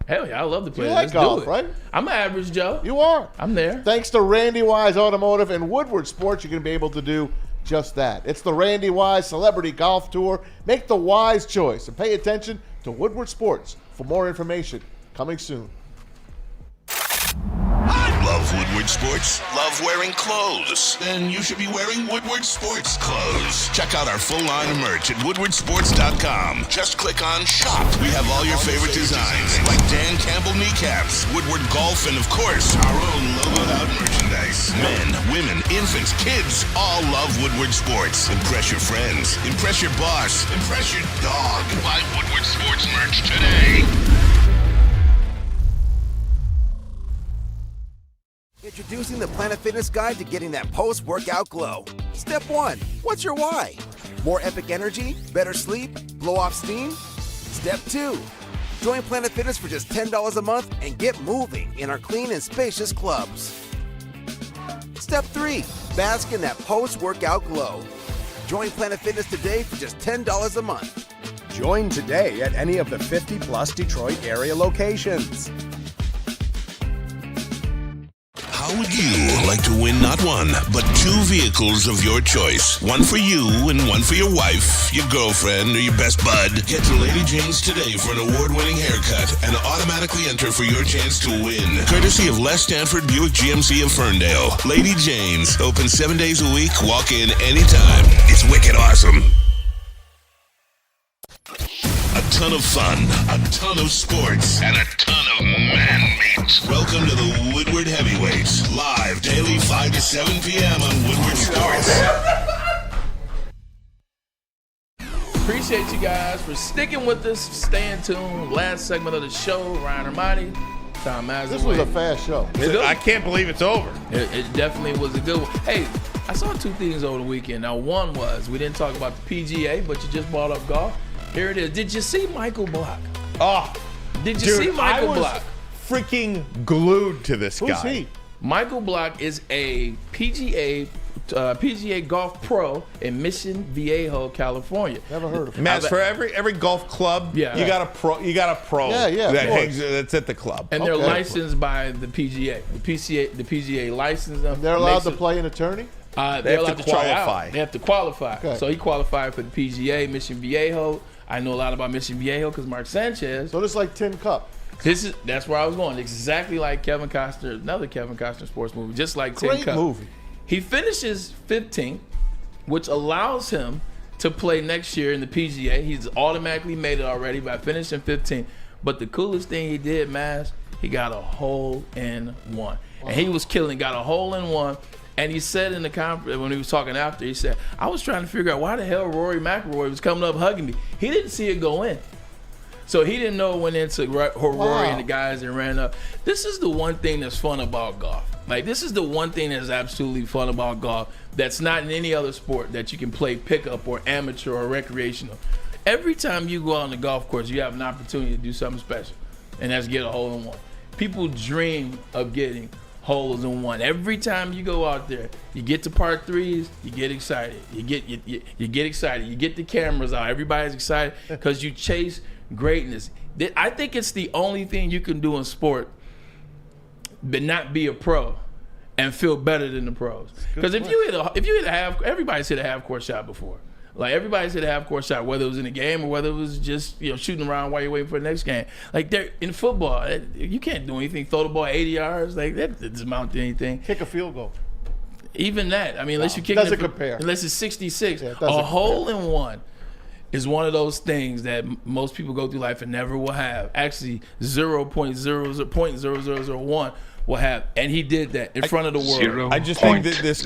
Hell yeah, I love to play. You like Let's golf, do it. right? I'm an average Joe. You are. I'm there. Thanks to Randy Wise Automotive and Woodward Sports, you're going to be able to do just that. It's the Randy Wise Celebrity Golf Tour. Make the wise choice and pay attention to Woodward Sports for more information. Coming soon. Love Woodward Sports? Love wearing clothes? Then you should be wearing Woodward Sports clothes. Check out our full line of merch at woodwardsports.com. Just click on shop. We have all your favorite designs, like Dan Campbell kneecaps, Woodward golf, and of course, our own logoed out merchandise. Men, women, infants, kids all love Woodward Sports. Impress your friends. Impress your boss. Impress your dog. Buy Woodward Sports merch today. Introducing the Planet Fitness Guide to getting that post-workout glow. Step 1. What's your why? More epic energy? Better sleep? Blow off steam? Step 2. Join Planet Fitness for just $10 a month and get moving in our clean and spacious clubs. Step 3. Bask in that post-workout glow. Join Planet Fitness today for just $10 a month. Join today at any of the 50-plus Detroit area locations. How would you like to win not one, but 2 vehicles of your choice? One for you and one for your wife, your girlfriend, or your best bud. Get to Lady Jane's today for an award-winning haircut and automatically enter for your chance to win. Courtesy of Les Stanford Buick GMC of Ferndale. Lady Jane's, open 7 days a week, walk in anytime. It's wicked awesome. A ton of fun, a ton of sports, and a ton of man meat. Welcome to the Woodward Heavyweights, live daily 5 to 7 p.m. on Woodward Sports. Appreciate you guys for sticking with us, staying tuned. Last segment of the show, Ryan Ermanni, Tom Mazawey. This was a fast show. I can't believe it's over. It definitely was a good one. Hey, I saw 2 things over the weekend. Now, one was, we didn't talk about the PGA, but you just brought up golf. Here it is. Did you see Michael Block? Oh, did you see Michael Block? Freaking glued to this guy. Who's he? Michael Block is a PGA golf pro in Mission Viejo, California. Never heard of him. Matt, for every golf club, you got a pro. You got a pro. Yeah, that's at the club. And they're licensed by the PGA. The PGA licensed them. They're allowed to play an attorney? They're allowed to try out. They have to qualify. Okay. So he qualified for the PGA, Mission Viejo. I know a lot about Mission Viejo because Mark Sanchez. So this is like Tin Cup. That's where I was going. Exactly like Kevin Costner, another Kevin Costner sports movie, just like Tin Cup. Great movie. He finishes 15th, which allows him to play next year in the PGA. He's automatically made it already by finishing 15th. But the coolest thing he did, Mass, he got a hole in one. and he was killing. Got a hole in one. And he said in the conference when he was talking after, he said, "I was trying to figure out why the hell Rory McIlroy was coming up hugging me. He didn't see it go in, so he didn't know it went into Rory and the guys that ran up." This is the one thing that's fun about golf. Like, this is the one thing that's absolutely fun about golf that's not in any other sport that you can play pickup or amateur or recreational. Every time you go out on the golf course, you have an opportunity to do something special, and that's get a hole in one. People dream of getting holes in one. Every time you go out there, you get to par threes, you get excited. You get excited. You get the cameras out. Everybody's excited because you chase greatness. I think it's the only thing you can do in sport, but not be a pro and feel better than the pros. Because if you hit a half, everybody's hit a half court shot before. Like, everybody's hit a half court shot, whether it was in a game or whether it was just, shooting around while you're waiting for the next game. Like, in football, you can't do anything. Throw the ball 80 yards, like that doesn't amount to anything. Kick a field goal. Even that, I mean, unless you kick doesn't compare. Unless it's 66, yeah, a hole in one is one of those things that most people go through life and never will have. Actually, 0.001 will have, and he did that in front of the world. I just think that this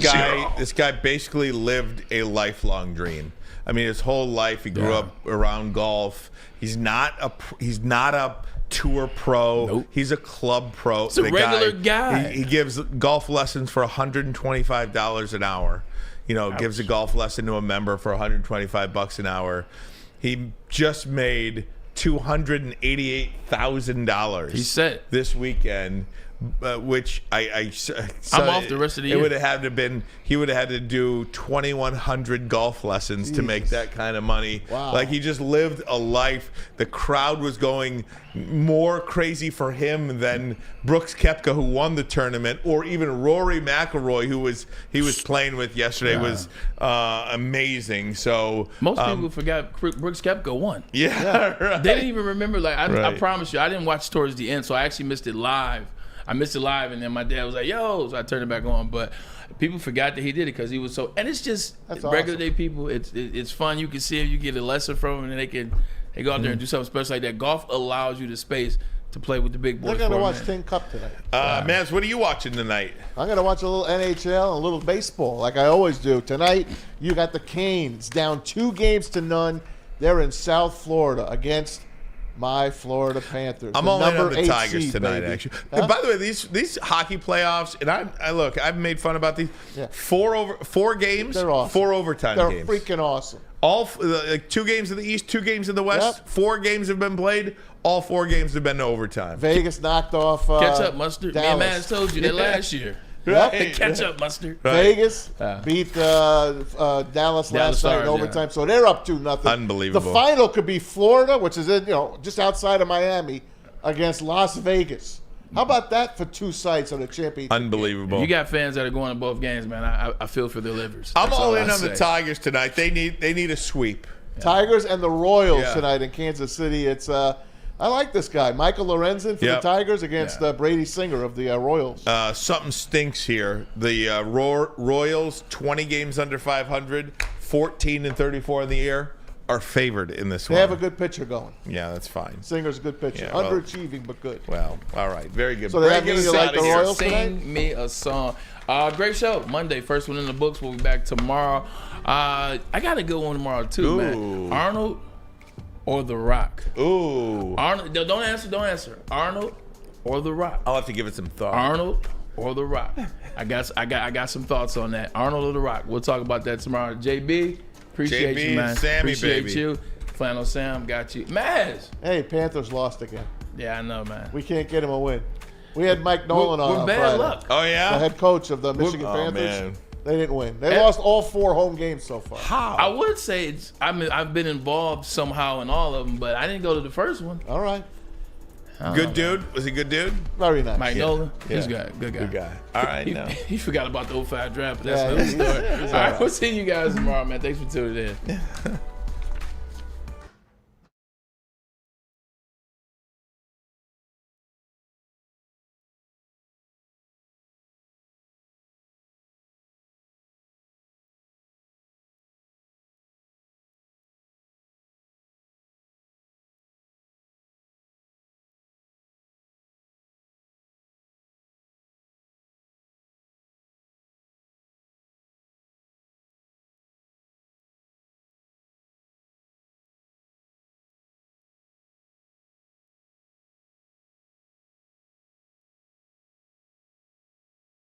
guy basically lived a lifelong dream. I mean, his whole life he grew up around golf. He's not a tour pro. Nope. He's a club pro. He's a regular guy. He gives golf lessons for $125 an hour. Gives a golf lesson to a member for $125 an hour. He just made $288,000. He said this weekend. Which I'm off the rest of the year. He would have had to do 2,100 golf lessons to make that kind of money. Wow. Like, he just lived a life. The crowd was going more crazy for him than Brooks Koepka, who won the tournament, or even Rory McIlroy, who he was playing with yesterday, was amazing. So most people forgot Brooks Koepka won. Yeah, right. They didn't even remember. Like, I promise you, I didn't watch towards the end, so I actually missed it live. And then my dad was like, "Yo," so I turned it back on. But people forgot that he did it because he was so. And it's just regular day people. It's fun. You can see him. You get a lesson from him, and they go out there and do something special like that. Golf allows you the space to play with the big boys. We're gonna watch Tin Cup tonight. Maz, what are you watching tonight? I'm gonna watch a little NHL and a little baseball, like I always do. Tonight, you got the Canes down 2-0. They're in South Florida against my Florida Panthers. I'm all in on the Tigers seed, tonight, baby. actually. And by the way, these hockey playoffs, and I look, I've made fun about these. Yeah. 4 games, They're awesome. 4 overtime They're games. freaking awesome. All 2 games in the East, 2 games in the West. Yep. 4 games have been played. All 4 games have been to overtime. Vegas knocked off catch up, Mustard. Dallas. Me and Maz told you that last year. Right. Catch up, Mustard. Right. Vegas beat Dallas last night in overtime, so they're up 2-0. Unbelievable. The final could be Florida, which is just outside of Miami, against Las Vegas. How about that for 2 sites on the championship? Unbelievable. You got fans that are going to both games, man. I feel for their livers. I'm That's all I in on say. the Tigers tonight. They need a sweep. Tigers and the Royals Yeah. tonight in Kansas City. It's I like this guy, Michael Lorenzen for the Tigers against Brady Singer of the Royals. Something stinks here. The Royals, 20 games under 500, 14-34 in the year, are favored in this They one. have a good pitcher going. Yeah, that's fine. Singer's a good pitcher. Yeah, well- Underachieving, but good. Well, all right. Very good. So does that Break mean us you like out the of here. Royals tonight? Sing me a song. Great show. Monday, first one in the books. We'll be back tomorrow. I got a good one tomorrow, too, man. Arnold or The Rock? Ooh. Arnold. Don't answer. Arnold or The Rock? I'll have to give it some thought. Arnold or The Rock? I got some thoughts on that. Arnold or The Rock? We'll talk about that tomorrow. JB, appreciate JB you, man. and Sammy, appreciate baby. you. Flannel Sam, got you. Maz. Hey, Panthers lost again. Yeah, I know, man. We can't get him a win. We had Mike Nolan on We're bad Friday. luck. Oh, yeah? The head coach of the Michigan Panthers. Man. They didn't win. They lost all 4 home games so far. How? I would say I've been involved somehow in all of them, but I didn't go to the first one. All right. Good dude? Was he good dude? Very nice. Mike Nolan, he's good guy. Good guy. All right, He, now. he forgot about the 05 draft, but Yeah, that's another story. he's All right, all right. we'll see you guys tomorrow, man. Thanks for tuning in.